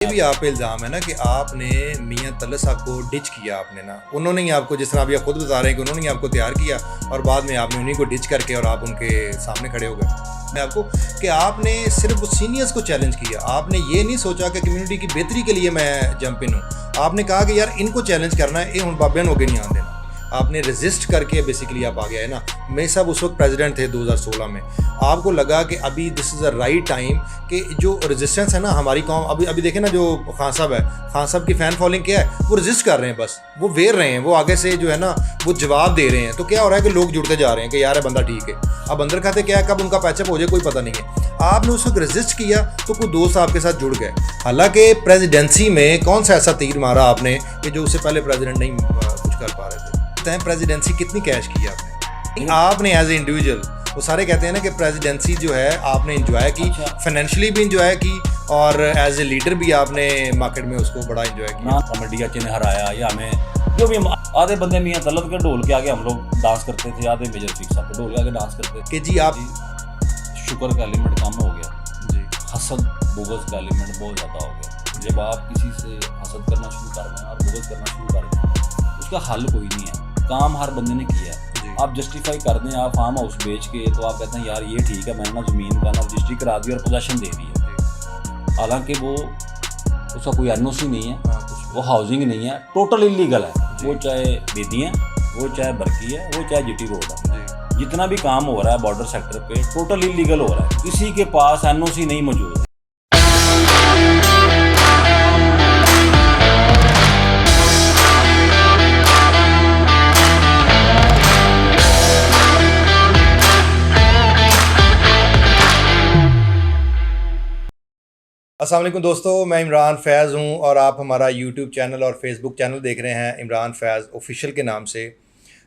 ये भी आप पे इल्ज़ाम है ना कि आपने मियां तलत साहब को डिच किया आपने ना, उन्होंने ही आपको, जिस तरह अभी आप खुद बता रहे हैं कि उन्होंने ही आपको तैयार किया और बाद में आपने उन्हीं को डिच करके और आप उनके सामने खड़े हो गए। मैं आपको कि आपने सिर्फ सीनियर्स को चैलेंज किया, आपने ये नहीं सोचा कि कम्युनिटी की बेहतरी के लिए मैं जंप इन हूँ। आपने कहा कि यार इनको चैलेंज करना है, ये हुण बाबियां हो के नहीं आने देना। आपने रेजिस्ट करके बेसिकली आप आ गया है ना। मेरे साहब उस वक्त प्रेसिडेंट थे 2016 में, आपको लगा कि अभी this is the right time कि जो रेजिस्टेंस है ना हमारी कौम, अभी देखें ना जो खान साहब है, खान साहब की फ़ैन फॉलोइंग क्या है, वो रेजिस्ट कर रहे हैं, बस वो वेर रहे हैं, वो आगे से जो है ना वो जवाब दे रहे हैं। तो क्या हो रहा है कि लोग जुड़ते जा रहे हैं कि यार है बंदा ठीक है। अब अंदर खाते क्या है, कब उनका पैचअप हो जाए कोई पता नहीं है। आपने उस वक्त रेजिस्ट किया तो कुछ दोस्त आपके साथ जुड़ गए। हालांकि प्रेसिडेंसी में कौन सा ऐसा तीर मारा आपने कि जो उससे पहले प्रेसिडेंट नहीं कुछ कर पा रहे थे। प्रेसिडेंसी कितनी कैश की आपने एज ए इंडिविजुअल, वो सारे कहते हैं ना कि प्रेसिडेंसी जो है आपने इंजॉय की, फाइनेंशियली भी इंजॉय की और एज ए लीडर भी आपने मार्केट में उसको बड़ा इंजॉय किया। हमें डीएचए ने हराया या हमें जो भी आधे बंदे मियां तलत के ढोल के आगे हम लोग डांस करते थे, आधे मेजर फिक्स साहब के ढोल के आगे डांस करते थे कि जी आप शुक्र का एलिमेंट कम हो गया जी, हसद बुग़्ज़ का एलिमेंट बहुत ज़्यादा हो गया। जब आप किसी से हसद करना शुरू कर दें और बुग़्ज़ करना शुरू कर दें, उसका हल कोई नहीं है। काम हर बंदे ने किया है, आप जस्टिफाई कर दें, आप फार्म हाउस बेच के तो आप कहते हैं यार ये ठीक है, मैंने ना ज़मीन का ना रजिस्ट्री करा दी और पोजेसन दे दी है, हालांकि वो उसका कोई एनओसी नहीं है, वो हाउसिंग नहीं है, टोटल इलीगल है। वो चाहे बेदी है, वो चाहे बरकी है, वो चाहे जीटी रोड है, जितना भी काम हो रहा है बॉर्डर सेक्टर पे टोटल इलीगल हो रहा है, किसी के पास एनओसी नहीं मौजूद है। अस्सलाम वालेकुम दोस्तों, मैं इमरान फैज़ हूं और आप हमारा यूट्यूब चैनल और फेसबुक चैनल देख रहे हैं इमरान फैज़ ऑफिशियल के नाम से।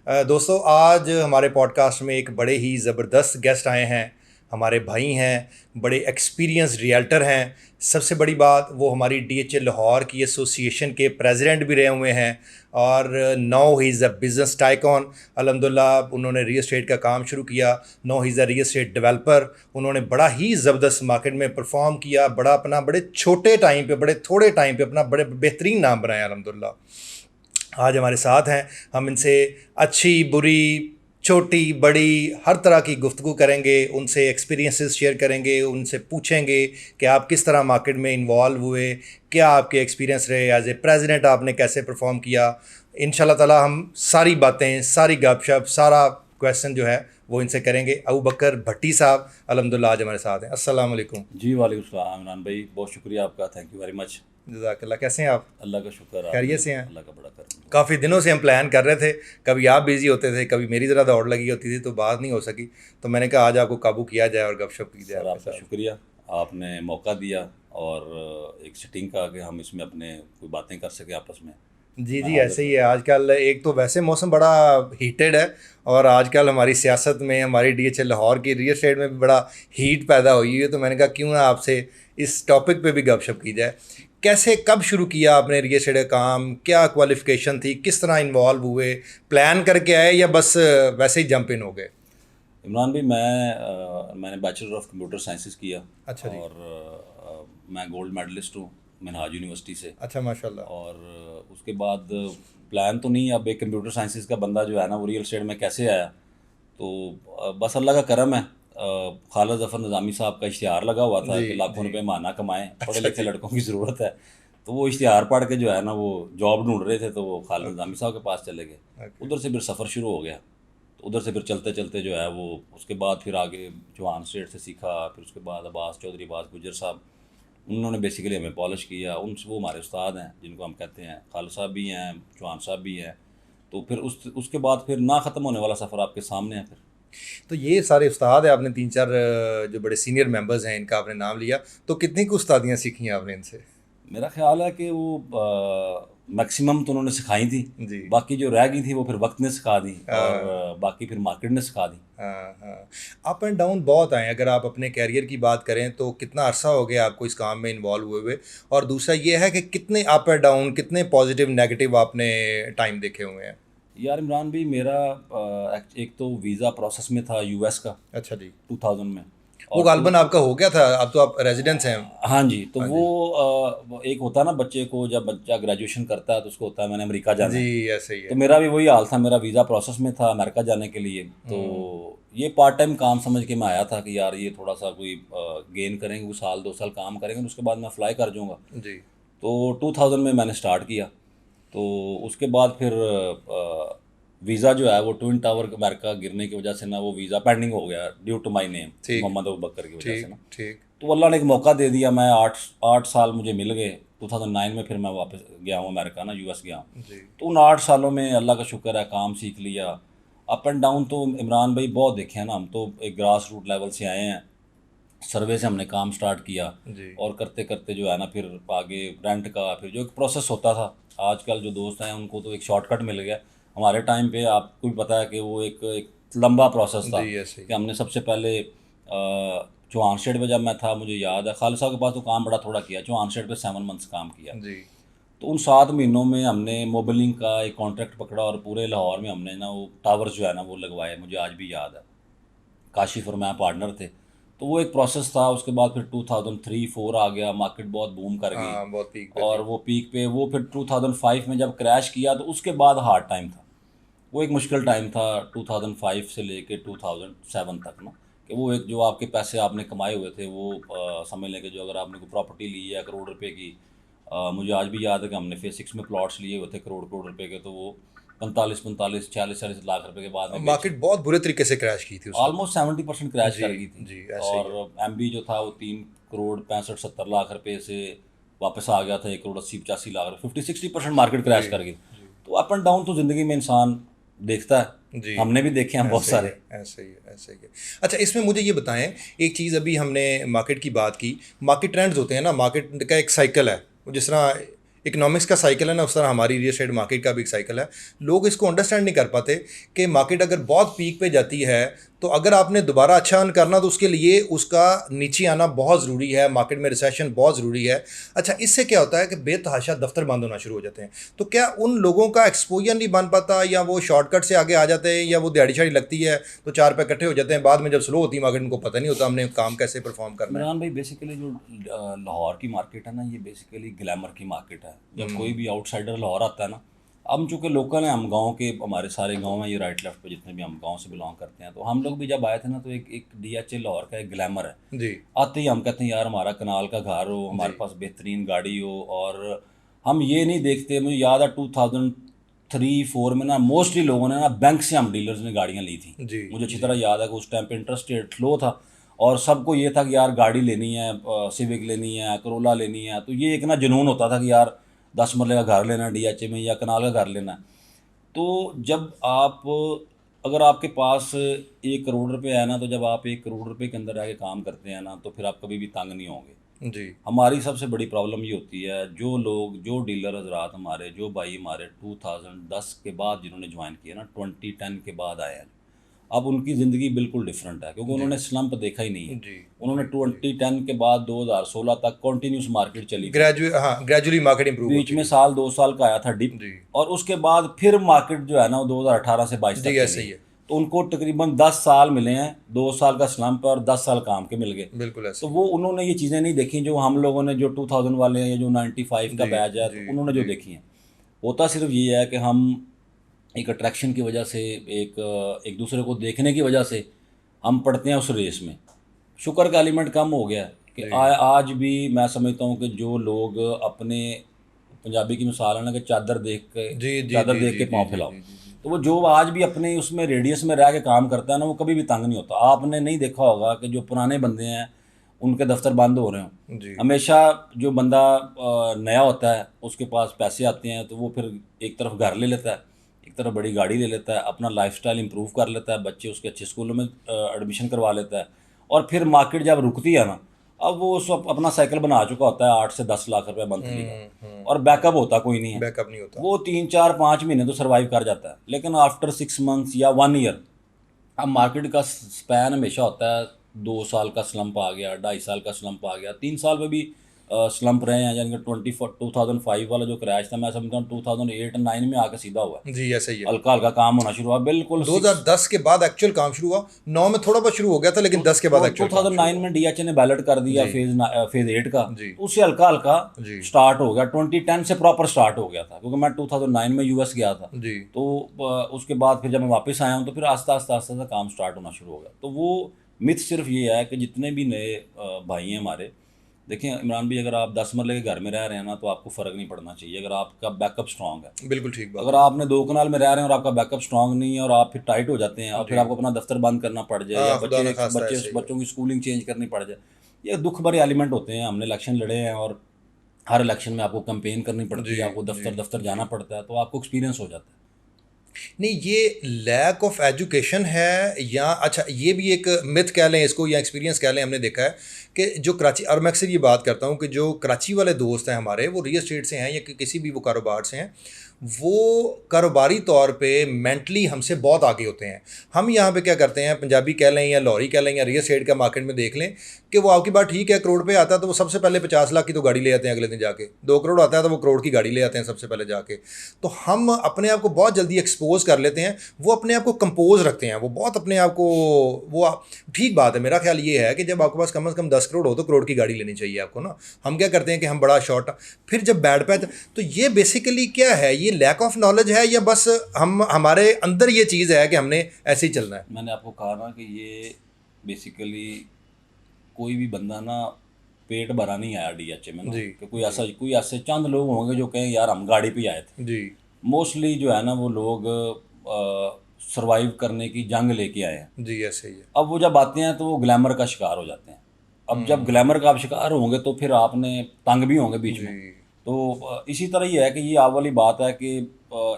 दोस्तों आज हमारे पॉडकास्ट में एक बड़े ही ज़बरदस्त गेस्ट आए हैं, हमारे भाई हैं, बड़े एक्सपीरियंस रियल्टर हैं। सबसे बड़ी बात वो हमारी डीएचए लाहौर की एसोसिएशन के प्रेसिडेंट भी रहे हुए हैं और now he is a business tycoon. अल्हम्दुलिल्लाह उन्होंने रियल एस्टेट का काम शुरू किया, now he is a real estate developer. उन्होंने बड़ा ही ज़बरदस्त मार्केट में परफॉर्म किया, बड़ा अपना बड़े छोटे टाइम पे, बड़े थोड़े टाइम पे अपना बड़े बेहतरीन नाम बनाया अल्हम्दुलिल्लाह। आज हमारे साथ हैं, हम इनसे अच्छी बुरी छोटी बड़ी हर तरह की गुफ्तगू करेंगे, उनसे एक्सपीरियंसेस शेयर करेंगे, उनसे पूछेंगे कि आप किस तरह मार्केट में इन्वॉल्व हुए, क्या आपके एक्सपीरियंस रहे, एज ए प्रेसिडेंट आपने कैसे परफॉर्म किया। इंशाल्लाह ताला हम सारी बातें, सारी गपशप, सारा क्वेश्चन जो है वो इनसे करेंगे। अबू बकर भट्टी साहब अल्हम्दुलिल्लाह आज हमारे साथ हैं। अस्सलाम वालेकुम। जी वालेकुम सलाम इमरान भाई, बहुत शुक्रिया आपका, थैंक यू वेरी मच। जज़ाकल्लाह। कैसे हैं आप? अल्लाह का शुक्र, खैरियत से हैं? अल्लाह का बड़ा कर। काफ़ी दिनों से हम प्लान कर रहे थे, कभी आप बिज़ी होते थे, कभी मेरी ज़रा दौड़ लगी होती थी तो बात नहीं हो सकी, तो मैंने कहा आज आपको काबू किया जाए और गपशप की जाए। आपका शुक्रिया, आपने मौका दिया और एक सिटिंग का कि हम इसमें अपने कोई बातें कर सके आपस में। जी जी, ऐसे ही है आजकल। एक तो वैसे मौसम बड़ा हीटेड है और आजकल हमारी सियासत में, हमारी डीएचए लाहौर की रियल एस्टेट में भी बड़ा हीट पैदा हुई है, तो मैंने कहा क्यों ना आपसे इस टॉपिक पे भी गपशप की जाए। कैसे, कब शुरू किया आपने रियल एस्टेट का काम, क्या क्वालिफ़िकेशन थी, किस तरह इन्वॉल्व हुए, प्लान करके आए या बस वैसे ही जंप इन हो गए? इमरान भाई मैंने बैचलर ऑफ कंप्यूटर साइंसेस किया। अच्छा जी। और मैं गोल्ड मेडलिस्ट हूँ मिनहाज यूनिवर्सिटी से। अच्छा माशाल्लाह। और उसके बाद प्लान तो नहीं, अब एक कंप्यूटर साइंसेस का बंदा जो है ना वो रियल एस्टेट में कैसे आया, तो बस अल्लाह का करम है। खालिद ज़फ़र निज़ामी साहब का इश्तिहार लगा हुआ था कि लाखों रुपए माना कमाएं, पढ़े लिखे लड़कों की ज़रूरत है, तो वो इश्तिहार पढ़ के जो है ना वो जॉब ढूंढ रहे थे, तो वो खालिद निज़ामी साहब के पास चले गए। उधर से फिर सफ़र शुरू हो गया, तो उधर से फिर चलते चलते जो है वो उसके बाद फिर आगे चौहान स्टेट से सीखा, फिर उसके बाद अब्बास चौधरी अब्बास गुजर साहब, उन्होंने बेसिकली हमें पॉलिश किया। वो हमारे उस्ताद हैं जिनको हम कहते हैं, खालिद साहब भी हैं, चौहान साहब भी हैं। तो फिर उसके बाद फिर ना ख़त्म होने वाला सफ़र आपके सामने है। फिर तो ये सारे उस्ताद हैं, आपने 3-4 जो बड़े सीनियर मेंबर्स हैं इनका आपने नाम लिया, तो कितनी कुछ उस्तादियाँ सीखी हैं आपने इनसे? मेरा ख्याल है कि वो मैक्सिमम तो उन्होंने सिखाई थी जी। बाकी जो रह गई थी वो फिर वक्त ने सिखा दी और बाकी फिर मार्केट ने सिखा दी। हाँ हाँ, अप एंड डाउन बहुत आए। अगर आप अपने कैरियर की बात करें तो कितना अरसा हो गया आपको इस काम में इन्वॉल्व हुए हुए, और दूसरा ये है कि कितने अप एंड डाउन, कितने पॉजिटिव नेगेटिव आपने टाइम देखे हुए हैं? यार इमरान भी मेरा एक तो वीज़ा प्रोसेस में था यूएस का। अच्छा जी। 2000 में, वो गालबन आपका हो गया था, अब तो आप रेजिडेंस हैं। हाँ जी, तो वो एक होता है ना बच्चे को, जब बच्चा ग्रेजुएशन करता है तो उसको होता है मैंने अमेरिका जाना जी है। ऐसे ही तो है। मेरा भी वही हाल था, मेरा वीज़ा प्रोसेस में था अमेरिका जाने के लिए। तो ये पार्ट टाइम काम समझ के मैं आया था कि यार ये थोड़ा सा कोई गेन करेंगे, वो साल 2 साल काम करेंगे तो उसके बाद मैं अप्लाई कर जाऊँगा। जी तो 2000 में मैंने स्टार्ट किया। तो उसके बाद फिर वीज़ा जो है वो ट्विन टावर अमेरिका गिरने की वजह से ना, वो वीज़ा पेंडिंग हो गया ड्यू टू माई नेम ठीक मोहम्मद अबू बकर की वजह से ठीक ना। ठीक। तो अल्लाह ने एक मौका दे दिया, मैं 8 साल मुझे मिल गए। 2009 में फिर मैं वापस गया हूँ अमेरिका ना, यूएस गया हूँ। जी तो उन 8 सालों में अल्लाह का शुक्र है काम सीख लिया। अप एंड डाउन तो इमरान भाई बहुत देखे हैं ना, हम तो एक ग्रास रूट लेवल से आए हैं। सर्वे से हमने काम स्टार्ट किया जी और करते करते जो है ना फिर आगे रेंट का फिर जो एक प्रोसेस होता था। आजकल जो दोस्त हैं उनको तो एक शॉर्टकट मिल गया। हमारे टाइम पे आपको भी पता है कि वो एक लंबा प्रोसेस था जी ऐसे ही कि हमने सबसे पहले चौहान स्टेट पे जब मैं था, मुझे याद है खालिद साहब के पास तो काम बड़ा थोड़ा किया, चौहान स्टेट पे 7 मंथ्स काम किया। जी तो उन 7 महीनों में हमने मोबिलिंग का एक कॉन्ट्रैक्ट पकड़ा और पूरे लाहौर में हमने ना वो टावर्स जो है ना वो लगवाए, मुझे आज भी याद है। काशिफ और मैं पार्टनर थे। तो वो एक प्रोसेस था। उसके बाद फिर 2003-4 आ गया, मार्केट बहुत बूम कर गई। हाँ बहुत पीक पे और थी। वो पीक पे वो फिर 2005 में जब क्रैश किया तो उसके बाद हार्ड टाइम था। वो एक मुश्किल टाइम था 2005 से लेके 2007 तक ना, कि वो एक जो आपके पैसे आपने कमाए हुए थे वो समझ लें कि जो अगर आपने कोई प्रॉपर्टी ली है करोड़ रुपए की, मुझे आज भी याद है कि हमने फेज 6 में प्लॉट्स लिए हुए थे करोड़ करोड़ रुपए के, तो वो 45 40 लाख रुपए के बाद में बेचे। मार्केट बहुत बुरे तरीके से क्रैश की थी उस वक्त। ऑलमोस्ट 70% क्रैश जी कर गई थी। जी ऐसे ही और है। एमबी जो था वो 3 करोड़ 65 70 लाख रुपए से वापस आ गया था 1 करोड़ 80 85 लाख। 50-60% मार्केट क्रैश जी कर गई। जी तो अप एंड डाउन तो ज़िंदगी में इंसान देखता है, जी हमने भी देखे हैं बहुत ऐसे ही सारे। है ऐसे ही है ऐसे ही है। अच्छा इसमें मुझे ये बताएं, एक चीज़ अभी हमने मार्केट की बात की, मार्केट ट्रेंड्स होते हैं ना, मार्केट का एक साइकिल है। जिस तरह इकोनॉमिक्स का साइकिल है ना, उस तरह हमारी रियल एस्टेट मार्केट का भी एक साइकिल है। लोग इसको अंडरस्टैंड नहीं कर पाते कि मार्केट अगर बहुत पीक पे जाती है तो अगर आपने दोबारा अच्छा अर्न करना तो उसके लिए उसका नीचे आना बहुत ज़रूरी है, मार्केट में रिसेशन बहुत ज़रूरी है। अच्छा इससे क्या होता है कि बेतहाशा दफ्तर बंद होना शुरू हो जाते हैं। तो क्या उन लोगों का एक्सपोजर नहीं बन पाता, या वो शॉर्टकट से आगे आ जाते हैं, या वो दिहाड़ी शाड़ी लगती है तो 4 पे इकट्ठे हो जाते हैं, बाद में जब स्लो होती है मार्केट उनको पता नहीं होता हमने काम कैसे परफॉर्म करना है। इमरान भाई बेसिकली जो लाहौर की मार्केट है ना, ये बेसिकली ग्लैमर की मार्केट है। जब कोई भी आउटसाइडर लाहौर आता है ना, हम चूँकि लोकल हैं, हम गांव के, हमारे सारे गांव हैं ये राइट लेफ्ट पे जितने भी हम गांव से बिलोंग करते हैं, तो हम लोग भी जब आए थे ना तो एक एक डीएचए लाहौर का एक ग्लैमर है। जी आते ही हम कहते हैं यार हमारा कनाल का घर हो, हमारे जी पास बेहतरीन गाड़ी हो। और हम ये नहीं देखते, मुझे याद है 2003-4 में ना मोस्टली लोगों ने ना बैंक से हम डीलर्स ने गाड़ियाँ ली थी। जी मुझे अच्छी जी तरह याद है कि उस टाइम पे इंटरेस्ट रेट लो था और सबको ये था कि यार गाड़ी लेनी है, सिविक लेनी है, करोला लेनी है। तो ये एक ना जुनून होता था कि यार 10 मरले का घर लेना है डीएचए में या कनाल का घर लेना है। तो जब आप, अगर आपके पास 1 करोड़ रुपए है ना, तो जब आप 1 करोड़ रुपए के अंदर आके काम करते हैं ना, तो फिर आप कभी भी तंग नहीं होंगे। जी हमारी सबसे बड़ी प्रॉब्लम ये होती है, जो लोग, जो डीलर हजरात हमारे, जो भाई हमारे 2010 के बाद जिन्होंने ज्वाइन किया ना, 2010 के बाद आए हैं, अब उनकी ज़िंदगी बिल्कुल डिफरेंट है क्योंकि उन्होंने स्लम्प देखा ही नहीं है। जी उन्होंने 2010 के बाद 2016 तक कॉन्टीन्यूस मार्केट चली थी। ग्रेजुअली मार्केट इंप्रूव बीच होती में थी। साल 2 साल का आया था डिप। जी और उसके बाद फिर मार्केट जो है ना वो 2018 से 22 जी तक ऐसे चली ही है। है। तो उनको तकरीबन 10 साल मिले हैं, 2 साल का स्लम्प और 10 साल काम के मिल गए। बिल्कुल ऐसे तो ही वो उन्होंने ये चीज़ें नहीं देखी जो हम लोगों ने, जो 2000 वाले हैं या जो 95 का जी बैच है, जी तो उन्होंने जो जी देखी हैं। होता सिर्फ ये है कि हम एक अट्रैक्शन की वजह से, एक एक दूसरे को देखने की वजह से हम पढ़ते हैं उस रेस में। शुक्र का एलिमेंट कम हो गया है कि जी आज भी मैं समझता हूँ कि जो लोग अपने, पंजाबी की मिसाल है ना कि जी जी चादर जी देख जी के जी पाँव जी फैलाओ। जी जी तो वो जो आज भी अपने उसमें रेडियस में रह के काम करता है ना, वो कभी भी तंग नहीं होता। आपने नहीं देखा होगा कि जो पुराने बंदे हैं उनके दफ्तर बंद हो रहे हों। जी हमेशा जो बंदा नया होता है उसके पास पैसे आते हैं तो वो फिर एक तरफ घर ले लेता है, एक तरफ बड़ी गाड़ी ले लेता है, अपना लाइफस्टाइल इंप्रूव कर लेता है, बच्चे उसके अच्छे स्कूलों में एडमिशन करवा लेता है। और फिर मार्केट जब रुकती है ना, अब वो उस अपना साइकिल बना चुका होता है 8 से 10 लाख रुपए मंथली का, और बैकअप होता कोई नहीं है। बैकअप नहीं होता। वो 3 4 5 महीने तो सर्वाइव कर जाता है, लेकिन आफ्टर 6 मंथ्स या 1 ईयर, अब मार्केट का स्पैन हमेशा होता है 2 साल का स्लम्प आ गया, 2.5 साल का स्लम्प आ गया, 3 साल में भी स्लम्प रहे हैं, यानी कि 2005 वाला जो क्रैश था, मैं समझता हूँ 2008-9 में आके सीधा हुआ है। जी ऐसा ही है। हल्का हल्का काम होना शुरू हुआ, बिल्कुल 2010 के बाद एक्चुअल काम शुरू हुआ, 9 में थोड़ा बहुत शुरू हो गया था, लेकिन 10 के बाद एक्चुअल काम 2009 में डीएचए ने बैलेट कर दिया फेज 8 का, जी। तो उससे हल्का हल्का जी। स्टार्ट हो गया। 2010 से प्रॉपर स्टार्ट हो गया था, क्योंकि मैं 2009 में यूएस गया था, जी। तो उसके बाद फिर जब मैं वापस आया हूँ तो फिर आस्ता आस्ता आस्ता आस्ता काम स्टार्ट होना शुरू हो गया। तो वो मिथ सिर्फ ये है कि जितने भी नए भाई हैं हमारे, देखिए इमरान भाई, अगर आप 10 मरले के घर में रह रहे हैं ना, तो आपको फ़र्क नहीं पड़ना चाहिए अगर आपका बैकअप स्ट्रांग है। बिल्कुल ठीक बात। अगर आपने 2 कनाल में रह रहे हैं और आपका बैकअप स्ट्रांग नहीं है और आप फिर टाइट हो जाते हैं और फिर आपको अपना दफ्तर बंद करना पड़ जाए, या खुदा न खास्ता ऐसे ही हो। बच्चों की स्कूलिंग चेंज करनी पड़ जाए, ये दुख भरे एलिमेंट होते हैं। हमने इलेक्शन लड़े हैं और हर इलेक्शन में आपको कैंपेन करनी पड़ती है, आपको दफ्तर जाना पड़ता है, तो आपको एक्सपीरियंस हो जाता है। नहीं, ये लैक ऑफ एजुकेशन है, या अच्छा ये भी एक मिथ कह लें इसको, या एक्सपीरियंस कह लें। हमने देखा है कि जो कराची, और मैं अक्सर ये बात करता हूँ कि जो कराची वाले दोस्त हैं हमारे, वो रियल एस्टेट से हैं या किसी भी वो कारोबार से हैं, वो कारोबारी तौर पे मेंटली हमसे बहुत आगे होते हैं। हम यहाँ पे क्या करते हैं, पंजाबी कह लें या लाहौरी कह लें या रियल एस्टेट का मार्केट में देख लें कि वो आपकी बात ठीक है, करोड़ पे आता है तो वो सबसे पहले 50 लाख की तो गाड़ी ले आते हैं अगले दिन जाके, 2 करोड़ आता है तो वो करोड़ की गाड़ी ले आते हैं सबसे पहले जाके। तो हम अपने आप को बहुत जल्दी एक्सपोज कर लेते हैं, वो अपने आप को कंपोज रखते हैं, वो बहुत अपने आप को वो ठीक बात है। मेरा ख्याल ये है कि जब आपके पास कम से कम 10 करोड़ हो तो करोड़ की गाड़ी लेनी चाहिए आपको ना। हम क्या करते हैं कि हम बड़ा शॉर्ट, फिर जब बैड पैच, तो ये बेसिकली क्या है, ये लैक ऑफ नॉलेज है या बस हमारे अंदर ये चीज़ है कि हमने ऐसे ही चलना है। मैंने आपको कहा ना कि ये बेसिकली कोई भी बंदा ना पेट भरा नहीं आया डीएचए में ना, कि कोई ऐसे चंद लोग होंगे जो कहें यार हम गाड़ी पे आए थे। जी। मोस्टली जो है ना वो लोग सरवाइव करने की जंग लेके आए हैं। जी ऐसे ही है। अब वो जब आते हैं तो वो ग्लैमर का शिकार हो जाते हैं। अब जब ग्लैमर का आप शिकार होंगे तो फिर आपने तंग भी होंगे बीच में। तो इसी तरह ही है कि ये आप वाली बात है कि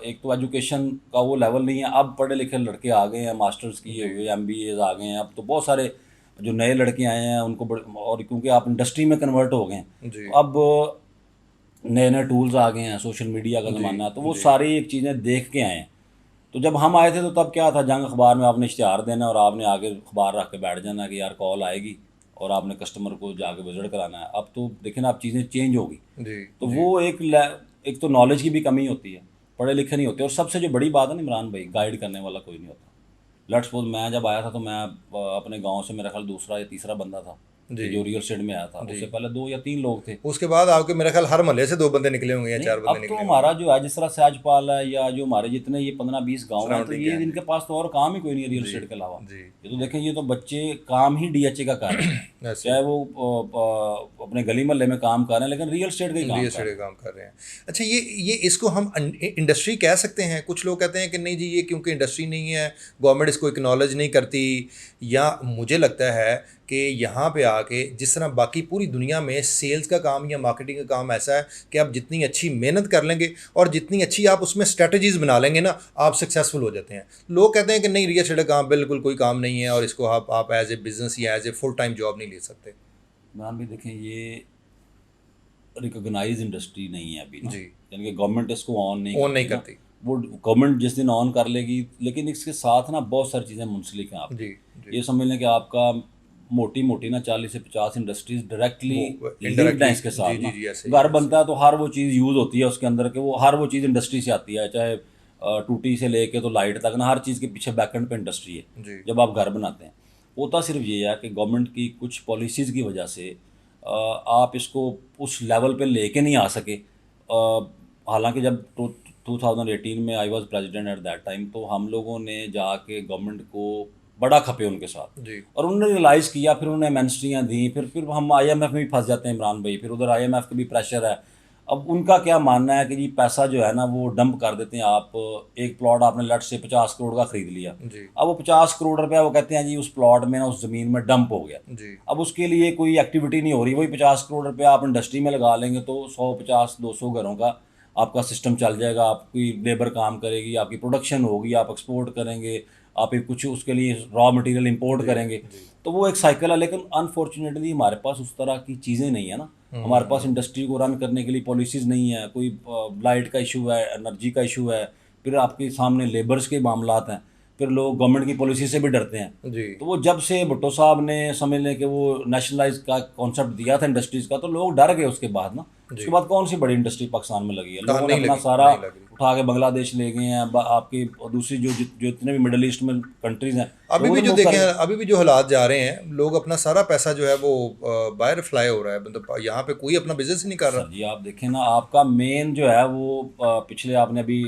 एक तो एजुकेशन का वो लेवल नहीं है। अब पढ़े लिखे लड़के आ गए हैं, मास्टर्स किए हुए, MBAs आ गए हैं। अब तो बहुत सारे जो नए लड़के आए हैं उनको और क्योंकि आप इंडस्ट्री में कन्वर्ट हो गए हैं, जी। अब नए नए टूल्स आ गए हैं, सोशल मीडिया का ज़माना है, तो वो सारी एक चीज़ें देख के आए हैं। तो जब हम आए थे तो तब क्या था, जंग अखबार में आपने इश्तिहार देना और आपने आगे अखबार रख के बैठ जाना कि यार कॉल आएगी और आपने कस्टमर को जाके विजिट कराना है। अब तो देखें ना, अब चीज़ें चेंज होगी। तो वो एक तो नॉलेज की भी कमी होती है, पढ़े लिखे नहीं होते, और सबसे जो बड़ी बात है ना इमरान भाई, गाइड करने वाला कोई नहीं होता। लेट्स सपोज मैं जब आया था तो मैं अपने गांव से मेरा ख्याल दूसरा या तीसरा बंदा था जो रियल एस्टेट में आया था। उससे पहले 2 या 3 लोग थे। उसके बाद आपके मेरे ख्याल हर महल्ले से 2 बंदे निकले होंगे या 4 बंदे अब निकले तो होंगे। हमारा जो है, जिस तरह सहजपाल है या जो हमारे जितने ये 15-20 गांव हैं, तो ये इनके पास तो और काम ही कोई नहीं है रियल एस्टेट के अलावा। ये तो देखें, ये तो बच्चे काम ही डीएचए का कर रहे हैं, चाहे वो अपने गली मोहल्ले में काम कर रहे हैं, लेकिन रियल एस्टेट का ही काम कर रहे हैं। अच्छा, ये इसको हम इंडस्ट्री कह सकते हैं? कुछ लोग कहते हैं कि नहीं जी, ये क्योंकि इंडस्ट्री नहीं है, गवर्नमेंट इसको एक्नॉलेज नहीं करती, या मुझे लगता है कि यहाँ पे आके जिस तरह बाकी पूरी दुनिया में सेल्स का काम या मार्केटिंग का काम ऐसा है कि आप जितनी अच्छी मेहनत कर लेंगे और जितनी अच्छी आप उसमें स्ट्रेटजीज बना लेंगे ना, आप सक्सेसफुल हो जाते हैं। लोग कहते हैं कि नहीं, रियल एस्टेट का काम बिल्कुल कोई काम नहीं है और इसको आप एज ए बिजनेस या as a full time job नहीं ले सकते। मैम भी देखें, ये रिकॉग्नाइज इंडस्ट्री नहीं है अभी ना, जी। यानी कि गवर्नमेंट इसको ऑन नहीं करती। वो गवर्नमेंट जिस दिन ऑन कर लेगी, लेकिन इसके साथ ना बहुत सारी चीज़ें मुंसलिक हैं आप। ये समझ लें कि आपका मोटी ना 40 से 50 इंडस्ट्रीज डायरेक्टली लिंक्ड हैं इसके साथ ना। घर बनता है तो हर वो चीज़ यूज़ होती है उसके अंदर, के वो हर वो चीज़ इंडस्ट्री से आती है, चाहे टूटी से लेके तो लाइट तक ना, हर चीज़ के पीछे बैकएंड पे इंडस्ट्री है जब आप घर बनाते हैं। होता सिर्फ ये है कि गवर्नमेंट की कुछ पॉलिसीज़ की वजह से आप इसको उस लेवल पे लेके नहीं आ सके। हालांकि जब 2018 में I was president at that time, तो हम लोगों ने जाके गवर्नमेंट को बड़ा खपे उनके साथ जी। और उन्होंने रियलाइज़ किया, फिर उन्होंने एमएनस्टियाँ दी, फिर हम IMF में भी फंस जाते हैं इमरान भाई, फिर उधर IMF का भी प्रेशर है। अब उनका क्या मानना है कि जी पैसा जो है ना वो डंप कर देते हैं। आप एक प्लॉट आपने लट से 50 करोड़ का खरीद लिया जी। अब वो 50 करोड़ रुपया वो कहते हैं जी उस प्लॉट में ना, उस ज़मीन में डंप हो गया जी। अब उसके लिए कोई एक्टिविटी नहीं हो रही, वही 50 करोड़ रुपया आप इंडस्ट्री में लगा लेंगे तो 150-200 घरों का आपका सिस्टम चल जाएगा, आपकी लेबर काम करेगी, आपकी प्रोडक्शन होगी, आप एक्सपोर्ट करेंगे, आप कुछ उसके लिए रॉ मटेरियल इंपोर्ट करेंगे, तो वो एक साइकिल है। लेकिन अनफॉर्चुनेटली हमारे पास उस तरह की चीज़ें नहीं है ना। हमारे पास इंडस्ट्री को रन करने के लिए पॉलिसीज़ नहीं है, कोई लाइट का इशू है, एनर्जी का इशू है, फिर आपके सामने लेबर्स के मामलात हैं। फिर लोग गवर्नमेंट की पॉलिसी से भी डरते हैं। जी तो वो जब से भुट्टो साहब ने समझ लें कि वो नेशनलाइज का कॉन्सेप्ट दिया था इंडस्ट्रीज़ का, तो लोग डर गए उसके बाद ना। उसके बाद कौन सी बड़ी इंडस्ट्री पाकिस्तान में लगी है? लोगों ने नहीं अपना लगी, सारा नहीं लगी। उठा के बांग्लादेश ले गए हैं, आपकी और दूसरी जो जितने भी मिडल ईस्ट में कंट्रीज़ हैं, अभी लोगों भी ने जो मूव देखें, कर। अभी भी जो हालात जा रहे हैं, लोग अपना सारा पैसा जो है वो बाहर फ्लाई हो रहा है, मतलब यहाँ पे कोई अपना बिजनेस ही नहीं कर सर रहा। जी आप देखें ना, आपका मेन जो है वो पिछले आपने अभी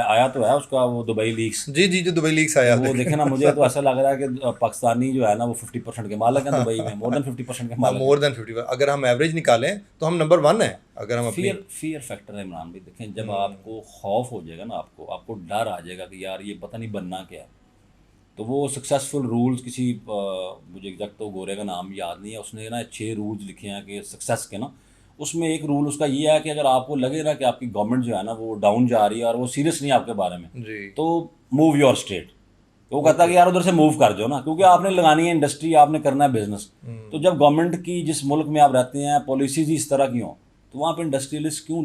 आया तो है उसका वो दुबई लीक्स। जी जी, जो दुबई लीक्स आया वो देखे ना, मुझे तो ऐसा लग रहा है कि पाकिस्तानी जो है ना वो 50% के मालिक हैं दुबई में, मोर देन 50% के मालिक हैं। मोर देन 50, अगर हम एवरेज निकालें तो हम नंबर 1 है, अगर हम अपनी। फियर फैक्टर है इमरान भाई। देखें जब आपको खौफ हो जाएगा ना, आपको डर आ जाएगा कि यार ये पता नहीं बनना क्या है, तो वो सक्सेसफुल रूल्स किसी मुझे एग्जैक्ट तो गोरे का नाम याद नहीं है, उसने ना 6 रूल्स लिखे हैं कि सक्सेस के ना। उसमें एक रूल उसका ये है कि अगर आपको लगे ना कि आपकी गवर्नमेंट जो है ना वो डाउन जा रही है और वो सीरियस नहीं है आपके बारे में, जी तो मूव योर स्टेट। वो कहता है कि यार उधर से मूव कर जाओ ना, क्योंकि आपने लगानी है इंडस्ट्री, आपने करना है बिजनेस। तो जब गवर्नमेंट की जिस मुल्क में आप रहते हैं पॉलिसीज इस तरह की हों, तो वहाँ पे इंडस्ट्रियलिस्ट क्यों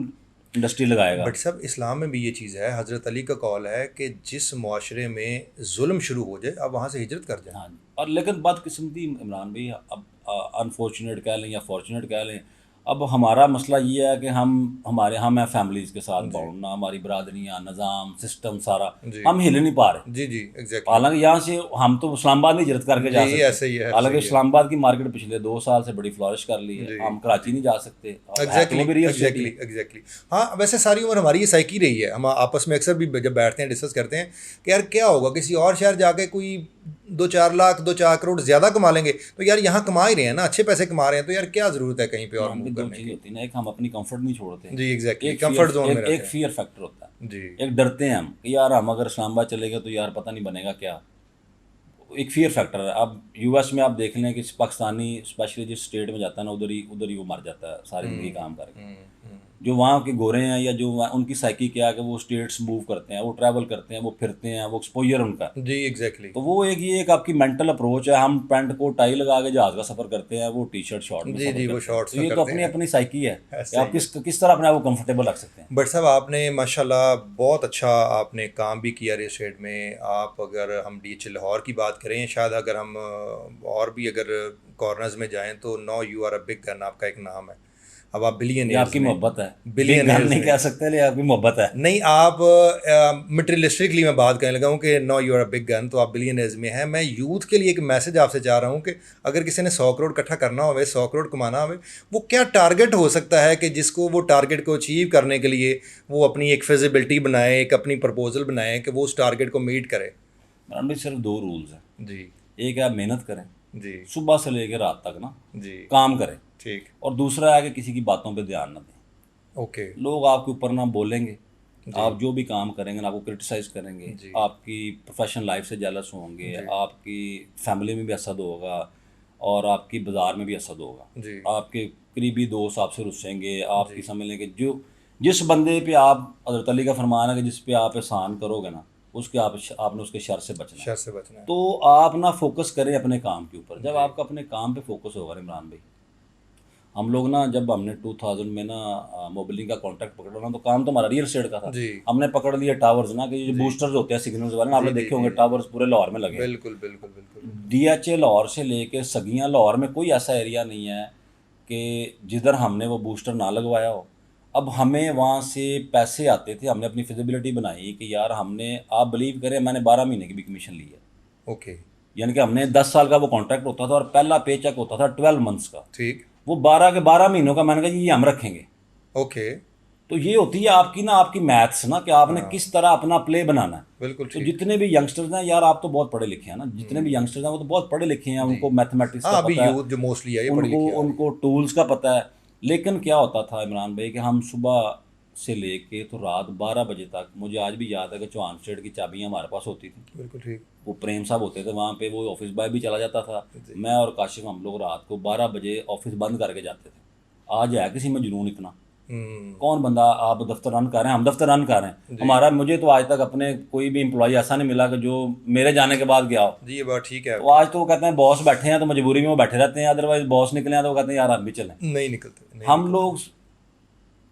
इंडस्ट्री लगाएगा? बट सब इस्लाम में भी ये चीज़ है, हज़रत अली का कौल है कि जिस मुआशरे में जुल्म शुरू हो जाए, आप वहाँ से हिजरत कर जाएं। हाँ, और लेकिन बदकिस्मती इमरान भाई, अब अनफॉर्चुनेट कह लें या फॉर्चुनेट कह लें, अब हमारा मसला ये है कि हम हैं फैमिलीज़ के साथ बाउंड ना, हमारी बरादरियाँ, निज़ाम, सिस्टम सारा, जी हम हिल नहीं पा रहे। जी जी, एग्जैक्टली। हालांकि यहाँ से हम तो इस्लामाबाद नहीं हिजरत करके जा जी सकते। ऐसे ही है, हालांकि ऐसे ही है। इस्लामाबाद की मार्केट पिछले 2 साल से बड़ी फ्लॉरिश कर ली है, जी हम कराची नहीं जा सकते। अब है तो एग्जैक्टली वो भी रियल सिटी एग्जैक्टली है। एग्जैक्टली। हाँ, वैसे सारी उम्र हमारी ये साइकी रही है, हम आपस में अक्सर भी जब बैठते हैं डिस्कस करते हैं कि यार क्या होगा किसी और शहर जाके कोई 2-4 लाख 2-4 करोड़ ज़्यादा कमा लेंगे, तो यार यहाँ कमा ही रहे हैं ना, अच्छे पैसे कमा रहे हैं, तो यार क्या ज़रूरत है कहीं पे और हम भी मूव 2 करने चीज़ की। होती है ना, एक हम अपनी कंफर्ट नहीं छोड़ते। जी एग्जैक्टली, एक कंफर्ट फियर जोन में रहते एक हैं। फियर फैक्टर होता है। जी एक डरते हैं हम कि यार हम अगर इस्लामाबाद चले गए तो यार पता नहीं बनेगा क्या। एक फियर फैक्टर है। अब यूएस में आप देख लें कि पाकिस्तानी स्पेशली जिस स्टेट में जाता है ना, उधर ही वो मर जाता है सारी जिंदगी काम करके। जो वहाँ के गोरे हैं या जो उनकी साइकी क्या है कि वो स्टेट्स मूव करते हैं, वो ट्रैवल करते हैं, वो फिरते हैं, वो एक्सपोजर उनका। जी एग्जैक्टली। तो वो एक आपकी मेंटल अप्रोच है। हम पैंट को टाई लगा के जहाज़ का सफ़र करते हैं, वो टी शर्ट शॉर्ट में जी सफ़र जी, वो करते हैं। शॉर्ट्स तो में ये तो करते अपनी हैं। अपनी साइकी है कि ऐसे आप ही किस तरह अपने आप को कंफर्टेबल रख सकते हैं। बट साहब आपने माशाल्लाह बहुत अच्छा आपने काम भी किया रियल एस्टेट में। आप अगर हम डीएच लाहौर की बात करें, शायद अगर हम और भी अगर कॉर्नर्स में जाएं तो no you are a big gun आपका एक नाम है। अब आप ये बिलियनियर्स आपकी में, मोहब्बत है, बिग गन बिलियनियर्स नहीं में कह सकते, लेकिन आपकी मोहब्बत है। नहीं, आप मटेरियलिस्टिकली मैं बात करने लगा हूँ कि no you are a big gun, तो आप बिलियनर्स में हैं। मैं यूथ के लिए एक मैसेज आपसे चाह रहा हूँ कि अगर किसी ने 100 करोड़ इकट्ठा करना होवे, 100 करोड़ कमाना होवे, वो क्या टारगेट हो सकता है कि जिसको वो टारगेट को अचीव करने के लिए वो अपनी एक फिजिबिलिटी बनाए, एक अपनी प्रपोजल बनाए कि वो उस टारगेट को मीट करे। मैडम भाई सिर्फ 2 रूल्स हैं। जी एक है आप मेहनत करें, जी सुबह से लेकर रात तक ना जी, काम करें, ठीक, और दूसरा है कि किसी की बातों पे ध्यान ना दें। ओके लोग आपके ऊपर ना बोलेंगे, आप जो भी काम करेंगे ना आपको क्रिटिसाइज़ करेंगे, जी आपकी प्रोफेशनल लाइफ से जेलस होंगे, आपकी फैमिली में भी हसद होगा और आपकी बाज़ार में भी हसद होगा। जी आपके करीबी दोस्त आपसे रुसेंगे, आपकी समझ लें कि जो जिस बंदे पे आप, हज़रत अली का फरमान है कि जिस पे आप एहसान करोगे ना, उसके आपने उसके शर से बचना है। शर से बचना है। तो आप ना फोकस करें अपने काम के ऊपर। जब आपका अपने काम पे फोकस होगा इमरान भाई, हम लोग ना जब हमने 2000 में ना मोबिलिंग का कॉन्ट्रैक्ट पकड़ा ना, तो काम तो हमारा रियल एस्टेट का था। जी हमने पकड़ लिया टावर्स ना, कि ये जो बूस्टर्स होते हैं सिग्नल्स वाले ना, आपने देखे होंगे टावर्स पूरे लाहौर में लगे हैं। बिल्कुल बिल्कुल बिल्कुल। डीएचए लाहौर से लेके सगियां लाहौर में कोई ऐसा एरिया नहीं है कि जिधर हमने वो बूस्टर ना लगवाया हो। अब हमें वहाँ से पैसे आते थे, हमने अपनी फिजिबिलिटी बनाई कि यार हमने, आप बिलीव करें, मैंने 12 महीने की भी कमीशन ली है। ओके, यानी कि हमने 10 साल का वो कॉन्ट्रैक्ट होता था और पहला पे चेक होता था 12 मंथ्स का। ठीक, वो 12 के 12 महीनों का मैंने कहा ये हम रखेंगे। ओके, तो ये होती है आपकी मैथ्स ना, कि आपने किस तरह अपना प्ले बनाना है। बिल्कुल तो ठीक। जितने भी यंगस्टर्स हैं यार, आप तो बहुत पढ़े लिखे हैं ना, जितने भी यंगस्टर्स हैं वो तो बहुत पढ़े लिखे हैं, उनको मैथमेटिक्स हाँ का अभी पता है, यूथ जो मोस्टली है ये पढ़ी उनको लिखी है। उनको टूल्स का पता है। लेकिन क्या होता था इमरान भाई कि हम सुबह से लेके तो रात 12 बजे तक, मुझे आज भी याद है कि चौहान स्टेट की चाबियाँ हमारे पास होती थी। बिल्कुल ठीक। वो प्रेम साहब होते थे वहाँ पे, वो ऑफिस बॉय भी चला जाता था, मैं और काशिफ हम लोग रात को 12 बजे ऑफिस बंद करके जाते थे। आज है किसी में जुनून इतना? कौन बंदा, आप दफ्तर रन कर रहे हैं, हम दफ्तर रन कर रहे हैं, हमारा, मुझे तो आज तक अपने कोई भी एम्प्लॉय ऐसा नहीं मिला कि जो मेरे जाने के बाद गया हो। जी ये बात ठीक है। तो आज तो वो कहते हैं बॉस बैठे हैं तो मजबूरी में वो बैठे रहते हैं, अदरवाइज बॉस निकले हैं तो वो कहते हैं यार हम भी चलें। नहीं निकलते, नहीं हम लोग,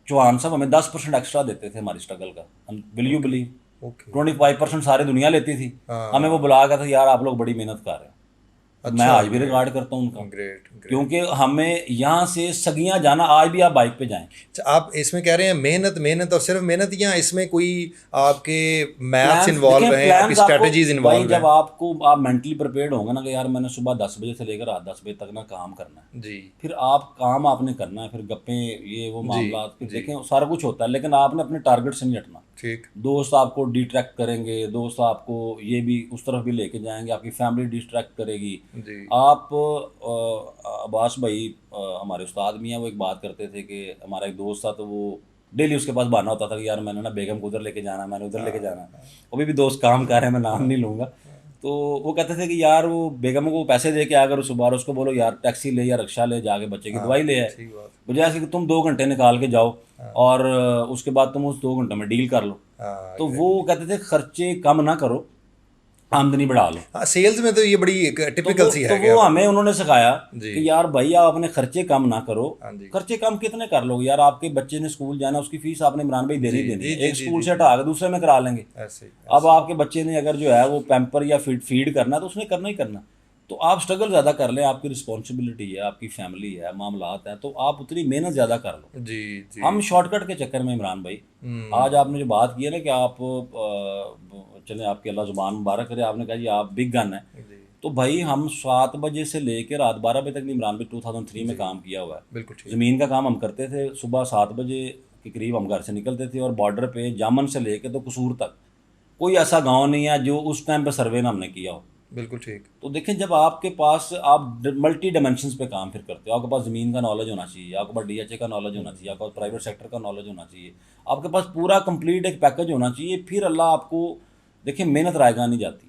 चौहान साहब हमें 10% एक्स्ट्रा देते थे हमारी स्ट्रगल का, विल यू बिलीव? ओके 25% सारी दुनिया लेती थी। हाँ। हमें वो बुला गया था, यार आप लोग बड़ी मेहनत कर रहे हैं। मैं आज भी रिगार्ड करता हूँ उनका, ग्रेट ग्रेट। क्योंकि हमें यहाँ से सगियाँ जाना, आज भी आप बाइक पे जाएं। अच्छा, आप इसमें कह रहे हैं मेहनत मेहनत और सिर्फ मेहनत, या इसमें कोई आपके मैथ्स प्लान्स इन्वॉल्व देखें, हैं, आपकी प्लान्स आपको स्ट्रेटजीज भाई इन्वॉल्व जब हैं? आप मेंटली प्रिपेयर्ड होंगे ना कि यार मैंने सुबह 10 बजे से लेकर रात 10 बजे तक ना काम करना है, जी फिर आप काम आपने करना है, फिर गप्पे ये वो जी मामला, फिर जी देखें सारा कुछ होता है, लेकिन आपने अपने टारगेट से नहीं हटना। ठीक। दोस्त आपको डिट्रैक्ट करेंगे, दोस्त आपको ये भी उस तरफ भी लेके जाएंगे, आपकी फैमिली डिस्ट्रैक्ट करेगी। जी आप अब्बास भाई हमारे उस्ताद भी हैं, वो एक बात करते थे कि हमारा एक दोस्त था, तो वो डेली उसके पास बहाना होता था कि यार मैंने ना बेगम को उधर लेके जाना है, मैंने उधर लेके जाना है। अभी भी दोस्त काम कर रहे हैं, मैं नाम नहीं लूँगा। तो वो कहते थे कि यार वो बेगम को पैसे दे के आकर उस बार उसको बोलो यार टैक्सी ले या रिक्शा ले, जाके बच्चे की दवाई ले आए, ठीक बात। बजाय ऐसे कि तुम 2 घंटे निकाल के जाओ और उसके बाद तुम उस 2 घंटे में डील कर लो। हाँ तो वो कहते थे खर्चे कम ना करो, आमदनी बढ़ा लो। हाँ, सेल्स में तो ये बड़ी टिपिकल सी तो है वो क्या? हमें उन्होंने सिखाया जी कि यार भाई आप अपने खर्चे कम ना करो। हाँ जी खर्चे कम कितने कर लोगे यार, आपके बच्चे ने स्कूल जाना, उसकी फीस आपने इमरान भाई देनी जी देनी जी है, जी एक जी स्कूल जी से हटा के दूसरे में करा लेंगे। ऐसे ही अब आपके बच्चे ने अगर जो है वो पैम्पर या फीड करना है तो उसने करना ही करना। तो आप स्ट्रगल ज़्यादा कर लें, आपकी रिस्पॉन्सिबिलिटी है, आपकी फैमिली है, मामलात हैं, तो आप उतनी मेहनत ज़्यादा कर लो। जी जी हम शॉर्टकट के चक्कर में इमरान भाई, आज आपने जो बात की है ना कि आप चले आपके अल्लाह ज़ुबान मुबारक करे, आपने कहा जी आप बिग गन है, जी तो भाई हम 7 बजे से लेकर रात 12 बजे तक भी इमरान भाई 2003 में काम किया हुआ है। बिल्कुल ठीक। ज़मीन का काम हम करते थे, सुबह 7 बजे के करीब हम घर से निकलते थे और बॉर्डर पे जामन से लेके तो कसूर तक कोई ऐसा गांव नहीं है जो उस टाइम पे सर्वे ना हमने किया हो। बिल्कुल ठीक। तो देखें जब आपके पास आप मल्टी डायमेंशंस पे काम फिर करते हो, आपके पास ज़मीन का नॉलेज होना चाहिए, आपके पास डीएचए का नॉलेज होना चाहिए, आपके पास प्राइवेट सेक्टर का नॉलेज होना चाहिए, आपके पास पूरा कंप्लीट एक पैकेज होना चाहिए, फिर अल्लाह आपको देखिए मेहनत रायगा नहीं जाती।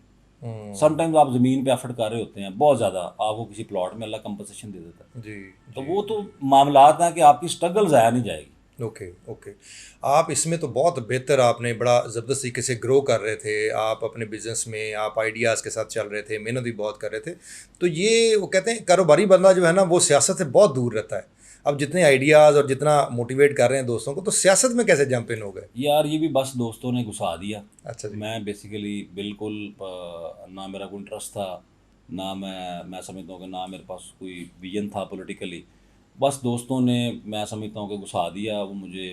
समटाइम्स आप ज़मीन पे एफर्ट कर रहे होते हैं बहुत ज़्यादा, आपको किसी प्लॉट में अल्लाह कंपनसेशन दे देता है, जी तो जी वो तो मामलात हैं कि आपकी स्ट्रगल ज़ाया नहीं जाएगी। Okay okay. आप इसमें तो बहुत बेहतर, आपने बड़ा ज़बरदस्त तरीके से ग्रो कर रहे थे, आप अपने बिजनेस में आप आइडियाज़ के साथ चल रहे थे, मेहनत भी बहुत कर रहे थे। तो ये वो कहते हैं कारोबारी बंदा जो है ना वो सियासत से बहुत दूर रहता है। अब जितने आइडियाज़ और जितना मोटिवेट कर रहे हैं दोस्तों को, तो सियासत में कैसे जंप इन हो गए? यार ये भी बस दोस्तों ने घुसा दिया। अच्छा जी। मैं बेसिकली बिल्कुल ना मेरा कोई इंटरेस्ट था, ना मैं समझता हूँ कि ना मेरे पास कोई विजन था पॉलिटिकली। बस दोस्तों ने मैं समझता हूँ कि घुसा दिया। वो मुझे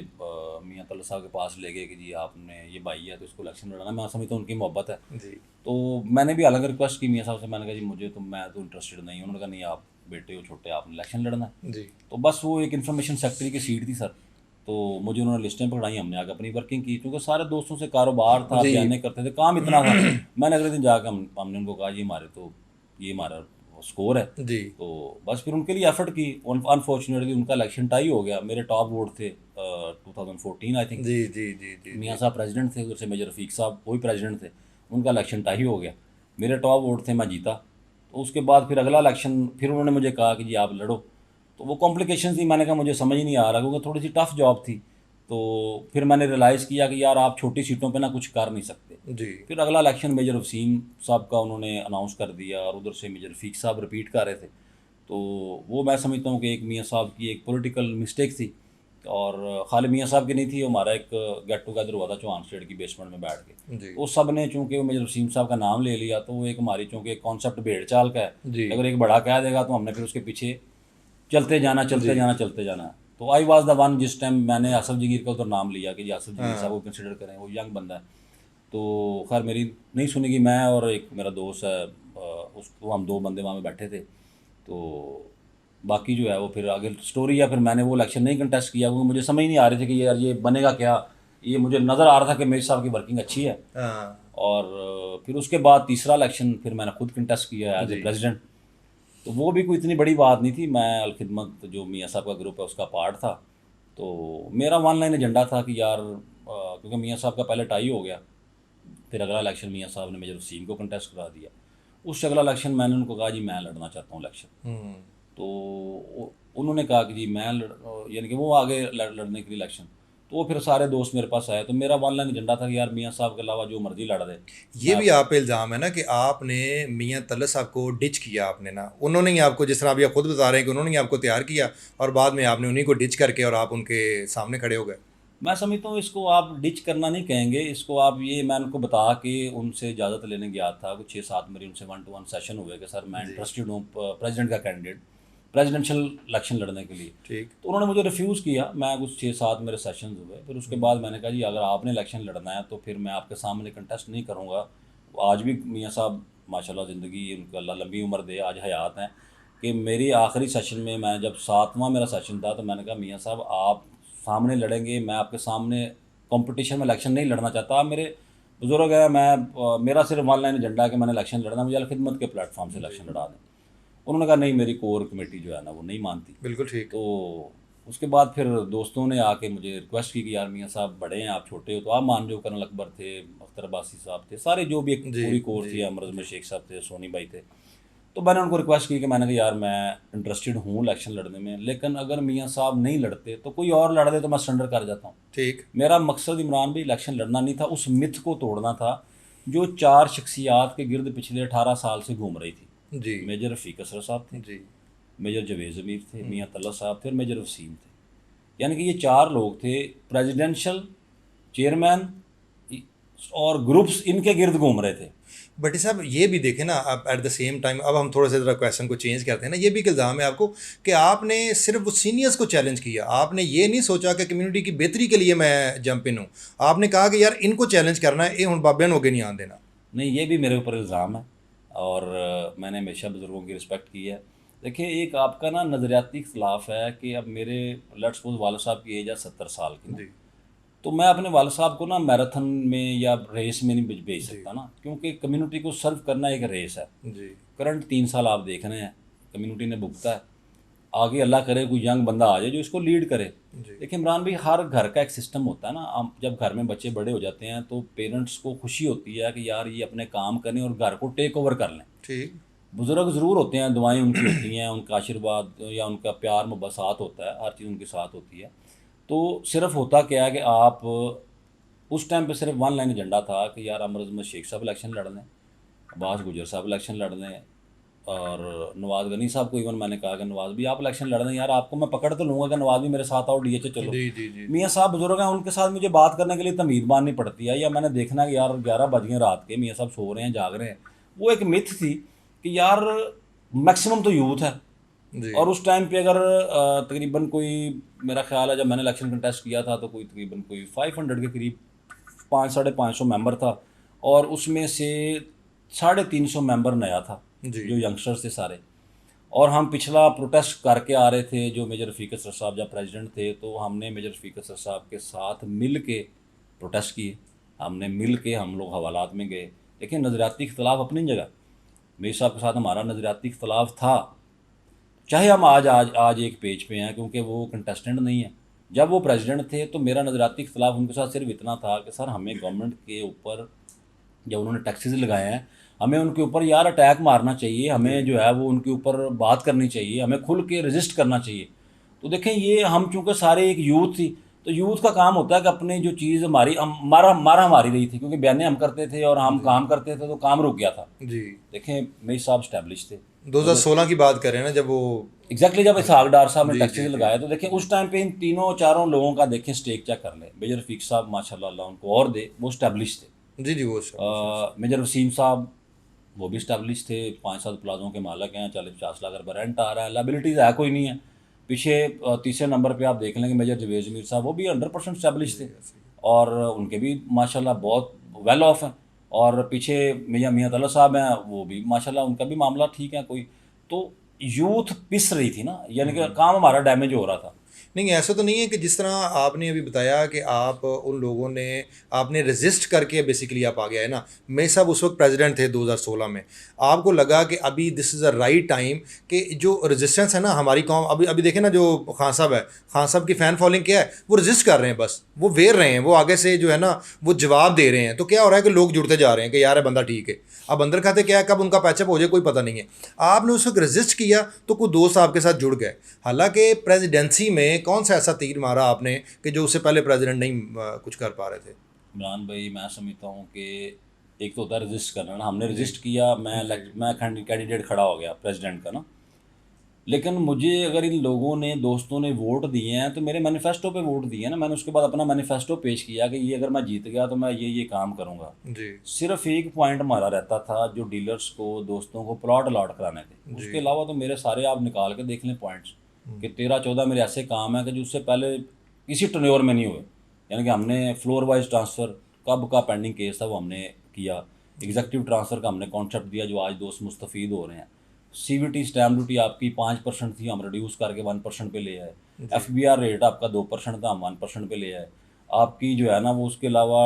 मियाँ तल्ला साहब के पास ले गए कि जी आपने ये भाई है तो इसको इलेक्शन लड़ाना। मैं समझता हूँ उनकी मोहब्बत है। जी तो मैंने भी हालांकि रिक्वेस्ट की मियाँ साहब से, मैंने कहा जी मुझे तो मैं तो इंटरेस्टेड नहीं हूँ। उन्होंने कहा नहीं आप बेटे हो छोटे, आपने इलेक्शन लड़ना है। जी तो बस वो एक इन्फॉर्मेशन सेक्रेटरी की सीट थी सर, तो मुझे उन्होंने लिस्टें पकड़ाई, हमने आगे अपनी वर्किंग की, क्योंकि सारे दोस्तों से कारोबार था, जी बयाने करते थे, काम इतना था। मैंने अगले दिन जाकर हमने उनको कहा जी हमारे तो ये हमारा स्कोर है। जी तो बस फिर उनके लिए एफर्ट की। अनफॉर्चुनेटली उनका इलेक्शन टाई हो गया। मेरे टॉप वोट थे 2014 आई थिंक। जी जी जी जी मियाँ साहब प्रेसिडेंट थे, उधर से मेजर रफीक साहब वो भी प्रेसिडेंट थे, उनका इलेक्शन टाई हो गया। मेरे टॉप वोट थे, मैं जीता। तो उसके बाद फिर अगला इलेक्शन फिर उन्होंने मुझे कहा कि जी आप लड़ो। तो वो कॉम्प्लिकेशन थी, मैंने कहा मुझे समझ ही नहीं आ रहा, क्योंकि थोड़ी सी टफ जॉब थी। तो फिर मैंने रियलाइज़ किया कि यार आप छोटी सीटों पे ना कुछ कर नहीं सकते। जी फिर अगला इलेक्शन मेजर वसीम साहब का उन्होंने अनाउंस कर दिया और उधर से मेजर रफीक साहब रिपीट कर रहे थे। तो वो मैं समझता हूँ कि एक मियाँ साहब की एक पॉलिटिकल मिस्टेक थी, और खाली मियाँ साहब की नहीं थी, हमारा एक गेट टुगेदर हुआ था चौहान स्टेट की बेसमेंट में बैठ के। जी तो सब ने चूँकि वो मेजर वसीम साहब का नाम ले लिया, तो वो एक हमारी चूँकि एक कॉन्सेप्ट भेड़ चाल का है, जी अगर एक बड़ा कह देगा तो हमने फिर उसके पीछे चलते जाना जी चलते जाना। तो आई वाज द वन जिस टाइम मैंने आसफ जगीर का उधर नाम लिया कि जी आसफ जगीर साहब को कंसिडर करें, वो यंग बंदा है। तो खैर मेरी नहीं सुनेगी, मैं और एक मेरा दोस्त है उसको, हम दो बंदे वहाँ में बैठे थे। तो बाकी जो है वो फिर आगे स्टोरी है। फिर मैंने वो इलेक्शन नहीं कंटेस्ट किया, क्योंकि मुझे समझ नहीं आ रही थी कि यार ये बनेगा क्या। ये मुझे नज़र आ रहा था कि मेरे साहब की वर्किंग अच्छी है। हाँ और फिर उसके बाद तीसरा इलेक्शन फिर मैंने खुद कंटेस्ट किया एज ए जी प्रेसिडेंट। तो वो भी कोई इतनी बड़ी बात नहीं थी, मैं अलखिदमत जो मियाँ साहब का ग्रुप है उसका पार्ट था। तो मेरा वन लाइन एजेंडा था कि यार क्योंकि मियाँ साहब का पहले टाई हो गया, फिर अगला इलेक्शन मियाँ साहब ने मेजर वसीम को कंटेस्ट करा दिया। उससे अगला इलेक्शन मैंने उनको कहा जी मैं लड़ना चाहता हूँ इलेक्शन। तो उन्होंने कहा कि जी यानी कि वो आगे लड़ने के लिए इलेक्शन। तो वो फिर सारे दोस्त मेरे पास आए। तो मेरा वन लाइन एजेंडा था कि यार मियाँ साहब के अलावा जो मर्जी लड़ दे। ये भी आप पे इल्ज़ाम है ना कि आपने मियाँ तल्ला साहब को डिच किया आपने ना, उन्होंने ही आपको, जिस तरह अभी आप खुद बता रहे हैं कि उन्होंने ही आपको तैयार किया और बाद में आपने उन्हीं को डिच करके और आप उनके सामने खड़े हो गए। मैं समझता हूँ इसको आप डिच करना नहीं कहेंगे, इसको आप ये, मैं उनको बता के उनसे इजाज़त लेने गया था, कुछ 6-7 मेरी उनसे 1-to-1 सेशन हुए कि सर मैं इंटरेस्टेड हूँ प्रेसिडेंट का कैंडिडेट, प्रेसिडेंशियल इलेक्शन लड़ने के लिए। ठीक। तो उन्होंने मुझे रिफ्यूज़ किया, मैं कुछ 6-7 मेरे सेशन हुए, फिर उसके बाद मैंने कहा जी अगर आपने इलेक्शन लड़ना है तो फिर मैं आपके सामने कंटेस्ट नहीं करूँगा। आज भी मियाँ साहब माशाल्लाह ज़िंदगी उनको अल्लाह लंबी उम्र दे, आज हयात हैं, कि मेरी आखिरी सेशन में, मैं जब 7वां मेरा सेशन था, तो मैंने कहा मियाँ साहब आप सामने लड़ेंगे, मैं आपके सामने कंपटीशन में इलेक्शन नहीं लड़ना चाहता। आप मेरे बुजुर्ग हैं, मेरा सिर्फ वन लाइन एजेंडा है कि मैंने इलेक्शन लड़ना, मुझे खिदमत के प्लेटफॉर्म से इलेक्शन लड़ा दें। उन्होंने कहा नहीं, मेरी कोर कमेटी जो है ना वो नहीं मानती। बिल्कुल ठीक। तो उसके बाद फिर दोस्तों ने आके मुझे रिक्वेस्ट की कि यार मियाँ साहब बड़े हैं, आप छोटे हो, तो आप मान जाओ। कर्नल अकबर थे, अख्तर अब्बासी साहब थे, सारे जो भी एक पूरी कोर थी, अमर शेख साहब थे, सोनी भाई थे। तो मैंने उनको रिक्वेस्ट की कि मैंने कहा यार मैं इंटरेस्टेड हूँ इलेक्शन लड़ने में, लेकिन अगर मियाँ साहब नहीं लड़ते तो कोई और लड़ दे तो मैं सरेंडर कर जाता हूँ। ठीक। मेरा मकसद इमरान भाई इलेक्शन लड़ना नहीं था, उस मिथ को तोड़ना था जो 4 शख्सियात के गिर्द पिछले 18 साल से घूम रही थी। जी। मेजर रफ़ीक असर साहब थे, जी। मेजर जवेद ज़मीर थे, मियाँ तल्ला साहब थे और मेजर वसीम थे। यानी कि ये 4 लोग थे, प्रेसिडेंशियल, चेयरमैन और ग्रुप्स इनके गिर्द घूम रहे थे। बट साहब ये भी देखें ना, आप एट द सेम टाइम, अब हम थोड़ा सा ज़रा क्वेश्चन को चेंज करते हैं ना, ये भी एक इल्ज़ाम है आपको कि आपने सिर्फ वो सीनियर्स को चैलेंज किया, आपने ये नहीं सोचा कि कम्युनिटी की बेहतरी के लिए मैं जंप इन हूँ। आपने कहा कि यार इनको चैलेंज करना है, ये हूँ बाबे हो गए नहीं आन देना। नहीं, ये भी मेरे ऊपर इल्ज़ाम है और मैंने हमेशा बुज़ुर्गों की रिस्पेक्ट की है। देखिए एक आपका ना नज़रियाती इख्तलाफ है कि अब मेरे लेट्स सपोज़ वालिद साहब की एज है 70 साल की ना, जी। तो मैं अपने वालिद साहब को ना मैराथन में या रेस में नहीं भेज सकता ना, क्योंकि कम्युनिटी को सर्व करना एक रेस है। जी। करंट 3 साल आप देख रहे हैं, कम्युनिटी ने भुगता है, आगे अल्लाह करे कोई यंग बंदा आ जाए जो इसको लीड करे। देखिए इमरान भाई, हर घर का एक सिस्टम होता है ना, जब घर में बच्चे बड़े हो जाते हैं तो पेरेंट्स को खुशी होती है कि यार ये अपने काम करें और घर को टेक ओवर कर लें। ठीक। बुज़ुर्ग ज़रूर होते हैं, दुआएं उनकी होती हैं, उनका आशीर्वाद या उनका प्यार मोहब्बत साथ होता है, हर चीज़ उनके साथ होती है। तो सिर्फ होता क्या है कि आप उस टाइम पे सिर्फ वन लाइन एजेंडा था कि यार अमर अज़मत शेख साहब इलेक्शन लड़ लें, अब्बास गुजर साहब इलेक्शन लड़ लें, और नवाज़ गनी साहब को इवन मैंने कहा कि नवाज़ भी आप इलेक्शन लड़ लें, यार आपको मैं पकड़ तो लूँगा कि नवाज़ भी मेरे साथ आओ DH चलो। जी। जी। जी। मियाँ साहब बुजुर्ग हैं, उनके साथ मुझे बात करने के लिए तमीज़ बांधनी पड़ती है, या मैंने देखना कि यार 11 बज गए रात के, मियाँ साहब सो रहे हैं, जाग रहे हैं। वो एक मिथ थी कि यार मैक्सिमम तो यूथ है। जी। और उस टाइम पे अगर तकरीबन कोई, मेरा ख्याल है जब मैंने इलेक्शन कंटेस्ट किया था तो कोई तकरीबन कोई 500 के करीब 500-550 मेंबर था, और उसमें से 350 मेंबर नया था, जो यंगस्टर्स थे सारे। और हम पिछला प्रोटेस्ट करके आ रहे थे, जो मेजर रफ़ीक असर साहब जब प्रेसिडेंट थे तो हमने मेजर रफ़ीक असर साहब के साथ मिल के प्रोटेस्ट किए, हमने मिल के हम लोग हवालात में गए। लेकिन नज़रियाती इख्तलाफ अपनी जगह, मेरे साहब के साथ हमारा नज़रियाती इख्तलाफ था, चाहे हम आज एक पेज पे हैं, क्योंकि वो कंटेस्टेंट नहीं है। जब वो प्रेसिडेंट थे तो मेरा नज़रियाती इख्तलाफ उनके साथ सिर्फ इतना था कि सर हमें गवर्नमेंट के ऊपर, जब उन्होंने टैक्सेस लगाए हैं, हमें उनके ऊपर यार अटैक मारना चाहिए, हमें जो है वो उनके ऊपर बात करनी चाहिए, हमें खुल के रजिस्ट करना चाहिए। तो देखें ये हम चूँकि सारे एक यूथ थी, तो यूथ का काम होता है कि अपनी जो चीज़ मारा हमारी रही थी, क्योंकि बयाने हम करते थे और हम काम करते थे तो काम रुक गया था। जी। देखें मेरी साहब स्टैब्लिश थे, 2016 की बात कर रहे हैं ना, जब वो एग्जैक्टली जब इसहाक डार साहब ने टैक्सेस लगाया, तो देखें उस टाइम पे इन तीनों चारों लोगों का देखें स्टेक चेक कर लें। मेजर रफ़ीक साहब माशाल्लाह अल्लाह उनको और दे, वो स्टैब्लिश थे। जी। जी। वो मेजर वसीम साहब वो भी स्टैब्लिश थे, 5-7 प्लाजों के मालक हैं, 40-50 लाख रुपये रेंट आ रहा है, लाइबिलिटीज़ है कोई नहीं है। पीछे तीसरे नंबर पे आप देख लेंगे मेजर जवेद ज़मीर साहब, वो भी 100% स्टैब्लिश थे और उनके भी माशाल्लाह बहुत वेल ऑफ हैं। और पीछे मियाँ तल्ला साहब हैं, वो भी माशाल्लाह उनका भी मामला ठीक है कोई। तो यूथ पिस रही थी ना, यानी कि काम हमारा डैमेज हो रहा था। नहीं, ऐसा तो नहीं है कि जिस तरह आपने अभी बताया कि आप उन लोगों ने, आपने रेजिस्ट करके बेसिकली आप आ गया है ना। मैं साहब उस वक्त प्रेसिडेंट थे 2016 में, आपको लगा कि अभी this is a right time कि जो रेजिस्टेंस है ना हमारी कौम, अभी अभी देखें ना, जो खान साहब है, खान साहब की फ़ैन फॉलोइंग क्या है, वो रेजिस्ट कर रहे हैं, बस वो वेर रहे हैं, वो आगे से जो है ना वो जवाब दे रहे हैं। तो क्या हो रहा है कि लोग जुड़ते जा रहे हैं कि यार ये बंदा ठीक है। अब अंदर खाते क्या है, कब उनका पैचअप हो जाए कोई पता नहीं है। आपने उस वक्त रेजिस्ट किया तो कुछ दोस्त आपके साथ जुड़ गए। हालांकि प्रेसिडेंसी में कौन सा ऐसा तीर मारा आपने कि जो उससे पहले प्रेसिडेंट नहीं कुछ कर पा रहे थे? इमरान भाई मैं समझता हूँ कि एक तो होता है रजिस्ट करना ना, हमने रजिस्ट किया, मैं कैंडिडेट खड़ा हो गया प्रेसिडेंट का ना। लेकिन मुझे अगर इन लोगों ने, दोस्तों ने वोट दिए हैं तो मेरे मैनिफेस्टो पे वोट दिए हैं ना, मैंने उसके बाद अपना मैनिफेस्टो पेश किया कि ये अगर मैं जीत गया तो मैं ये काम करूँगा। जी सिर्फ एक पॉइंट हमारा रहता था जो डीलर्स को, दोस्तों को प्लॉट अलॉट कराने थे। जी उसके अलावा तो मेरे सारे आप निकाल के देख लें पॉइंट्स कि 13-14 मेरे ऐसे काम हैं कि जो उससे पहले किसी टर्नओवर में नहीं हुए। यानी कि हमने फ्लोर वाइज ट्रांसफ़र कब का पेंडिंग केस था वो हमने किया। एग्जीक्यूटिव ट्रांसफ़र का हमने कॉन्सेप्ट दिया जो आज दोस्त मुस्तफ़ीद हो रहे हैं। CVT स्टैम्प ड्यूटी आपकी 5% थी, हम रिड्यूस करके 1% पे ले आए। FBR रेट आपका 2% था, हम 1% पे ले आए। आपकी जो है ना वो उसके अलावा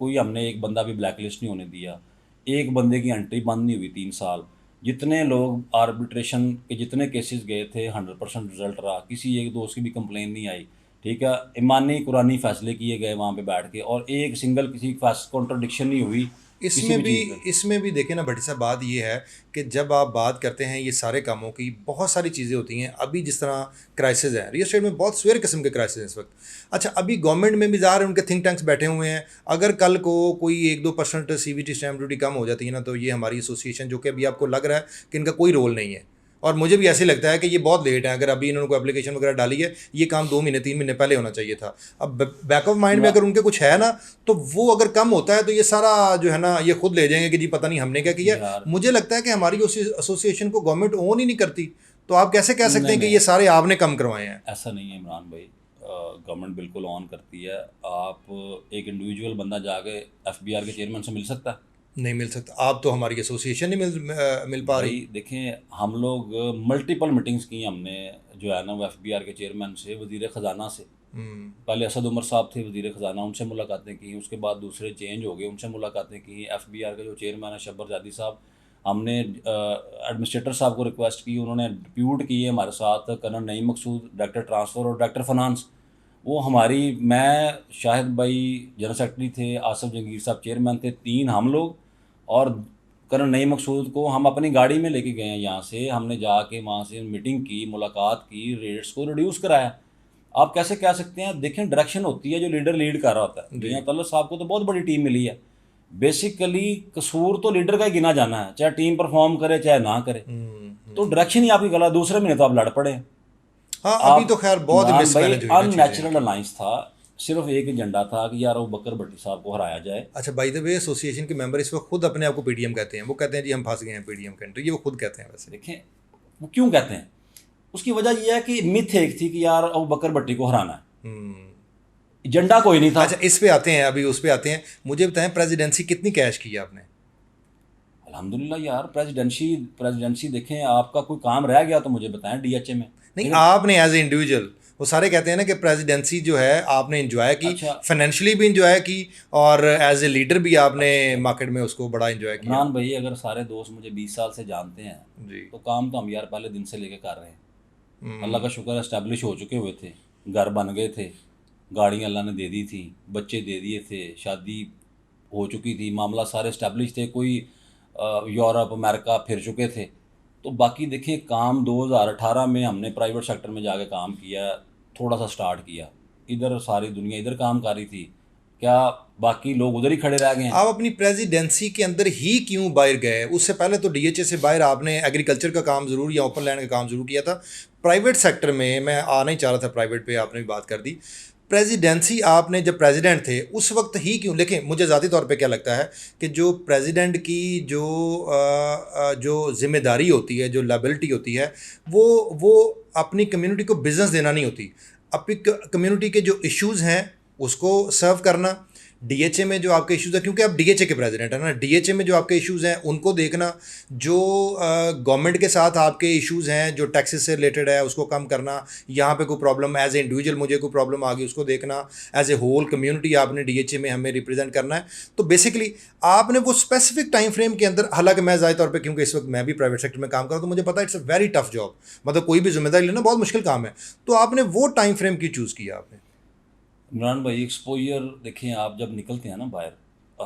कोई हमने एक बंदा भी ब्लैक लिस्ट नहीं होने दिया। एक बंदे की एंट्री बंद नहीं हुई 3 साल। जितने लोग आर्बिट्रेशन के जितने केसेस गए थे 100% रिजल्ट रहा, किसी एक दोस्त की भी कंप्लेन नहीं आई। ठीक है, ईमानी कुरानी फैसले किए गए वहाँ पे बैठ के, और एक सिंगल किसी कॉन्ट्रडिक्शन नहीं हुई किसी इसमें भी भी चीज़ में। इसमें भी देखिए ना भट्टी साहब, बात ये है कि जब आप बात करते हैं ये सारे कामों की, बहुत सारी चीज़ें होती हैं। अभी जिस तरह क्राइसिस है रियल एस्टेट में, बहुत सवेर किस्म के क्राइसिस हैं इस वक्त। अच्छा, अभी गवर्नमेंट में भी ज़ाहिर है उनके थिंक टैंक्स बैठे हुए हैं। अगर कल को कोई 1-2% CVT स्टैम्प ड्यूटी कम हो जाती है ना, तो ये हमारी एसोसिएशन, जो कि अभी आपको लग रहा है कि इनका कोई रोल नहीं है, और मुझे भी ऐसे लगता है कि ये बहुत लेट है। अगर अभी इन्होंने कोई एप्लीकेशन वगैरह डाली है, ये काम 2 महीने 3 महीने पहले होना चाहिए था। अब बैक ऑफ माइंड में अगर उनके कुछ है ना, तो वो अगर कम होता है तो ये सारा जो है ना, ये खुद ले जाएंगे कि जी पता नहीं हमने क्या किया। यार मुझे लगता है कि हमारी एसोसिएशन को गवर्नमेंट ओन ही नहीं करती, तो आप कैसे कह सकते नहीं हैं कि नहीं, ये सारे आपने कम करवाए हैं? ऐसा नहीं है इमरान भाई। गवर्नमेंट बिल्कुल ऑन करती है। आप एक इंडिविजुअल बंदा जाके FBR के चेयरमैन से मिल सकता है? नहीं मिल सकता। आप तो हमारी एसोसिएशन नहीं मिल पा रही। भाई देखें, हम लोग मल्टीपल मीटिंग्स की हमने, जो है ना वो FBR के चेयरमैन से, वज़ीर ख़जाना से। पहले असद उमर साहब थे वज़ीर ख़जाना, उनसे मुलाकातें की। उसके बाद दूसरे चेंज हो गए, उनसे मुलाकातें की। FBR के जो चेयरमैन है शब्बर जादी साहब, हमने एडमिनिस्ट्रेटर साहब को रिक्वेस्ट की, उन्होंने डिप्यूट किए हमारे साथ। कर्नल नईम मकसूद डायरेक्टर ट्रांसफ़र और डायरेक्टर फाइनेंस, वो हमारी, मैं, शाहिद भाई जनरल सेक्रेटरी थे, आसिफ जंगीर साहब चेयरमैन थे, 3 हम लोग, और कर्नल नईम मकसूद को हम अपनी गाड़ी में लेके गए हैं यहाँ से। हमने जाके वहाँ से मीटिंग की, मुलाकात की, रेट्स को रिड्यूस कराया। आप कैसे कह सकते हैं? देखें, डायरेक्शन होती है जो लीडर लीड कर रहा होता है। मियां तलब साहब को तो बहुत बड़ी टीम मिली है। बेसिकली कसूर तो लीडर का ही गिना जाना है, चाहे टीम परफॉर्म करे चाहे ना करे। तो डायरेक्शन ही आपकी गलत। दूसरे महीने तो आप लड़ पड़े। हाँ, अभी आप, तो खैर बहुत इमरान भाई, मिसमैनेज हुई ना चीज़ें। अननेचुरल अलाइंस था। सिर्फ एक एजेंडा था कि यार वो बकर भट्टी साहब को हराया जाए। अच्छा, बाय द वे एसोसिएशन के मेंबर इस वक्त खुद अपने आप को PDM कहते हैं। वो कहते हैं जी हम फंस गए हैं PDM के अंदर, ये वो खुद कहते हैं वैसे। देखें, वो क्यों कहते हैं? उसकी वजह यह है कि मिथ एक थी कि यार अबू बकर भट्टी को हराना है, एजेंडा कोई नहीं था। अच्छा, इस पे आते हैं, अभी उस पे आते हैं। मुझे बताएं, प्रेसिडेंसी कितनी कैश की है आपने? अल्हम्दुलिल्लाह यार, प्रेसिडेंसी देखें, आपका कोई काम रह गया तो मुझे बताएं DHA में। नहीं, आपने एज ए इंडिविजुअल, वो सारे कहते हैं ना कि प्रेसिडेंसी जो है आपने इंजॉय की, अच्छा, फाइनेंशियली भी इंजॉय की, और एज ए लीडर भी आपने मार्केट में उसको बड़ा इंजॉय किया। इमरान भाई, अगर सारे दोस्त मुझे 20 साल से जानते हैं जी तो काम तो हम यार पहले दिन से लेके कर रहे हैं। अल्लाह का शुक्र, एस्टेब्लिश हो चुके हुए थे, घर बन गए थे, गाड़ियाँ अल्लाह ने दे दी थी, बच्चे दे दिए थे, शादी हो चुकी थी, मामला सारे एस्टेब्लिश थे। कोई यूरोप अमेरिका फिर चुके थे। तो बाकी देखिए, काम 2018 में हमने प्राइवेट सेक्टर में जाके काम किया, थोड़ा सा स्टार्ट किया। इधर सारी दुनिया इधर काम कर रही थी, क्या बाकी लोग उधर ही खड़े रह गए हैं? आप अपनी प्रेसिडेंसी के अंदर ही क्यों बाहर गए? उससे पहले तो DHA से बाहर आपने एग्रीकल्चर का काम ज़रूर या ओपन लैंड का काम ज़रूर किया था। प्राइवेट सेक्टर में मैं आना ही चाह रहा था, प्राइवेट पे आपने भी बात कर दी। प्रेसिडेंसी आपने जब प्रेसिडेंट थे उस वक्त ही क्यों? लेकिन मुझे ज़ाती तौर पे क्या लगता है कि जो प्रेसिडेंट की जो जिम्मेदारी होती है, जो लायबिलिटी होती है, वो अपनी कम्युनिटी को बिजनेस देना नहीं होती। अपनी कम्युनिटी के जो इश्यूज़ हैं उसको सर्व करना। DHA में जो आपके इश्यूज़ हैं, क्योंकि आप DHA के प्रेसिडेंट हैं ना, DHA में जो आपके इश्यूज़ हैं उनको देखना, जो गवर्नमेंट के साथ आपके इश्यूज़ हैं जो टैक्सेस से रिलेटेड है उसको कम करना। यहाँ पे कोई प्रॉब्लम एज ए इंडिविजुअल मुझे कोई प्रॉब्लम आ गई उसको देखना। एज ए होल कम्युनिटी आपने DHA में हमें रिप्रेजेंट करना है। तो बेसिकली आपने वो स्पेसिफिक टाइम फ्रेम के अंदर, हालांकि मैं ज़ाहिर तौर पर, क्योंकि इस वक्त मैं भी प्राइवेट सेक्टर में काम कर रहा हूँ तो मुझे पता है it's a very tough job, मतलब कोई भी जिम्मेदारी लेना बहुत मुश्किल काम है। तो आपने वो टाइम फ्रेम क्यों चूज़ किया आपने? इमरान भाई, एक्सपोजर देखें, आप जब निकलते हैं ना बाहर,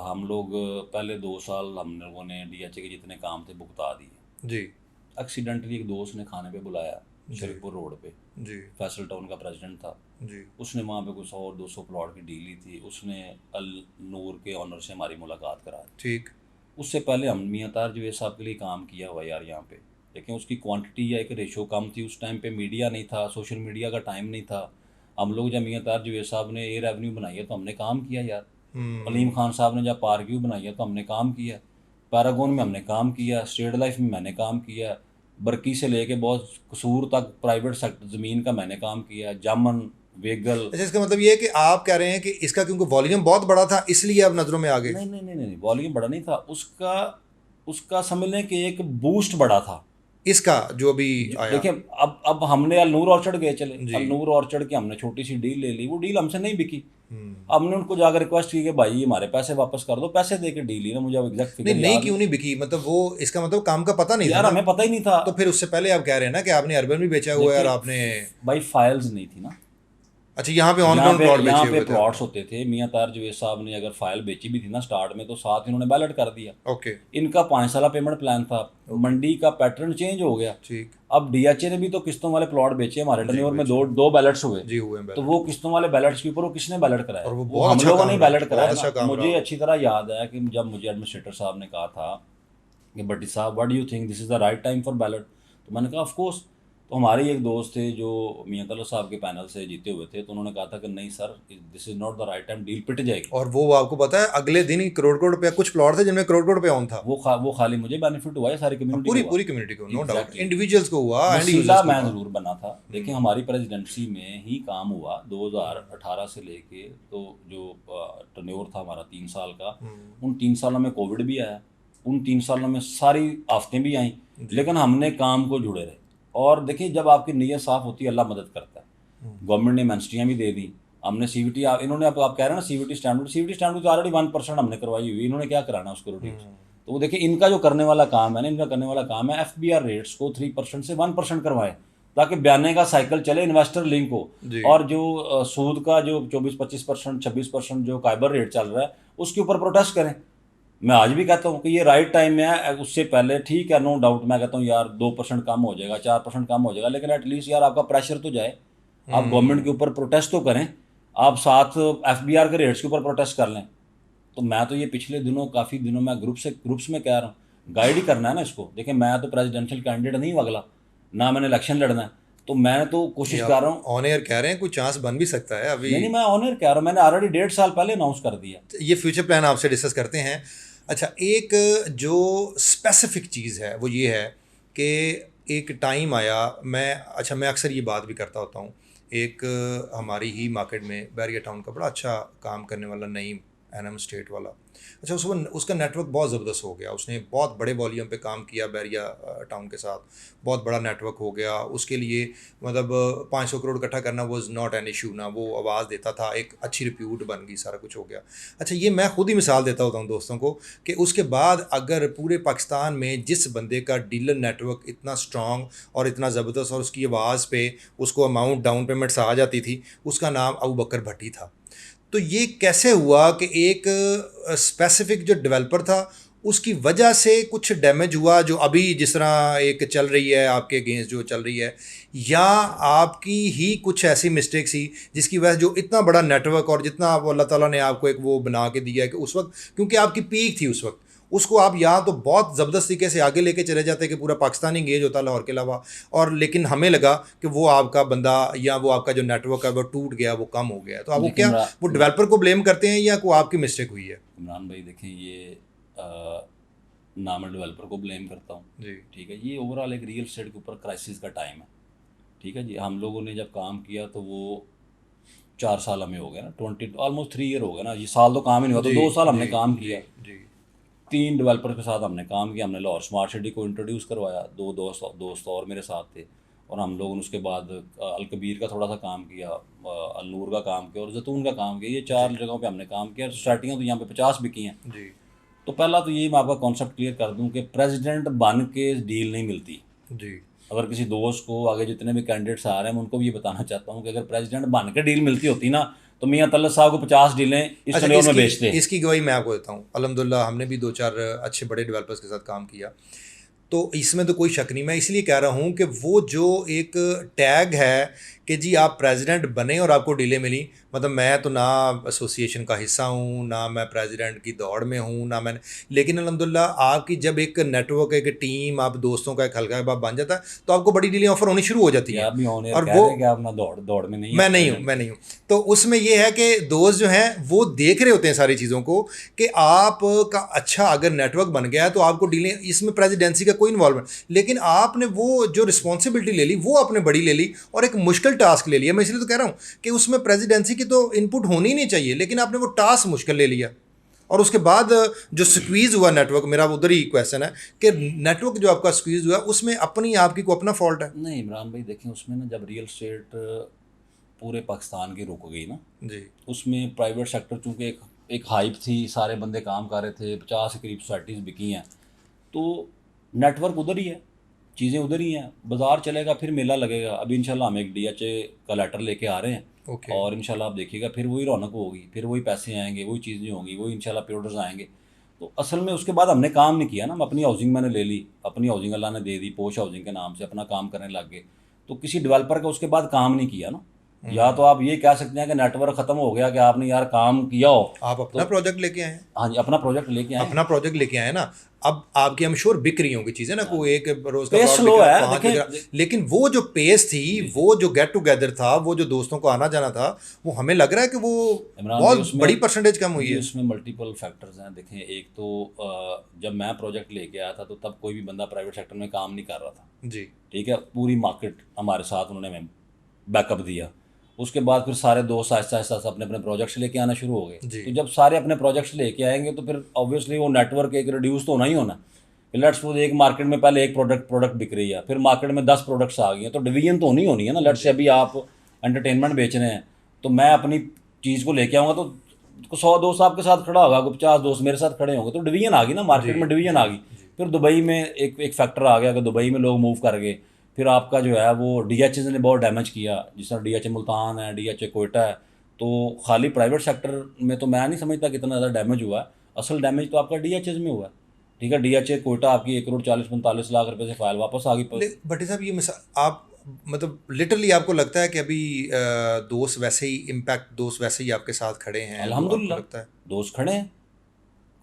हम लोग पहले 2 साल हम लोगों ने DHA के जितने काम थे भुगता दिए। जी एक्सीडेंटली एक दोस्त ने खाने पे बुलाया शरीफपुर रोड पे, जी फैसल टाउन का प्रेसिडेंट था। जी उसने वहाँ पे कुछ 100-200 प्लॉट की डील ली थी। उसने अल नूर के ऑनर से हमारी मुलाकात करा दी। ठीक। उससे पहले हम मियां तार जवेद साहब के लिए काम किया हुआ यार यहाँ पे, लेकिन उसकी क्वांटिटी या एक रेशो कम थी। उस टाइम पे मीडिया नहीं था, सोशल मीडिया का टाइम नहीं था। हम लोग जब मियां तार जुवैद साहब ने एयर एवेन्यू बनाई है तो हमने काम किया यार। अलीम खान साहब ने जब पार्क व्यू बनाई है तो हमने काम किया। पैरागॉन में हमने काम किया, स्टेट लाइफ में मैंने काम किया, बरकी से लेके बहुत कसूर तक प्राइवेट सेक्टर ज़मीन का मैंने काम किया, जामन वेगल। अच्छा, इसका मतलब ये है कि आप कह रहे हैं कि इसका क्योंकि वॉल्यूम बहुत बड़ा था इसलिए आप नज़रों में आ गए। नहीं नहीं नहीं नहीं, वॉल्यूम बड़ा नहीं था उसका। उसका समझ लें कि एक बूस्ट बड़ा था इसका जो अभी आया। देखिए अब हमने अलनूर ऑर्चर्ड गए चले, जी। अलनूर ऑर्चर्ड की हमने छोटी सी डील ले ली, वो डील हमसे नहीं बिकी। हमने उनको जाकर रिक्वेस्ट की कि भाई हमारे पैसे वापस कर दो, पैसे दे के डील ही ना, मुझे अब एग्जैक्ट फिगर नहीं याद क्यों नहीं बिकी, मतलब वो इसका मतलब काम का पता नहीं था यार, ना? हमें पता ही नहीं था। तो फिर उससे पहले आप कह रहे हैं ना कि आपने अर्बन भी बेचा हुआ है और आपने, भाई फाइल्स नहीं थी ना। अच्छा यहाँ पे ऑन ग्राउंड प्लॉट यहाँ बेचे पे हुए थे? प्लॉट्स होते थे। मियां तार जुवैद साहब ने अगर फाइल बेची भी थी ना स्टार्ट में, तो साथ ही उन्होंने बैलेट कर दिया। ओके, इनका 5 साल पेमेंट प्लान था, मंडी का पैटर्न चेंज हो गया। ठीक। अब डीएचए ने भी तो किस्तों वाले प्लॉट बेचे, हमारे टर्नओवर में दो बैलेट्स हुए। जी हुए हैं तो वो किस्तों वाले बैलेट्स के ऊपर वो किसने बैलेट कराया? और वो वो बहुत हम अच्छा लोगों काम ने रहा, बैलेट बहुत अच्छा कराया काम ना। मुझे रहा। अच्छी तरह याद है कि जब मुझे एडमिनिस्ट्रेटर साहब ने कहा था कि भट्टी साहब what do you think this is the right time for ballot, तो मैंने कहा ऑफ कोर्स। तो हमारे एक दोस्त थे जो मियां तलब साहब के पैनल से जीते हुए थे, तो उन्होंने कहा था कि नहीं sir, this is not the right time, deal पिट जाएगी। और वो आपको पता है अगले दिन ही करोड़ करोड़ रुपया, कुछ प्लॉट थे जिनमें करोड़ करोड़ रुपया ऑन था। वो खाली मुझे बेनिफिट हुआ है, सारी कम्युनिटी पूरी को पूरी कम्युनिटी को, नो डाउट, Exactly. इंडिविजुअल्स को हुआ, एंड वसीला यूजर्स को मैं हुआ। ज़रूर बना था। देखिए हमारी प्रेसिडेंसी में ही काम हुआ 2018 से लेके, तो जो टर्नओवर था हमारा 3 साल का, उन 3 सालों में कोविड भी आया, उन 3 सालों में सारी आफतें भी आई, लेकिन हमने काम को जुड़े रहे। और देखिए जब आपकी नीयत साफ़ होती है अल्लाह मदद करता है। गवर्नमेंट ने एमएनस्टियाँ भी दे दी, हमने सीवीटी, इन्होंने आप कह रहे हैं ना सीवीटी स्टैंडर्ड तो ऑलरेडी 1% हमने करवाई हुई, इन्होंने क्या कराना उसको रिड्यूस। तो वो देखिए इनका जो करने वाला काम है ना, इनका करने वाला काम है एफबीआर रेट्स को 3% से 1% करवाएं, ताकि बयाने का साइकिल चले, इन्वेस्टर लिंक हो। और जो सूद का जो 24-25%, 26% जो काइबर रेट चल रहा है उसके ऊपर प्रोटेस्ट करें। मैं आज भी कहता हूँ कि ये राइट टाइम में है। उससे पहले ठीक है, नो डाउट, मैं कहता हूँ यार 2% कम हो जाएगा, 4% कम हो जाएगा, लेकिन एटलीस्ट यार आपका प्रेशर तो जाए, आप गवर्नमेंट के ऊपर प्रोटेस्ट तो करें, आप साथ एफबीआर के रेट्स के ऊपर प्रोटेस्ट कर लें। तो मैं तो ये पिछले दिनों काफ़ी दिनों में ग्रुप्स में कह रहा हूँ, गाइड ही करना है ना इसको। देखिए मैं तो प्रेसिडेंशियल कैंडिडेट नहीं हूँ अगला, ना मैंने इलेक्शन लड़ना है, तो मैं तो कोशिश कर रहा हूँ। ऑन एयर कह रहे हैं कोई चांस बन भी सकता है अभी? नहीं, मैं ऑन एयर कह रहा हूँ, मैंने ऑलरेडी 1.5 साल पहले अनाउंस कर दिया। ये फ्यूचर प्लान आपसे डिस्कस करते हैं। अच्छा, एक जो स्पेसिफिक चीज़ है वो ये है कि एक टाइम आया, मैं अक्सर ये बात भी करता होता हूँ, एक हमारी ही मार्केट में बैरिया टाउन का बड़ा अच्छा काम करने वाला नईम एनएम स्टेट वाला, अच्छा उसका नेटवर्क बहुत ज़बरदस्त हो गया, उसने बहुत बड़े वॉल्यूम पे काम किया बैरिया टाउन के साथ, बहुत बड़ा नेटवर्क हो गया उसके लिए। मतलब 500 करोड़ इकट्ठा करना वाज नॉट एन इशू ना, वो आवाज़ देता था, एक अच्छी रिप्यूट बन गई, सारा कुछ हो गया। अच्छा, ये मैं खुद ही मिसाल देता होता हूँ दोस्तों को कि उसके बाद अगर पूरे पाकिस्तान में जिस बंदे का डीलर नेटवर्क इतना स्ट्रॉन्ग और इतना ज़बरदस्त और उसकी आवाज़ पे उसको अमाउंट डाउन पेमेंट्स आ जाती थी, उसका नाम अबू बकर भट्टी था। तो ये कैसे हुआ कि एक स्पेसिफिक जो डेवलपर था उसकी वजह से कुछ डैमेज हुआ, जो अभी जिस तरह एक चल रही है आपके अगेंस्ट जो चल रही है, या आपकी ही कुछ ऐसी मिस्टेक थी जिसकी वजह से जो इतना बड़ा नेटवर्क और जितना अल्लाह ताला ने आपको एक वो बना के दिया है कि उस वक्त क्योंकि आपकी पीक थी उस वक्त, उसको आप यहाँ तो बहुत ज़बरदस्त तरीके से आगे लेके चले जाते कि पूरा पाकिस्तान इंगेज होता लाहौर के अलावा, और लेकिन हमें लगा कि वो आपका बंदा या वो आपका जो नेटवर्क है वो टूट गया, वो कम हो गया। तो आप वो क्या वो डेवलपर को ब्लेम करते हैं या कोई आपकी मिस्टेक हुई है? इमरान भाई देखें, ये ना मैं डेवलपर को ब्लेम करता हूँ जी, ठीक है, ये ओवरऑल एक रियल एस्टेट के ऊपर क्राइसिस का टाइम है, ठीक है जी। हम लोगों ने जब काम किया तो वो 4 साल हमें हो गया ना, ऑलमोस्ट 3 ईयर हो गया ना, ये साल तो काम ही नहीं हुआ, तो 2 साल हमने काम किया जी। 3 डेवलपर के साथ हमने काम किया। हमने लाहौर स्मार्ट सिटी को इंट्रोड्यूस करवाया, 2 दोस्त और मेरे साथ थे, और हम लोगों ने उसके बाद अलकबीर का थोड़ा सा काम किया, अलनूर का काम किया और जैतून का काम किया। ये 4 जगहों पे हमने काम किया। सोसाइटियाँ तो यहाँ पे 50 भी की हैं जी। तो पहला तो ये मैं आपका कॉन्सेप्ट क्लियर कर दूं कि प्रेसिडेंट बन के डील नहीं मिलती जी। अगर किसी दोस्त को, आगे जितने भी कैंडिडेट्स आ रहे हैं मैं उनको भी ये बताना चाहता हूँ कि अगर प्रेसिडेंट बन के डील मिलती होती ना तो मियां तलब साहब को 50 डीलें इस टर्नओवर में बेचते। इसकी गवाही मैं आपको देता हूँ, अल्हम्दुलिल्लाह हमने भी 2-4 अच्छे बड़े डेवलपर्स के साथ काम किया, तो इसमें तो कोई शक नहीं। मैं इसलिए कह रहा हूँ कि वो जो एक टैग है कि जी आप प्रेसिडेंट बने और आपको डीले मिली, मतलब मैं तो ना एसोसिएशन का हिस्सा हूँ, ना मैं प्रेसिडेंट की दौड़ में हूँ, ना मैंने, लेकिन अल्हम्दुलिल्लाह आपकी जब एक नेटवर्क, एक टीम, आप दोस्तों का एक हल्का बाब बन जाता है तो आपको बड़ी डीलें ऑफर होनी शुरू हो जाती ये हैं। आप भी ऑन एयर और कह वो रहे हैं कि आप ना दौड़ दौड़ में नहीं है मैं नहीं हूँ, प्रेसिडेंट मैं की। नहीं हूँ। तो उसमें ये है कि दोस्त जो हैं वो देख रहे होते हैं सारी चीज़ों को कि आप का अच्छा अगर नेटवर्क बन गया है तो आपको डीलिंग, इसमें प्रेसिडेंसी का कोई इन्वॉल्वमेंट, लेकिन आपने वो जो रिस्पॉन्सिबिलिटी ले ली वो आपने बड़ी ले ली और एक मुश्किल टास्क ले लिया। मैं इसलिए तो कह रहा हूँ कि उसमें प्रेसिडेंसी की तो इनपुट होनी ही नहीं चाहिए, लेकिन आपने वो टास्क मुश्किल ले लिया। और उसके बाद जो स्क्वीज़ हुआ नेटवर्क, मेरा उधर ही क्वेश्चन है कि नेटवर्क जो आपका स्क्वीज़ हुआ उसमें अपनी आपकी को अपना फॉल्ट है। नहीं इमरान भाई देखें, उसमें ना जब रियल स्टेट पूरे पाकिस्तान की रुक गई ना, जी उसमें प्राइवेट सेक्टर चूँकि एक हाइप थी, सारे बंदे काम कर रहे थे, 50 के करीब सोसाइटीज़ बिकी हैं, तो नेटवर्क उधर ही है, चीज़ें उधर ही हैं, बाज़ार चलेगा फिर मेला लगेगा। अभी इंशाल्लाह हम एक DHA का लेटर लेके आ रहे हैं ओके और इंशाल्लाह आप देखिएगा फिर वही रौनक होगी, फिर वही पैसे आएंगे, वही चीज़ें होंगी, वही इंशाल्लाह पे ऑर्डर्स आएंगे। तो असल में उसके बाद हमने काम नहीं किया ना, हम अपनी हाउसिंग मैंने ले ली, अपनी हाउसिंग अल्लाह ने दे दी, पोश हाउसिंग के नाम से अपना काम करने लग गए। तो किसी डेवलपर का उसके बाद काम नहीं किया ना। या तो आप ये कह सकते हैं कि नेटवर्क ख़त्म हो गया कि आपने यार काम किया हो, आप अपना प्रोजेक्ट लेके आए हैं, हाँ जी अपना प्रोजेक्ट लेके आए। अपना प्रोजेक्ट लेके आए ना, अब आपकी हम श्योर बिक रही होंगी चीज़ें ना, कोई एक रोज़ का पेस प्लॉट स्लो बिक रहा, है 5 बिक रहा, देखें। लेकिन वो जो पेस थी, वो जो गेट टुगेदर था, वो जो दोस्तों को आना जाना था, वो हमें लग रहा है कि वो इमरान भाई बहुत बड़ी परसेंटेज कम हुई जी है। उसमें मल्टीपल फैक्टर्स हैं। देखें एक तो जब मैं प्रोजेक्ट लेके आया था तो तब कोई भी बंदा प्राइवेट सेक्टर में काम नहीं कर रहा था, जी ठीक है, पूरी मार्केट हमारे साथ उन्होंने बैकअप दिया। उसके बाद फिर सारे दोस्त आहिस्ता आहिस्ता अपने अपने प्रोजेक्ट्स लेके आना शुरू हो गए। जी तो जब सारे अपने प्रोजेक्ट्स लेके आएंगे तो फिर ऑब्वियसली वो नेटवर्क एक रिड्यूस तो होना ही होना। लेट्स सपोज एक मार्केट में पहले एक प्रोडक्ट बिक रही है, फिर मार्केट में 10 प्रोडक्ट्स आ गई हैं, तो डिवीजन तो होनी है ना। लेट्स से अभी आप एंटरटेनमेंट बेच रहे हैं तो मैं अपनी चीज़ को लेके आऊँगा तो 100 दोस्त आपके साथ खड़ा होगा, 50 दोस्त मेरे साथ खड़े होंगे, तो डिवीजन आ गई ना, मार्केट में डिवीजन आ गई। फिर दुबई में एक फैक्टर आ गया कि दुबई में लोग मूव कर गए। फिर आपका जो है वो DHA ने बहुत डैमेज किया, जिस तरह DHA मुल्तान है, DHA कोयटा है। तो खाली प्राइवेट सेक्टर में तो मैं नहीं समझता कितना ज़्यादा डैमेज हुआ है, असल डैमेज तो आपका DHA में हुआ है। ठीक है, DHA कोयटा आपकी 1,40,45 लाख रुपए से फाइल वापस आ गई। भट्टी साहब, ये मिसाल आप मतलब लिटरली आपको लगता है कि अभी दोस्त वैसे ही इम्पैक्ट, दोस्त वैसे ही आपके साथ खड़े हैं, वो आपको अल्हम्दुलिल्लाह लगता है दोस्त खड़े हैं,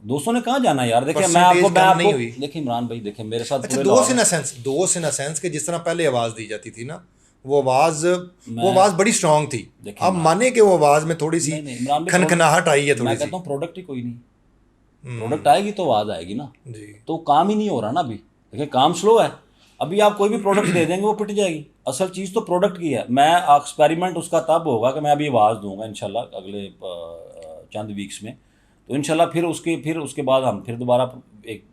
दोस्तों ने कहाँ जाना यार। देखिए परसेंटेज मैं कम नहीं आपको हुई? देखिए इमरान भाई, देखिए मेरे साथ अच्छा, पूरे दोस्त लाहौर इन में अ सेंस, दोस्त इन अ सेंस कि जिस तरह पहले आवाज़ दी जाती थी ना, वो आवाज़, वो मैं आवाज़ बड़ी स्ट्रांग थी। देखिए आप माने कि वो आवाज़ में थोड़ी सी नहीं इमरान भाई खनखनाहट आई है, मैं थोड़ी सी। कहता हूँ प्रोडक्ट ही कोई नहीं, प्रोडक्ट आएगी तो आवाज़ आएगी ना। जी तो काम ही नहीं हो रहा ना अभी। देखिए काम स्लो है, अभी आप कोई भी प्रोडक्ट दे देंगे वो पिट जाएगी। असल चीज़ तो प्रोडक्ट की है। मैं एक्सपेरिमेंट उसका तब होगा कि मैं अभी आवाज़ दूंगा इंशाल्लाह अगले चंद वीक्स में। तो इंशाल्लाह फिर उसके बाद हम फिर दोबारा एक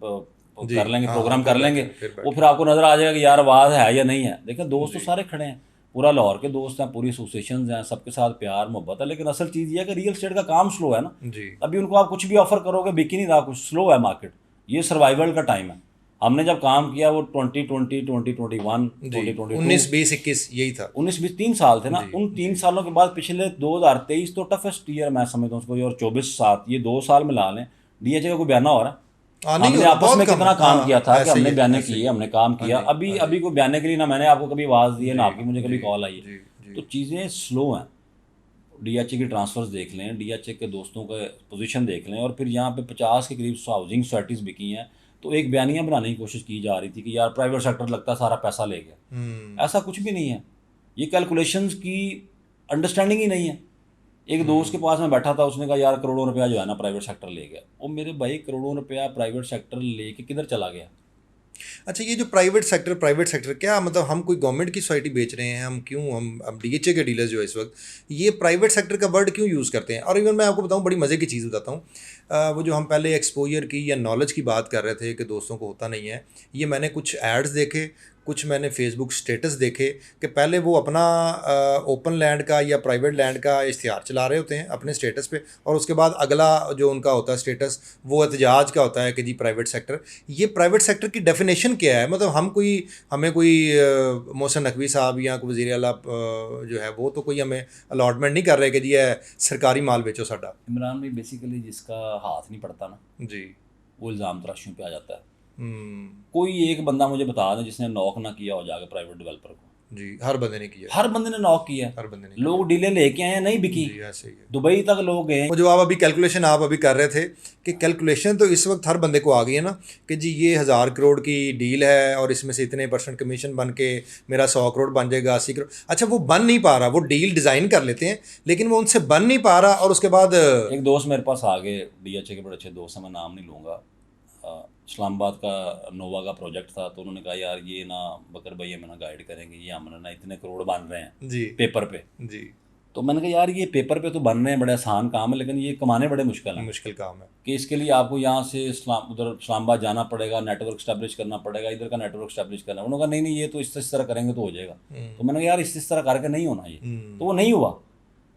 जी कर लेंगे, हाँ हाँ, प्रोग्राम फिर कर लेंगे। बैठे, फिर वो बैठे। फिर आपको नज़र आ जाएगा कि यार आवाज़ है या नहीं है। देखिए दोस्त तो सारे खड़े हैं, पूरा लाहौर के दोस्त हैं, पूरी एसोसिएशन हैं, सबके साथ प्यार मोहब्बत है। लेकिन असल चीज़ ये है कि रियल एस्टेट का काम स्लो है ना। जी अभी उनको आप कुछ भी ऑफर करोगे बिक ही नहीं रहा, कुछ स्लो है मार्केट। ये सर्वाइवल का टाइम है। हमने जब काम किया वो 2020 2021 जी 2022 19 20 21 यही था। 19-20 3 साल थे ना। जी उन 3 सालों के बाद पिछले 2023 तो टफेस्ट ईयर मैं समझता हूँ उसको, और 24-7 ये 2 साल मिला लें। DHA का कोई बयाना हो रहा है? नहीं हमने हो रहा, आपस बहुत में कम कितना है। काम हाँ, किया था कि ऐसे ही हमने है, बयाने ऐसे ही किए, है। हमने काम हाँ किया। जी, अभी हाँ अभी जी, कोई बयाने के लिए ना मैंने आपको कभी आवाज़ दी है ना आपकी मुझे कभी कॉल आई है। जी जी तो चीज़ें स्लो हैं। DHA की ट्रांसफ़र्स देख लें, DHA के दोस्तों का पोजीशन देख लें, और फिर यहाँ पे 50 के करीब हाउसिंग सोसाइटीज़ बिकी हैं। तो एक बयानियाँ बनाने की कोशिश की जा रही थी कि यार प्राइवेट सेक्टर लगता है सारा पैसा ले गया। ऐसा कुछ भी नहीं है। ये कैलकुलेशंस की अंडरस्टैंडिंग ही नहीं है। एक दोस्त के पास में बैठा था, उसने कहा यार करोड़ों रुपया जो है ना प्राइवेट सेक्टर ले गया। वो मेरे भाई करोड़ों रुपया प्राइवेट सेक्टर लेके किधर चला गया? अच्छा, ये जो प्राइवेट सेक्टर क्या मतलब, हम कोई गवर्नमेंट की सोसाइटी बेच रहे हैं, हम क्यों, हम DHA के डीलर्स जो है इस वक्त ये प्राइवेट सेक्टर का वर्ड क्यों यूज़ करते हैं? और इवन मैं आपको बताऊं, बड़ी मज़े की चीज़ बताता हूँ, वो जो हम पहले एक्सपोजर की या नॉलेज की बात कर रहे थे कि दोस्तों को होता नहीं है, ये मैंने कुछ एड्स देखे, कुछ मैंने फेसबुक स्टेटस देखे कि पहले वो अपना ओपन लैंड का या प्राइवेट लैंड का इश्तिहार चला रहे होते हैं अपने स्टेटस पे, और उसके बाद अगला जो उनका होता है स्टेटस वो एहतजाज का होता है कि जी प्राइवेट सेक्टर। ये प्राइवेट सेक्टर की डेफिनेशन क्या है? मतलब हमें कोई मोहसिन नकवी साहब या कोई वज़ीर आला जो है वो तो कोई हमें अलॉटमेंट नहीं कर रहे कि जी ये सरकारी माल बेचो साडा। इमरान भाई बेसिकली जिसका हाथ नहीं पड़ता ना, जी वो इल्ज़ाम तराशियों पे आ जाता है। कोई एक बंदा मुझे बता दें जिसने नॉक ना किया हो जाके प्राइवेट डेवलपर को, जी, हर बंदे ने किया, हर बंदे ने नॉक किया है। हर बंदे ने लोग डीलें लेके आए हैं, नहीं बिकी, जी, ऐसे ही है। दुबई तक लोग गए। वो जो आप अभी कैलकुलेशन आप अभी कर रहे थे कि कैलकुलेशन तो इस वक्त हर बंदे को आ गई है ना कि जी ये 1000 करोड़ की डील है और इसमें से इतने % कमीशन बन के मेरा 100 करोड़ बन जाएगा, 80 करोड़। अच्छा, वो बन नहीं पा रहा, वो डील डिज़ाइन कर लेते हैं लेकिन वो उनसे बन नहीं पा रहा, और उसके बाद एक दोस्त मेरे पास आ गए, डीएचए के बड़े अच्छे दोस्त हैं, मैं नाम नहीं लूँगा, इस्लामाबाद का नोवा का प्रोजेक्ट था, तो उन्होंने कहा यार ये ना बकर भाई हमें ना गाइड करेंगे, ये हमने ना इतने करोड़ बन रहे हैं जी पेपर पे। जी, तो मैंने कहा यार ये पेपर पे तो बन रहे हैं, बड़े आसान काम है, लेकिन ये कमाने बड़े मुश्किल हैं। मुश्किल काम है। कि इसके लिए आपको यहाँ से उधर इस्लामाबाद जाना पड़ेगा, नेटवर्क स्टैब्लिश करना पड़ेगा, इधर का नेटवर्क स्टैब्लिश करना। उन्होंने कहा नहीं नहीं, ये तो इस तरह करेंगे तो हो जाएगा। तो मैंने कहा यार इस तरह करके नहीं होना ये, तो वो नहीं हुआ।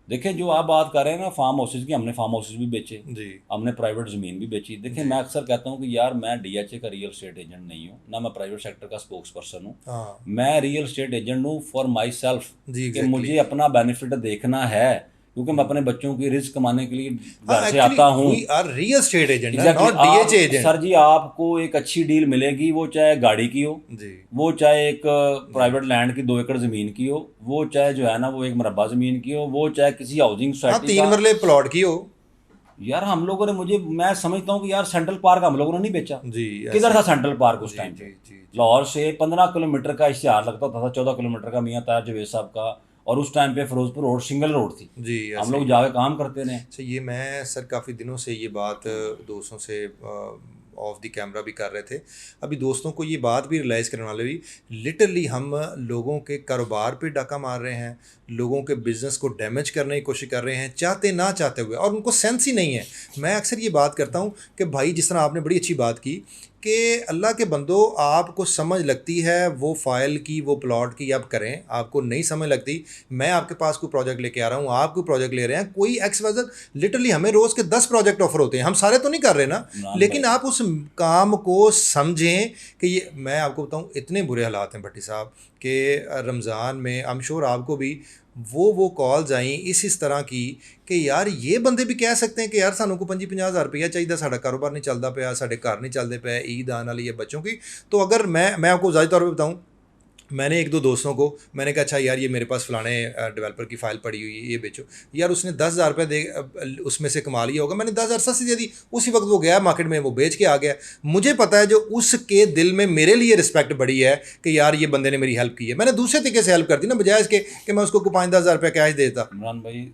देखिए जो आप बात कर रहे हैं ना फार्म हाउसेज की, हमने फार्म हाउसेज भी बेचे, जी हमने प्राइवेट ज़मीन भी बेची। देखिए मैं अक्सर कहता हूँ कि यार मैं डीएचए का रियल एस्टेट एजेंट नहीं हूँ, ना मैं प्राइवेट सेक्टर का स्पोक्स पर्सन हूँ। हाँ मैं रियल एस्टेट एजेंट हूँ फॉर माई सेल्फ, जी, कि मुझे अपना बेनिफिट देखना है, क्योंकि मैं अपने बच्चों की रिस्क कमाने के लिए घर से एक्चुअली आता हूँ। We are real estate agent, Exactly, not DHA आप एजेंट। सर जी आपको एक अच्छी डील मिलेगी, वो चाहे गाड़ी की हो, जी वो चाहे एक प्राइवेट लैंड की 2 एकड़ ज़मीन की हो, वो चाहे जो है ना वो एक मरबा ज़मीन की हो, वो चाहे किसी हाउसिंग हाँ, सोसाइटी 3 मरले प्लॉट की हो। यार हम लोगों ने मैं समझता हूँ कि यार सेंट्रल पार्क हम लोगों ने नहीं बेचा। जी किधर था सेंट्रल पार्क उस टाइम जी पे? जी लाहौर से 15 किलोमीटर का इश्तिहार लगता था, 14 किलोमीटर का मियाँ तार जवेद साहब का, और उस टाइम पे फिरोजपुर रोड सिंगल रोड थी, जी, हम लोग जाके काम करते रहे। अच्छा, ये मैं सर काफ़ी दिनों से ये बात दोस्तों से ऑफ द कैमरा भी कर रहे थे, अभी दोस्तों को ये बात भी रियलाइज़ करने वाले भी, लिटरली हम लोगों के कारोबार पे डाका मार रहे हैं, लोगों के बिज़नेस को डैमेज करने की कोशिश कर रहे हैं, चाहते ना चाहते हुए, और उनको सेंस ही नहीं है। मैं अक्सर ये बात करता हूँ कि भाई जिस तरह आपने बड़ी अच्छी बात की कि अल्लाह के बंदो, आपको समझ लगती है वो फाइल की, वो प्लॉट की, आप करें, आपको नहीं समझ लगती, मैं आपके पास कोई प्रोजेक्ट लेके आ रहा हूँ, आप कोई प्रोजेक्ट ले रहे हैं, कोई एक्स वजह, लिटरली हमें रोज़ के 10 प्रोजेक्ट ऑफर होते हैं, हम सारे तो नहीं कर रहे ना, लेकिन आप उस काम को समझें कि ये, मैं आपको बताऊँ इतने बुरे हालात हैं भट्टी साहब कि रमज़ान में आई एम श्योर आपको भी वो कॉल्स आई इस तरह की कि यार ये बंदे भी कह सकते हैं कि यार सानू को 25-50 हज़ार रुपया चाहिए, साढ़ा कारोबार नहीं चलता पाया, साढ़े घर नहीं चलते पे, ईद आने वाली है बच्चों की। तो अगर मैं आपको ज़ाहिर तौर पर बताऊँ, मैंने 1-2 दोस्तों को मैंने कहा अच्छा यार ये मेरे पास फ़लाने डेवलपर की फ़ाइल पड़ी हुई है, ये बेचो यार, उसने 10,000 रुपये दे उसमें से कमा लिया होगा, मैंने 10,000 सस्ती दे दी, उसी वक्त वो गया मार्केट में, वो बेच के आ गया। मुझे पता है जो उसके दिल में मेरे लिए रिस्पेक्ट बड़ी है कि यार ये बंदे ने मेरी हेल्प की है, मैंने दूसरे तरीके से हेल्प कर दी ना, बजाय इसके कि मैं उसको 5-10 हज़ार रुपये कैश देता। इमरान भाई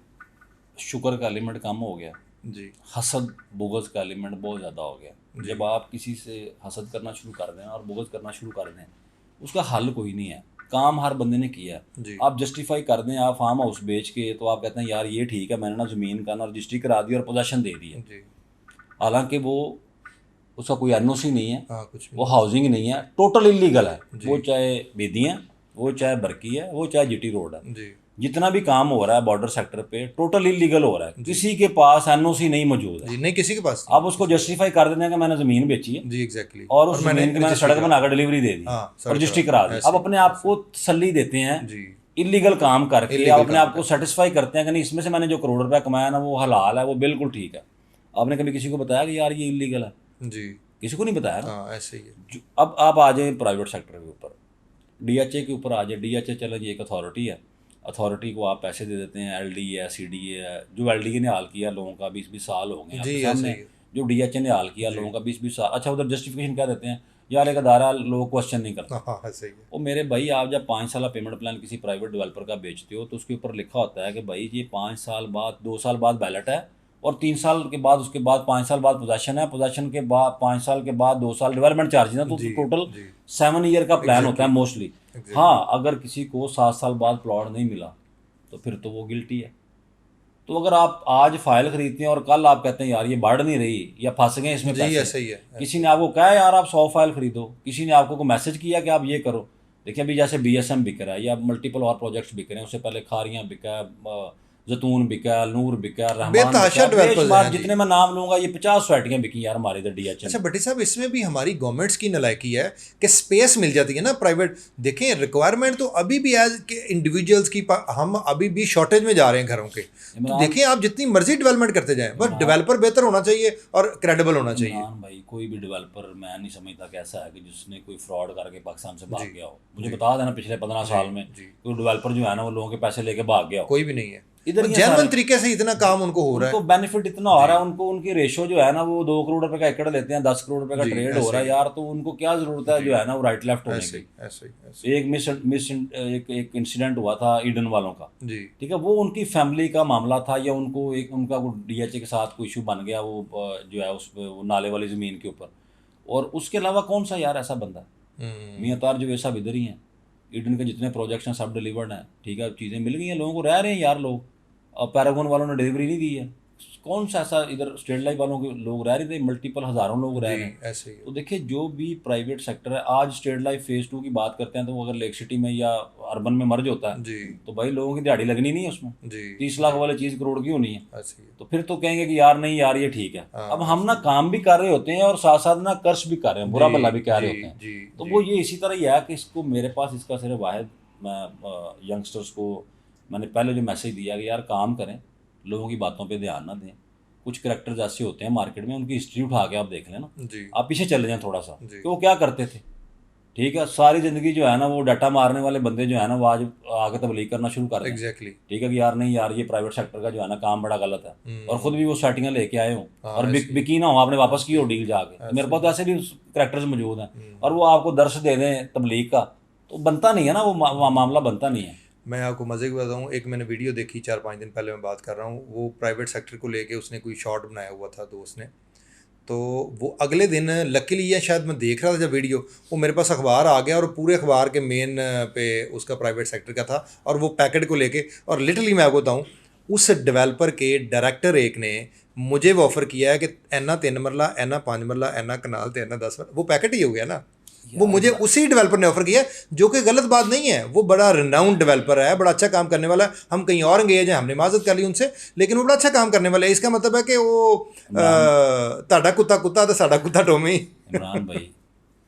शुक्र का एलिमेंट कम हो गया जी हसद बुग़्ज़ का एलिमेंट बहुत ज़्यादा हो गया। जब आप किसी से हसद करना शुरू कर दें और बुग़्ज़ करना शुरू कर दें, उसका हल कोई नहीं है, काम हर बंदे ने किया है। आप जस्टिफाई कर दें, आप फार्म हाउस बेच के, तो आप कहते हैं यार ये ठीक है, मैंने ना ज़मीन का ना रजिस्ट्री करा दी और पोजेसन दे दी है, हालांकि वो उसका कोई एनओसी नहीं है, कुछ वो हाउसिंग नहीं है, टोटल इलीगल है, वो चाहे बेदी है, वो चाहे बरकी है, वो चाहे जीटी रोड है, जितना भी काम हो रहा है बॉर्डर सेक्टर पे टोटल इलीगल हो रहा है, किसी के पास एनओसी नहीं मौजूद है, नहीं किसी के पास। आप उसको जस्टिफाई कर देते हैं कि मैंने ज़मीन बेची है जी एग्जैक्टली, और उस ज़मीन की मैंने सड़क बनाकर डिलीवरी दे दी और रजिस्ट्री करा दी। अब अपने आप को तसल्ली देते हैं इलीगल काम करके, आप अपने आप को सेटिस्फाई करते हैं कि नहीं इसमें से मैंने जो करोड़ रुपया कमाया ना वो हलाल है, वो बिल्कुल ठीक है। आपने कभी किसी को बताया कि यार ये इलीगल है? जी किसी को नहीं बताया ना। ऐसे ही है। अब आप आ जाए प्राइवेट सेक्टर के ऊपर, डीएचए के ऊपर आ जाए। डीएचए चलें जी एक अथॉरिटी है, अथॉरिटी को आप पैसे दे देते हैं, एलडी है, सीडीए है, जो एलडी ने हाल किया लोगों का 20-20 साल हो गए आपके सामने, जो डीएचए ने हाल किया लोगों का 20-20 साल। अच्छा उधर जस्टिफिकेशन क्या देते हैं, यार एक अदारा लोग क्वेश्चन नहीं करता। वो मेरे भाई आप जब 5 साल पेमेंट प्लान किसी प्राइवेट डेवलपर का बेचते हो तो उसके ऊपर लिखा होता है कि भाई ये 5 साल बाद, 2 साल बाद बैलेट है और 3 साल के बाद, उसके बाद 5 साल बाद पोजेशन है, पोजेशन के बाद 5 साल के बाद 2 साल डेवलपमेंट चार्ज है, तो टोटल 7 ईयर का प्लान होता है मोस्टली। हाँ अगर किसी को 7 साल बाद प्लॉट नहीं मिला तो फिर तो वो गिल्टी है। तो अगर आप आज फाइल खरीदते हैं और कल आप कहते हैं यार ये बढ़ नहीं रही या फंस गए इसमें पैसे, सही है। किसी ने आपको कहा यार आप 100 फाइल खरीदो, किसी ने आपको मैसेज किया कि आप ये करो। देखिए अभी जैसे बीएसएम बिक रहा है या मल्टीपल और प्रोजेक्ट्स बिक रहे हैं, उससे पहले खारियाँ बिका है, जतून बिका, नूर बिका, रहमान बेतहाशा बिका, developers बेशुमार हैं जी। जितने मैं नाम लूँगा ये 50 सोसाइटियाँ बिकी यार हमारे इधर DH अच्छा में। भट्टी साहब, इसमें भी हमारी गवर्नमेंट्स की नालायकी है कि स्पेस मिल जाती है ना प्राइवेट। देखें, रिक्वायरमेंट तो अभी भी एज के इंडिविजुअल्स की हम अभी भी शॉर्टेज में जा रहे हैं घरों के। तो इमरान देखें, आप जितनी मर्जी डेवलपमेंट करते जाएं, बस डेवलपर बेहतर होना चाहिए और क्रेडिबल होना चाहिए। इमरान भाई, कोई भी डेवलपर मैं नहीं समझता कि ऐसा है कि जिसने कोई फ्रॉड करके पाकिस्तान से भाग गया हो। मुझे बता देना पिछले 15 साल में कोई डेवलपर जो है ना वो लोगों के पैसे लेके भाग गया हो। कोई भी नहीं है। इधर ही जेन्युइन तरीके से इतना काम उनको हो रहा है। उनको बेनिफिट इतना हो रहा है, उनको उनकी रेशो जो है ना वो 2 करोड़ रुपए का एकड़ लेते हैं, 10 करोड़ रुपए का ट्रेड हो रहा है यार। तो उनको क्या जरूरत है जो है ना वो राइट लेफ्ट होने ऐसे की। ही ऐसे ही ऐसे एक इंसिडेंट हुआ था ईडन वालों का, ही। जी ठीक है, वो उनकी फैमिली का मामला था या उनको एक उनका DHA के साथ कोई इशू बन गया, वो जो है उस वो नाले वाली ज़मीन के ऊपर। और उसके अलावा कौन सा यार ऐसा बंदा है? मियाँ तार जो सब इधर ही हैं। ईडन के जितने प्रोजेक्ट्स हैं सब डिलीवर्ड हैं, ठीक है, चीज़ें मिल गई हैं लोगों को, रह रहे हैं यार लोग। और पैरागॉन वालों ने डिलीवरी नहीं दी है। कौन सा ऐसा इधर स्टेट लाइफ वालों के लोग रह रहे थे, मल्टीपल हज़ारों लोग रह रहे हैं। ऐसे ही। तो देखिए, जो भी प्राइवेट सेक्टर है, आज स्टेट लाइफ फेज़ 2 की बात करते हैं तो वो अगर लेक सिटी में या अर्बन में मर्ज होता है जी तो भाई लोगों की दिहाड़ी लगनी नहीं है उसमें। जी 30 लाख वाली चीज़ करोड़ की होनी है। ऐसे ही। तो फिर तो कहेंगे कि यार नहीं यार ये ठीक है। अब हम ना काम भी कर रहे होते हैं और साथ साथ ना कर्ज भी कर रहे हैं, बुरा भला भी कह रहे होते हैं। जी तो वो ये इसी तरह ही है कि इसको मेरे पास इसका सिर्फ वाहिद, मैं यंगस्टर्स को मैंने पहले जो मैसेज दिया कि यार काम करें, लोगों की बातों पे ध्यान ना दें। कुछ करैक्टर्स ऐसे होते हैं मार्केट में, उनकी हिस्ट्री उठा के आप देख लें ना, जी आप पीछे चले जाएं थोड़ा सा जी। कि वो क्या करते थे। ठीक है, सारी ज़िंदगी जो है ना वो डाटा मारने वाले बंदे जो है ना वो आज आगे तबलीग करना शुरू कर दें। एग्जैक्टली। ठीक है कि यार नहीं यार ये प्राइवेट सेक्टर का जो है ना काम बड़ा गलत है, और ख़ुद भी वो सेटिंगें लेके आए हों और बिकी ना हो, आपने वापस की हो डील जाके। मेरे पास तो ऐसे भी करैक्टर्स मौजूद हैं और वो आपको दर्श दे दें तबलीग का, तो बनता नहीं है ना, वो मामला बनता नहीं है। मैं आपको मज़े की बताऊँ, एक मैंने वीडियो देखी 4-5 दिन पहले, मैं बात कर रहा हूँ, वो प्राइवेट सेक्टर को लेके उसने कोई शॉर्ट बनाया हुआ था दोस्त ने। तो वो अगले दिन लकीली, या शायद मैं देख रहा था जब वीडियो, वो मेरे पास अखबार आ गया और पूरे अखबार के मेन पे उसका प्राइवेट सेक्टर का था और वो पैकेट को लेके, और लिटरली मैं आपको बताऊँ, उस डेवलपर के डायरेक्टर एक ने मुझे वो ऑफ़र किया है कि एना 3 मरला, एना 5 मरला, एना कनाल ते एना 10 मरला, वो पैकेट ही हो गया ना। वो मुझे उसी डेवलपर ने ऑफर किया, जो कि गलत बात नहीं है। वो बड़ा रिनाउंड डेवलपर है, बड़ा अच्छा काम करने वाला है। हम कहीं और एंगेज हैं, हमने माजत कर ली उनसे, लेकिन वो बड़ा अच्छा काम करने वाला है। इसका मतलब है कि वो ताड़ा कुत्ता कुत्ता तो साड़ा कुत्ता टोमी। इमरान भाई,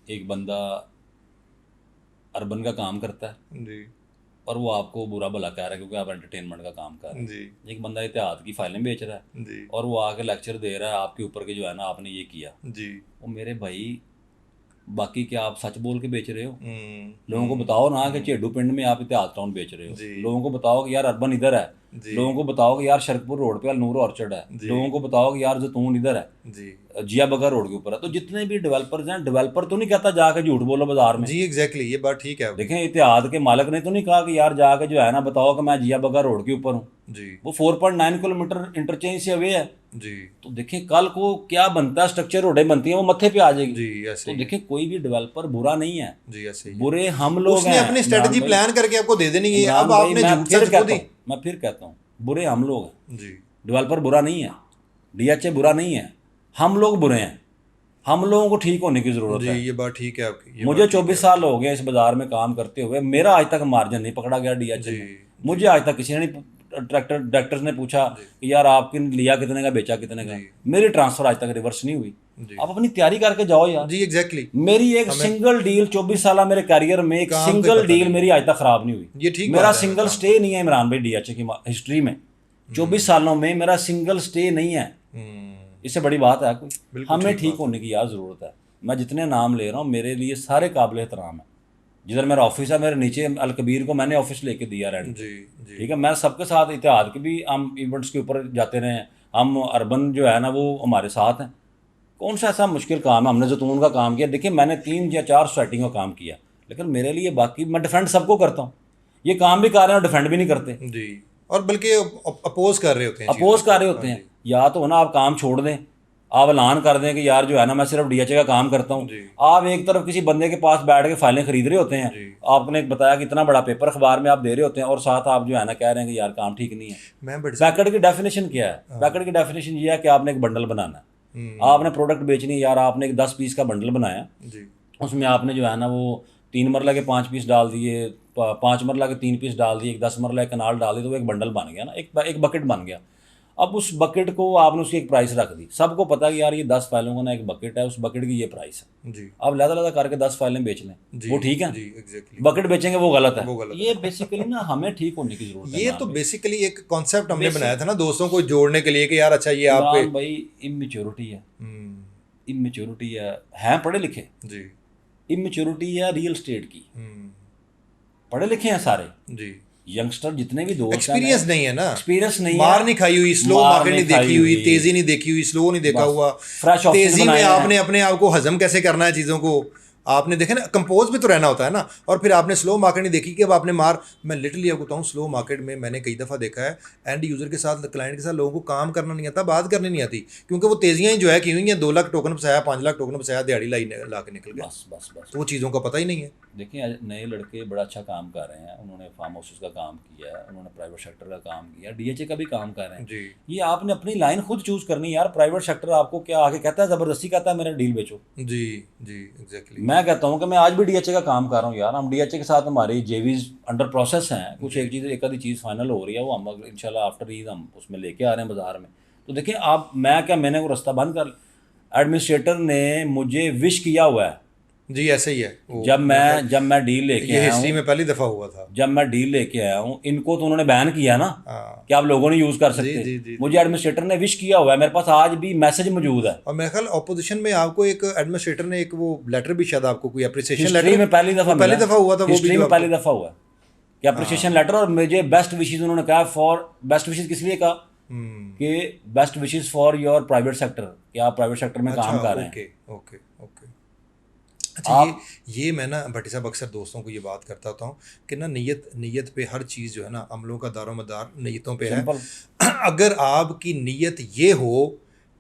एक बंदा अर्बन का काम करता है जी और वो आपको बुरा भला कह रहा है क्योंकि आप एंटरटेनमेंट का काम कर रहे हैं। जी एक बंदा इतिहाद की फाइलें बेच रहा है जी और वो आके लेक्चर दे रहा है आपके ऊपर कि जो है ना आपने ये किया। जी। वो मेरे भाई, बाकी क्या आप सच बोल के बेच रहे हो? लोगों को बताओ ना कि चेडू पिंड में आप इतिहाद टाउन बेच रहे हो। लोगों को बताओ कि यार अर्बन इधर है। लोगों को बताओ कि यार शरकपुर रोड पे अलनूर ऑर्चर्ड है। लोगों को बताओ कि यार जतून इधर है, जी जिया बगर रोड के ऊपर है। तो जितने भी डेवलपर्स हैं, डेवलपर तो नहीं कहता जाके झूठ बोलो बाजार में। जी एग्जैक्टली, ये बात ठीक है। देखें, इतिहाद के मालिक ने तो नहीं कहा कि यार जाके जो है ना बताओ कि मैं जिया बगर रोड के ऊपर हूँ। जी वो 4.9 किलोमीटर इंटरचेंज से अवे है। जी तो देखें कल को क्या बनता है, स्ट्रक्चर रोडें बनती हैं वो मत्थे पे आ जाएगी। जी ऐसे तो ही। देखें, कोई भी डेवलपर बुरा नहीं है, जी ऐसे ही। बुरे हम लोग उसने हैं। अपनी स्ट्रेटजी प्लान करके आपको दे देनी है। इमरान अब भाई, आपने मैं झूठ फिर सच कहता खुद ही। हूँ, मैं फिर कहता हूँ, बुरे हम लोग हैं। जी डेवलपर बुरा नहीं है, DHA बुरा नहीं है, हम लोग बुरे हैं। हम लोगों को ठीक होने की ज़रूरत जी, है। ये बात ठीक है आपकी। ये मुझे बात ठीक 24 साल हो गए इस बाजार में काम करते हुए, मेरा आज तक मार्जिन नहीं पकड़ा गया DHA जी, में। मुझे आज तक किसी ने नहीं, डायरेक्टर्स ने पूछा कि यार आपने लिया कितने का, बेचा कितने का। मेरी ट्रांसफर आज तक रिवर्स नहीं हुई। जी। आप अपनी तैयारी करके जाओ यार। जी एग्जैक्टली। मेरी एक सिंगल डील 24 साल मेरे करियर में, एक काम पे सिंगल पता डील नहीं। मेरी आज तक खराब नहीं हुई। ये ठीक मेरा बात है, सिंगल काम स्टे नहीं है इमरान भाई DHA की हिस्ट्री में। 24 सालों में मेरा सिंगल स्टे नहीं है। इससे बड़ी बात है कोई? हमें ठीक होने की यार ज़रूरत है। मैं जितने नाम ले रहा हूँ मेरे लिए सारे काबिल एहतराम है। जिधर मेरा ऑफिस है, मेरे नीचे अलकबीर को मैंने ऑफिस लेके दिया रेंट। जी जी ठीक है, मैं सबके साथ इतिहाद के भी हम इवेंट्स के ऊपर जाते रहे हैं। हम अर्बन जो है ना वो हमारे साथ हैं। कौन सा ऐसा मुश्किल काम है? हमने जतून का काम किया। देखिए, मैंने 3 या 4 सोसाइटियों का काम किया, लेकिन मेरे लिए बाकी मैं डिफेंड सबको करता हूँ। ये काम भी कर रहे हैं और डिफेंड भी नहीं करते, जी, और बल्कि अपोज कर रहे होते हैं, अपोज कर रहे होते हैं। या तो ना आप काम छोड़ दें, आप ऐलान कर दें कि यार जो है ना मैं सिर्फ DHA का काम करता हूँ। आप एक तरफ किसी बंदे के पास बैठ के फाइलें खरीद रहे होते हैं, आपने बताया कि इतना बड़ा पेपर अखबार में आप दे रहे होते हैं, और साथ आप जो है ना कह रहे हैं कि यार काम ठीक नहीं है। पैकेट की डेफिनेशन क्या है? पैकेट की डेफिनेशन ये है कि आपने एक बंडल बनाना है, आपने प्रोडक्ट बेचनी है। यार आपने एक 10 पीस का बंडल बनाया, उसमें आपने जो है ना वो 3 मरला के 5 पीस डाल दिए, 5 मरला के 3 पीस डाल दिए, एक 10 मरला कनाल डाल दिए, तो वो एक बंडल बन गया ना, एक बकेट बन गया। अब उस बकेट को आपने उसकी एक प्राइस रख दी, सबको पता कि यार ये 10 फाइलों का ना एक बकेट है, उस बकेट की ये प्राइस है जी अब लहदा करके 10 फाइलें बेच लें, वो ठीक है। जी एग्जैक्टली बकेट बेचेंगे वो गलत है। वो गलत ये बेसिकली ना हमें ठीक होने की जरूरत है। ये तो बेसिकली एक कॉन्सेप्ट हमने बनाया था ना दोस्तों को जोड़ने के लिए कि यार अच्छा ये आप इमरान भाई इमेच्योरिटी है, इमेच्योरिटी है पढ़े लिखे, जी इमेच्योरिटी है रियल स्टेट की। पढ़े लिखे हैं सारे जी, यंगस्टर जितने भी दोस्त हैं, एक्सपीरियंस नहीं है ना, एक्सपीरियंस नहीं मार है, नहीं खाई हुई, स्लो मार मार्केट नहीं नहीं खाई देखी हुई, हुई। तेजी नहीं देखी हुई, स्लो नहीं देखा बस, हुआ, फ्रेश ऑफिस तेजी में बनाए हैं। आपने अपने आप को हजम कैसे करना है चीज़ों को, आपने देखे ना, कंपोज भी तो रहना होता है ना। और फिर आपने स्लो मार्केट नहीं देखी कि अब आपने मार, मैं लिटरली आपको बताऊँ स्लो मार्केट में मैंने कई दफ़ा देखा है एंड यूज़र के साथ, क्लाइंट के साथ लोगों को काम करना नहीं आता, बात करनी नहीं आती, क्योंकि वो तेजियाँ ही जो है की हुई हैं, 2 लाख टोकन फंसाया, 5 लाख टोकन फंसाया, दिहाड़ी ला के निकल गया, बस बस बस तो वो चीज़ों का पता ही नहीं है। देखिए आज नए लड़के बड़ा अच्छा काम कर रहे हैं, उन्होंने फार्म हाउसेस का काम किया है, उन्होंने प्राइवेट सेक्टर का काम किया, डीएचए का भी काम कर रहे हैं। जी ये आपने अपनी लाइन खुद चूज करनी है यार। प्राइवेट सेक्टर आपको क्या आगे कहता है, ज़बरदस्ती कहता है मेरा डील बेचो। जी जी एग्जैक्टली। मैं कहता हूँ कि मैं आज भी डीएचए का काम कर रहा हूँ यार, हम डीएचए के साथ हमारी जेवीज अंडर प्रोसेस हैं, कुछ एक आधी चीज़ फाइनल हो रही है, वो हम इंशाल्लाह आफ्टर ईद हम उसमें लेके आ रहे हैं बाजार में। तो देखिए आप, मैंने वो रास्ता बंद कर, एडमिनिस्ट्रेटर ने मुझे विश किया हुआ है जी ऐसे ही है वो, जब मैं डील लेके ये आया हिस्ट्री हूँ, में पहली दफ़ा हुआ था। जब मैं डील लेके आया हूँ, इनको तो उन्होंने बैन किया ना हाँ कि आप लोगों ने यूज़ कर जी सकते। जी जी। मुझे एडमिनिस्ट्रेटर ने विश किया हुआ है, मेरे पास आज भी मैसेज मौजूद है। और मेरे ख्याल ऑपोजिशन में आपको एक एडमिनिस्ट्रेटर ने एक वो लेटर भी शायद आपको कोई अप्रिसिएशन हिस्ट्री लेटर में पहली दफ़ा पहली दफ़ा हुआ था वो भी हिस्ट्री जो में पहली आपको- दफ़ा हुआ है कि अप्रिसिएशन लेटर, और मुझे बेस्ट विशेज उन्होंने कहा फॉर, बेस्ट विशेज किस लिए कहा कि best wishes for your private sector, कि आप प्राइवेट सेक्टर में काम कर रहे हैं। Okay okay okay. अच्छा ये मैं ना भट्टी साहब अक्सर दोस्तों को ये बात करता होता हूँ कि ना नीयत पे हर चीज़ जो है ना, अमलों का दारोमदार नीयतों पे है। सिंपल। अगर आपकी नीयत ये हो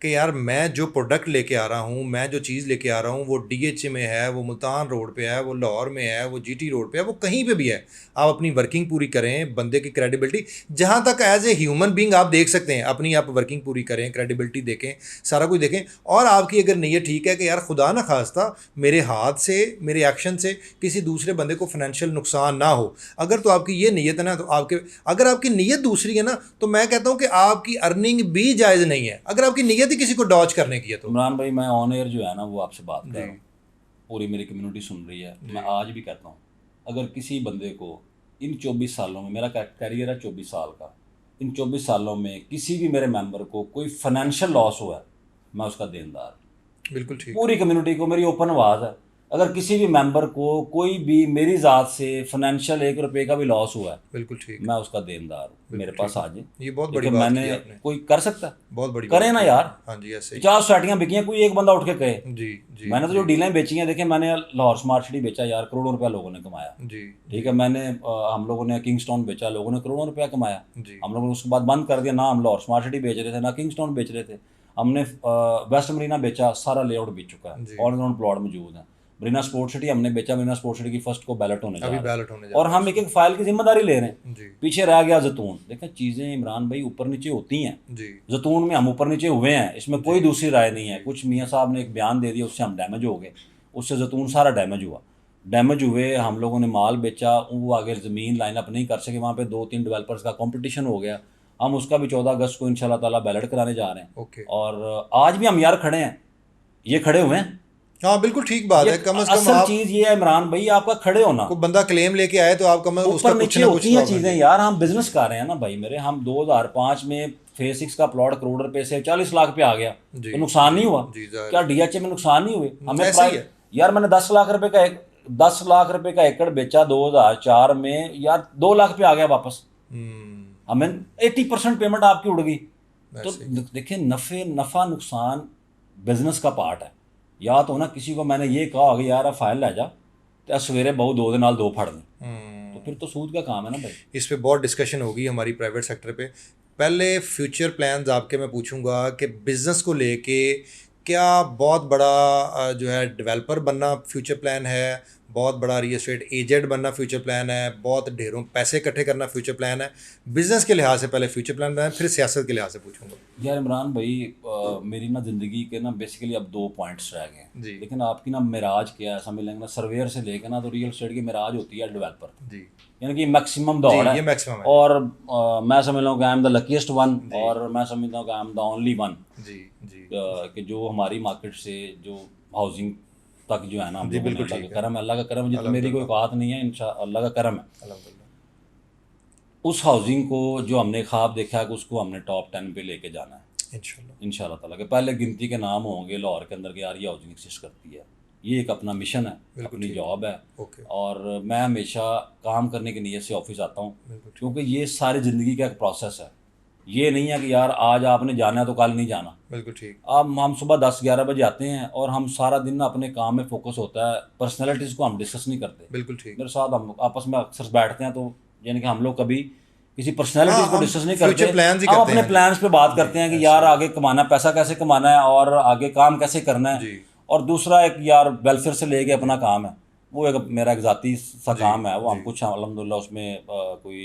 कि यार मैं जो प्रोडक्ट लेके आ रहा हूँ, मैं जो चीज़ लेके आ रहा हूँ वो डीएचए में है, वो मुल्तान रोड पे है, वो लाहौर में है, वो जीटी रोड पे है, वो कहीं पे भी है, आप अपनी वर्किंग पूरी करें, बंदे की क्रेडिबिलिटी जहाँ तक एज ए ह्यूमन बींग आप देख सकते हैं, अपनी आप वर्किंग पूरी करें, क्रेडिबिलिटी देखें, सारा कुछ देखें। और आपकी अगर नीयत ठीक है कि यार खुदा ना खास्ता मेरे हाथ से, मेरे एक्शन से किसी दूसरे बंदे को फाइनेंशियल नुकसान ना हो, अगर तो आपकी ये नीयत है ना, तो अगर आपकी नीयत दूसरी है ना, तो मैं कहता हूँ कि आपकी अर्निंग भी जायज़ नहीं है, अगर आपकी नीयत किसी को डॉज करने की है तो। इमरान भाई मैं ऑन एयर जो है ना वो आपसे बात कर रहा हूँ, पूरी मेरी कम्युनिटी सुन रही है, मैं आज भी कहता हूँ अगर किसी बंदे को इन 24 सालों में, मेरा कैरियर है 24 साल का, इन 24 सालों में किसी भी मेरे मेंबर को कोई फाइनेंशियल लॉस हुआ है, मैं उसका देनदार। बिल्कुल ठीक। पूरी कम्युनिटी को मेरी ओपन आवाज़ है, अगर किसी भी मेंबर को कोई भी मेरी ज़ात से फाइनेंशियल 1 रुपये का भी लॉस हुआ है, बिल्कुल ठीक, मैं उसका देनदार हूँ, मेरे पास आ जाए। ये बहुत बड़ी बात मैंने की आपने, कोई कर सकता है, बहुत बड़ी करें बात ना की। यार। हाँ जी ऐसे ही। 50 सोसाइटियाँ बिकी हैं, कोई एक बंदा उठ के कहे। जी जी मैंने तो जो डीलें बेची हैं, देखिए मैंने लाहौर स्मार्ट सिटी बेचा यार, करोड़ों रुपया लोगों ने कमाया। जी ठीक है, मैंने हम लोगों ने किंगस्टाउन बेचा, लोगों ने करोड़ों रुपया कमाया। जी हम लोगों ने उसके बाद बंद कर दिया, ना हम लाहौर स्मार्ट सिटी बेच रहे थे, ना किंगस्टाउन बेच रहे थे। हमने वेस्ट मरीना बेचा, सारा लेआउट बिक चुका है, ऑन ग्राउंड प्लॉट मौजूद है। मरीना स्पोर्ट सिटी हमने बेचा, मरीना स्पोर्ट सिटी की फर्स्ट को बैलेट होने जा अभी रहा है, बैलेट होने जा और हम एक एक फाइल की जिम्मेदारी ले रहे हैं। जी पीछे रह गया जैतून। देखें चीज़ें इमरान भाई ऊपर नीचे होती हैं, जी जैतून में हम ऊपर नीचे हुए हैं, इसमें कोई दूसरी राय नहीं है। कुछ मियाँ साहब ने एक बयान दे दिया, उससे हम डैमेज हो गए, उससे जैतून सारा डैमेज हुआ, डैमेज हुए, हम लोगों ने माल बेचा, वो आगे ज़मीन लाइन अप नहीं कर सके, वहाँ पे 2-3 डेवलपर्स का कंपटीशन हो गया। हम उसका भी 14 अगस्त को इंशाल्लाह ताला बैलेट कराने जा रहे हैं। ओके। और आज भी हम यार खड़े हैं, ये खड़े हुए हैं। हाँ बिल्कुल ठीक बात है, कम से कम असल आप चीज़ ये है इमरान भाई, आपका खड़े होना। को बंदा क्लेम लेके आए तो आप कम उसका ऊपर कुछ नीचे ना कुछ होती हैं तो चीज़ें यार, हम बिजनेस कर रहे हैं ना भाई मेरे। हम 2005 में फेज 6 का प्लॉट करोड़ रुपए से 40 लाख पे आ गया, तो नुकसान नहीं हुआ जी जाहिर क्या? डीएचए में नुकसान नहीं हुए हमें? ऐसे ही है। यार मैंने 10 लाख रुपए का 10 लाख रुपए का एकड़ बेचा 2004 में, यार 2 लाख पे आ गया वापस, हमें 80% पेमेंट आपकी उड़ गई। तो देखिए नफ़ा नुकसान बिजनेस का पार्ट है। या तो ना किसी को मैंने ये कहा होगा यार फाइल ला जा, तो सवेरे बहु 2 दिन दो फड़ ली, तो फिर तो सूद का काम है ना भाई। इस पे बहुत डिस्कशन होगी हमारी प्राइवेट सेक्टर पे। पहले फ्यूचर प्लान्स आपके मैं पूछूंगा कि बिज़नेस को लेके क्या बहुत बड़ा जो है डेवलपर बनना फ्यूचर प्लान है, बहुत बड़ा रियल एस्टेट एजेंट बनना फ्यूचर प्लान है, बहुत ढेरों पैसे इकट्ठे करना फ्यूचर प्लान है। बिजनेस के लिहाज से पहले फ्यूचर प्लान बनाए, फिर सियासत के लिहाज से पूछूंगा। यार इमरान भाई, मेरी ना ज़िंदगी के ना बेसिकली अब 2 पॉइंट्स रह गए जी। हैं, लेकिन आपकी ना मिराज क्या है समझ लेंगे ना, सर्वेयर से लेकर ना तो रियल एस्टेट की मिराज होती है डेवलपर, जी यानी कि मैक्सिमम दौड़ है। ये मैक्सिमम है। और मैं समझ लूँ कि I am the luckiest one, और मैं समझता हूँ कि I am the only one जी जी कि जो हमारी मार्केट से जो हाउसिंग तक जो है ना, हम लोगों ने बिल्कुल अल्लाह ठीक का है। करम है, अल्लाह का करम है, जितना मेरी कोई औकात नहीं है, अल्लाह का करम है। अल्हम्दुलिल्लाह। उस हाउसिंग को जो हमने ख्वाब देखा है कि उसको हमने टॉप 10 पे लेके जाना है इंशाल्लाह। इंशाल्लाह ताला, के पहले गिनती के नाम होंगे लाहौर के अंदर कि यार ये हाउसिंग एग्जिस्ट करती है। ये एक अपना मिशन है, बिल्कुल अपनी ठीक जॉब है, ओके। और मैं हमेशा काम करने की नीयत से ऑफिस आता हूँ, बिल्कुल ठीक। क्योंकि ये सारी ज़िंदगी का एक प्रोसेस है। ये नहीं है कि यार आज आपने जाना है तो कल नहीं जाना। बिल्कुल ठीक। अब हम सुबह 10-11 बजे आते हैं और हम सारा दिन ना अपने काम में फोकस होता है, पर्सनैलिटीज़ को हम डिस्कस नहीं करते। बिल्कुल ठीक। मेरे साथ हम आपस में अक्सर बैठते हैं, तो यानी कि हम लोग कभी किसी पर्सनैलिटीज़ को हम डिस्कस नहीं फ्यूचर करते, प्लान्स ही हम करते अपने हैं। प्लान्स पे बात करते हैं कि यार आगे कमाना, पैसा कैसे कमाना है और आगे काम कैसे करना है। जी और दूसरा एक यार वेलफेयर से लेके अपना काम है, वो एक मेरा एक ज़ाती सा काम है, वो हम कुछ अल्हम्दुलिल्लाह उसमें कोई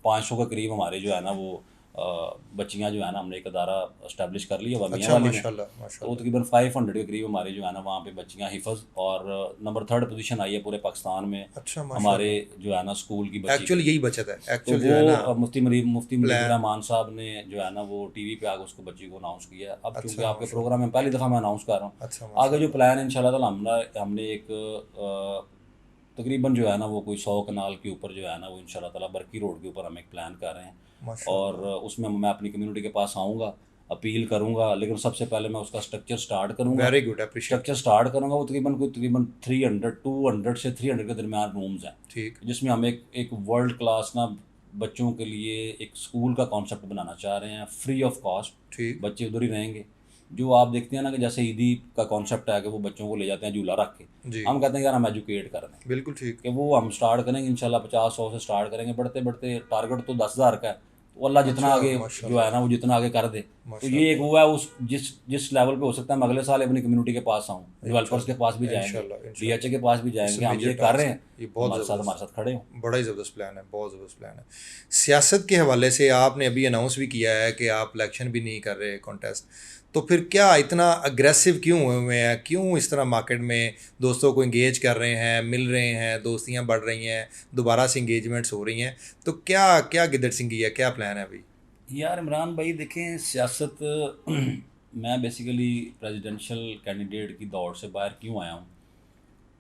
500 के करीब हमारे जो है ना वो बच्चियाँ जो है ना, हमने एक अदारा इस्टेब्लिश कर लिया वमिया अच्छा वाली में। माशाल्लाह तो माशाल्लाह। तकरीबन 500 के करीब हमारे जो है ना वहाँ पे बच्चियाँ हिफज, और नंबर 3 पोजीशन आई है पूरे पाकिस्तान में अच्छा हमारे माशाल्लाह। जो है ना स्कूल की बच्ची एक्चुअल यही बचत है तो एक्चुअल जो है ना। वो मुफ्ती मुजीबुर प्लान रहमान साहब ने जो है ना वो टीवी पे आके उसको बच्ची को अनाउंस किया है। अब क्योंकि अच्छा आपके प्रोग्राम में पहली दफ़ा मैं अनाउंस कर रहा हूँ, अच्छा आगे माशाल्लाह। जो प्लान है इंशाल्लाह ताला हमने एक तकरीबन जो है ना वो कोई 100 कनाल के ऊपर जो है ना वो इंशाल्लाह ताला बरकी रोड के ऊपर हम एक प्लान कर रहे हैं, और माशाल्लाह उसमें मैं अपनी कम्युनिटी के पास आऊँगा, अपील करूँगा, लेकिन सबसे पहले मैं उसका स्ट्रक्चर स्टार्ट करूँगा। Very good appreciate. Structure start करूँगा, वो तकरीबन 200 से 300 के दरमियान रूम्स हैं, ठीक जिसमें हम एक वर्ल्ड क्लास ना बच्चों के लिए एक स्कूल का कॉन्सेप्ट बनाना चाह रहे हैं, फ्री ऑफ कॉस्ट। ठीक बच्चे उधर ही रहेंगे। जो आप देखते हैं ना कि जैसे ईदी का कॉन्सेप्ट है कि वो बच्चों को ले जाते हैं झूला रख के, जी हम कहते हैं यार हम एजुकेट कर रहे हैं, बिल्कुल ठीक। कि वो हम स्टार्ट करेंगे इंशाल्लाह 50-100 से स्टार्ट करेंगे, बढ़ते बढ़ते टारगेट तो 10,000 का है, तो अल्लाह जितना अच्छा आगे जो है ना वो जितना आगे कर दे। तो ये एक वो है, उस जिस लेवल पे हो सकता है मैं अगले साल अपनी कम्युनिटी के पास आऊँ, डेवलपर्स के पास भी जाएंगे, इंशाल्लाह DHA के पास भी जाएंगे, हम ये कर रहे हैं, ये बहुत हमारे साथ खड़े हो। बड़ा ही ज़बरदस्त प्लान है, बहुत ज़बरदस्त प्लान है। सियासत के हवाले से आपने अभी अनाउंस भी किया है कि आप इलेक्शन भी नहीं कर रहे कॉन्टेस्ट, तो फिर क्या इतना अग्रेसिव क्यों हुए हैं, क्यों इस तरह मार्केट में दोस्तों को इंगेज कर रहे हैं, मिल रहे हैं, दोस्तियां बढ़ रही हैं, दोबारा से इंगेजमेंट्स हो रही हैं, तो क्या क्या गिद्दड़ सिंह की है, क्या प्लान है अभी? यार इमरान भाई देखें, सियासत मैं बेसिकली प्रेसिडेंशियल कैंडिडेट की दौड़ से बाहर क्यों आया हूँ,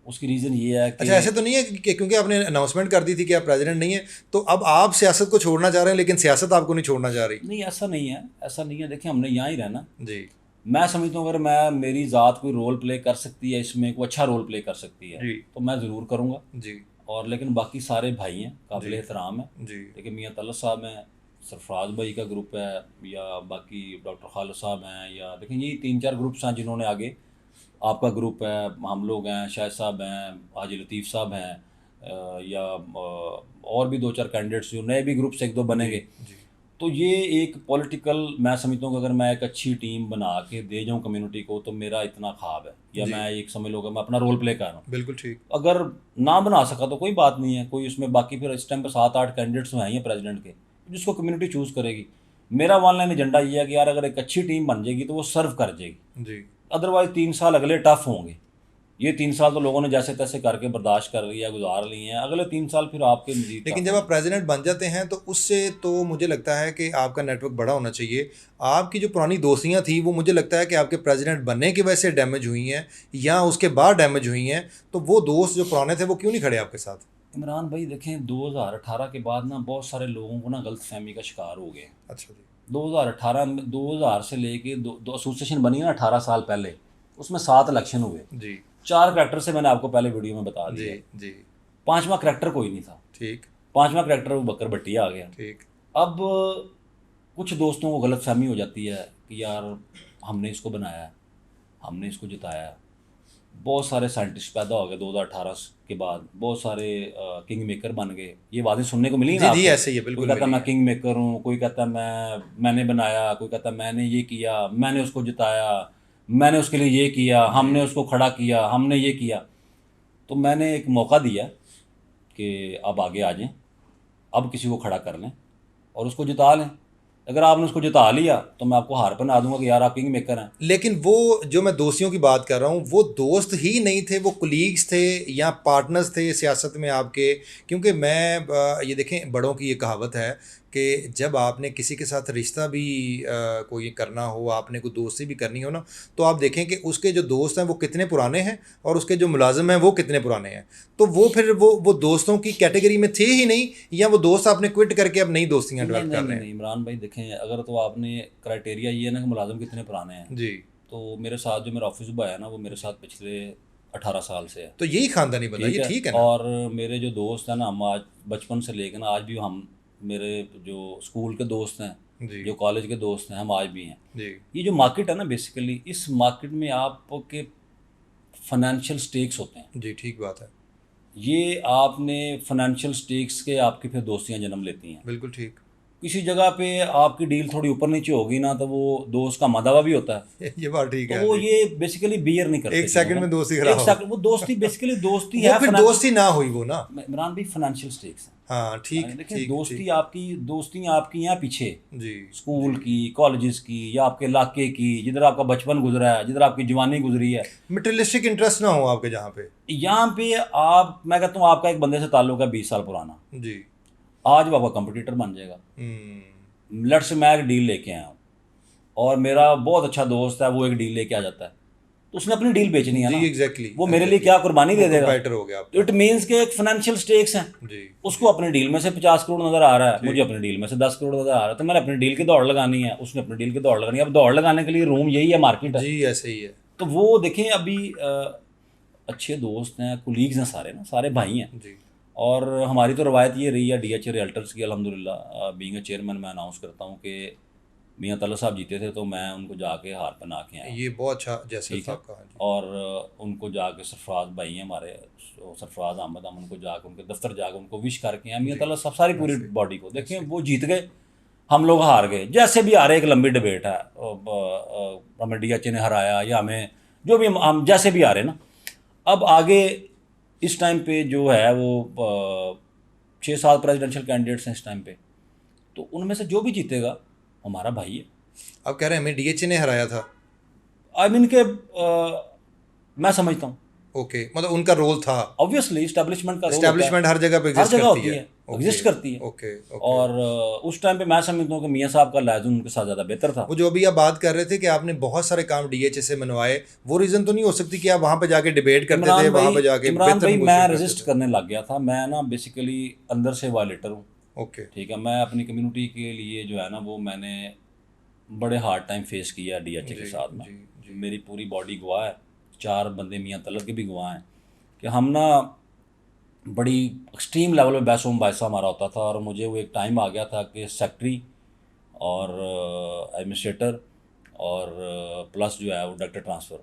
उसकी रीज़न ये है कि अच्छा ऐसे तो नहीं है कि क्योंकि आपने अनाउंसमेंट कर दी थी कि आप प्रेसिडेंट नहीं है, तो अब आप सियासत को छोड़ना चाह रहे हैं लेकिन सियासत आपको नहीं छोड़ना चाह रही? नहीं, ऐसा नहीं है, ऐसा नहीं है। देखिए हमने यहाँ ही रहना। जी मैं समझता हूँ अगर मेरी ज़ात कोई रोल प्ले कर सकती है इसमें, कोई अच्छा रोल प्ले कर सकती है, जी तो मैं ज़रूर करूँगा। जी और लेकिन बाकी सारे भाई हैं, काबिल एहतराम है। जी देखिए मियाँ तलत साहब हैं, सरफराज भाई का ग्रुप है, या बाकी डॉक्टर खालिद साहब हैं, या देखें ये 3-4 ग्रुप्स हैं जिन्होंने आगे, आपका ग्रुप है, हम लोग हैं, शाहिद साहब हैं, हाजी लतीफ़ साहब हैं, या और भी 2-4 कैंडिडेट्स जो नए भी ग्रुप्स 1-2 बनेंगे। जी तो ये एक पॉलिटिकल, मैं समझता हूँ कि अगर मैं एक अच्छी टीम बना के दे जाऊँ कम्युनिटी को, तो मेरा इतना ख्वाब है, या मैं एक समझ लो कि मैं अपना रोल प्ले कर रहा हूँ। बिल्कुल ठीक। अगर ना बना सका तो कोई बात नहीं है, कोई उसमें बाकी फिर इस टाइम पे 7-8 कैंडिडेट्स हैं ही प्रेसिडेंट के, जिसको कम्युनिटी चूज़ करेगी। मेरा वन लाइन एजेंडा ये है कि यार अगर एक अच्छी टीम बन जाएगी तो वो सर्व कर जाएगी, जी अदरवाइज 3 साल अगले टफ होंगे। ये 3 साल तो लोगों ने जैसे तैसे करके बर्दाश्त कर लिया, गुजार लिए हैं, अगले 3 साल फिर आपके मजीद लेकिन tough जब आप प्रेसिडेंट बन जाते हैं तो उससे तो मुझे लगता है कि आपका नेटवर्क बड़ा होना चाहिए। आपकी जो पुरानी दोस्तियां थी वो मुझे लगता है कि आपके प्रेसिडेंट बनने की वजह से डैमेज हुई हैं या उसके बाद डैमेज हुई हैं, तो वो दोस्त जो पुराने थे वो क्यों नहीं खड़े आपके साथ? इमरान भाई देखें 2018 के बाद ना बहुत सारे लोगों को ना गलत फहमी का शिकार हो गए। अच्छा जी 2018 में 2000 से लेके दो एसोसिएशन बनी ना 18 साल पहले, उसमें 7 इलेक्शन हुए, जी 4 करैक्टर से मैंने आपको पहले वीडियो में बता जी दिया। जी 5वां करैक्टर कोई नहीं था, ठीक 5वां करैक्टर वो बकर भट्टी आ गया। ठीक अब कुछ दोस्तों को गलत फहमी हो जाती है कि यार हमने इसको बनाया है, हमने इसको जिताया है। बहुत सारे साइंटिस्ट पैदा हो गए 2018 के बाद, बहुत सारे किंग मेकर बन गए, ये बातें सुनने को मिली ना जी जी आपको? ऐसे ही है कोई बिल्कुल कहता मिली मैं है। किंग मेकर हूँ, कोई कहता मैंने बनाया, कोई कहता मैंने ये किया, मैंने उसको जिताया, मैंने उसके लिए ये किया, हमने उसको खड़ा किया, हमने ये किया। तो मैंने एक मौका दिया कि अब आगे आ जाएं, अब किसी को खड़ा कर लें और उसको जिता लें। अगर आपने उसको जिता लिया तो मैं आपको हार पहना दूंगा कि यार आप किंग मेकर हैं। लेकिन वो जो मैं दोस्तियों की बात कर रहा हूँ, वो दोस्त ही नहीं थे, वो कुलीग्स थे या पार्टनर्स थे सियासत में आपके। क्योंकि मैं ये देखें, बड़ों की ये कहावत है कि जब आपने किसी के साथ रिश्ता भी कोई करना हो, आपने कोई दोस्ती भी करनी हो ना, तो आप देखें कि उसके जो दोस्त हैं वो कितने पुराने हैं और उसके जो मुलाजिम हैं वो कितने पुराने हैं। तो वो फिर वो दोस्तों की कैटेगरी में थे ही नहीं, या वो दोस्त आपने क्विट करके अब नई दोस्तियाँ नहीं डेवलप नहीं कर रहे नहीं इमरान भाई, देखें अगर तो आपने क्राइटेरिया ये है ना कि मुलाजिम कितने पुराने हैं, हैं? जी। तो मेरे साथ जो मेरा ऑफिस बॉय है ना, वो मेरे साथ पिछले 18 साल से है। तो यही खानदानी बंदा, ये ठीक है ना। और मेरे जो दोस्त हैं ना, हम आज बचपन से लेकर ना आज भी हम, मेरे जो स्कूल के दोस्त हैं, जी जो कॉलेज के दोस्त हैं, हम आज भी हैं। जी ये जो मार्केट है ना, बेसिकली इस मार्केट में आपके फाइनेंशियल स्टेक्स होते हैं। जी, ठीक बात है, ये आपने फाइनेंशियल स्टेक्स के आपकी फिर दोस्तियां जन्म लेती हैं। बिल्कुल ठीक। किसी जगह पे आपकी डील थोड़ी ऊपर नीचे होगी ना, तो वो दोस्त का मदावा भी होता है। ये बात ठीक तो है वो जी। ये बेसिकली बियर नहीं करते एक सेकंड में दोस्ती एक खराब हो। सेकंड, वो दोस्ती बेसिकली दोस्ती वो है फिर दोस्ती ना हुई वो ना। इमरान भाई, फाइनेंशियल स्टेक्स हैं। हाँ, ठीक देखिए, ठीक दोस्ती ठीक। आपकी, दोस्तियां आपकी हैं पीछे, जी स्कूल की, कॉलेजेस की, या आपके इलाके की, जिधर आपका बचपन गुजरा है, जिधर आपकी जवानी गुजरी है। मटेरियलिस्टिक इंटरेस्ट ना हो आपके जहाँ पे। यहाँ पे आप, मैं कहता हूँ आपका एक बंदे से ताल्लुक है 20 साल पुराना, जी। आज वो आपका कंपटीटर बन जाएगा। लेट्स से मैं एक डील लेके आया हूँ और मेरा बहुत अच्छा दोस्त है, वो एक डील लेके आ जाता है, तो उसने अपनी डील बेचनी है ना। जी, एग्जैक्टली। वो मेरे लिए क्या कुर्बानी दे देगा। बेटर हो गया इट मीन्स के एक फाइनेंशियल स्टेक्स हैं। जी। उसको अपनी डील में से 50 करोड़ नजर आ रहा है, मुझे अपनी डील में से 10 करोड़ नजर आ रहा है, तो मैंने अपनी डील की दौड़ लगानी है, उसने अपनी डील की दौड़ लगानी है। अब दौड़ लगाने के लिए रूम यही है, मार्केट है। जी, ऐसे ही है। तो वो देखें, अभी अच्छे दोस्त हैं, कुलीग्स हैं, सारे ना, सारे भाई हैं। जी और हमारी तो रवायत ये रही है DH रियल्टर्स की, अल्हम्दुलिल्लाह बीइंग अ चेयरमैन, मैं अनाउंस करता हूँ कि मियाँ तल्ला साहब जीते थे तो मैं उनको जाके हार पहना के आया। ये बहुत अच्छा जैसे ठीक है। साहब कहा जी। और उनको जाके सरफराज भाई हैं हमारे, सरफराज अहमद, हम उनको जाके उनके दफ्तर जाके उनको विश करके आए। मियाँ तल्ला साहब सारी पूरी बॉडी को देखें, वो जीत गए, हम लोग हार गए। जैसे भी हारे, एक लंबी डिबेट है, हमें DH ने हराया या हमें जो भी, हम जैसे भी हारे ना। अब आगे इस टाइम पे जो है वो 6-7 प्रेसिडेंशियल कैंडिडेट्स हैं इस टाइम पे, तो उनमें से जो भी जीतेगा हमारा भाई है। अब कह रहे हैं हमें DH ने हराया था। आई मीन के मैं समझता हूँ ओके, मतलब उनका रोल था। ऑब्वियसली एस्टेब्लिशमेंट का रोल होता है। एस्टेब्लिशमेंट हर जगह पे हर एग्जिस्ट जगह करती होती है। है, एग्जिस्ट करती है। Okay okay. और उस टाइम पे मैं समझता हूँ कि मियाँ साहब का लाइजन उनके साथ ज़्यादा बेहतर था। वो जो अभी आप बात कर रहे थे कि आपने बहुत सारे काम DH से मनवाए, वो रीज़न तो नहीं हो सकती कि आप वहाँ पे जाके डिबेट करते थे, वहाँ पे जाके इमरान भाई, मैं negotiate रेजिस्ट करते करने लग गया था। मैं ना बेसिकली अंदर से वायलेटर हूँ। थे? ओके। ठीक है, मैं अपनी कम्युनिटी के लिए जो है ना, वो मैंने बड़े हार्ड टाइम फेस किया DH के साथ में। मेरी पूरी बॉडी गवाह है, 4 बंदे मियाँ तलत के भी गवाह हैं कि हम ना बड़ी एक्सट्रीम लेवल पे बहस मुबाहिसा हमारा होता था। और मुझे वो एक टाइम आ गया था कि सेक्रेटरी और एडमिनिस्ट्रेटर और प्लस जो है वो डायरेक्टर ट्रांसफ़र,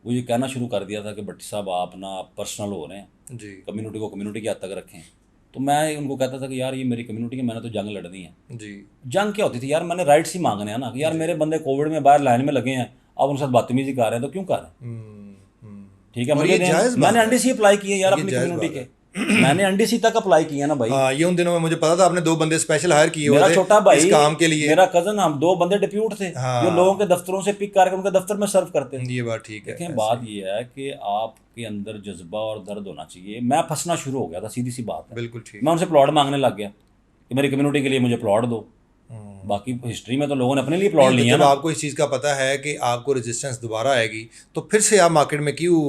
वो ये कहना शुरू कर दिया था कि भट्टी साहब आप ना पर्सनल हो रहे हैं, जी कम्युनिटी को कम्युनिटी के हद तक रखें। तो मैं उनको कहता था कि यार ये मेरी कम्युनिटी है, मैंने तो जंग लड़नी है। जी जंग क्या होती थी यार, मैंने राइट्स ही मांगने हैं ना कि यार मेरे बंदे कोविड में बाहर लाइन में लगे हैं, आप उनके साथ बदतमीजी कर रहे हैं, तो क्यों कर रहे हैं? ठीक है, और मुझे ये जायज़ बात मैंने है। NDC अप्लाई किए यार ये अपनी जायज़ कम्युनिटी बात के, मैंने NDC तक अप्लाई किया ना भाई। हाँ, ये उन दिनों में मुझे पता था आपने 2 बंदे स्पेशल हायर किए हुए मेरा थे छोटा भाई, इस काम के लिए। मेरा कजन, हम 2 बंदे डिप्यूट थे हाँ। जो लोगों के दफ्तरों से पिक करके उनके दफ्तर में सर्व करते थे। ये बात ठीक है। देखें, बात ये है कि आपके अंदर जज्बा और दर्द होना चाहिए। मैं फंसना शुरू हो गया था, सीधी सी बात है। बिल्कुल ठीक। मैं उनसे प्लॉट मांगने लग गया कि मेरी कम्युनिटी के लिए मुझे प्लॉट दो। बाकी हिस्ट्री में तो लोगों ने अपने लिए प्लॉट लिए जब ना। आपको इस चीज़ का पता है कि आपको रेजिस्टेंस दोबारा आएगी, तो फिर से आप मार्केट में क्यों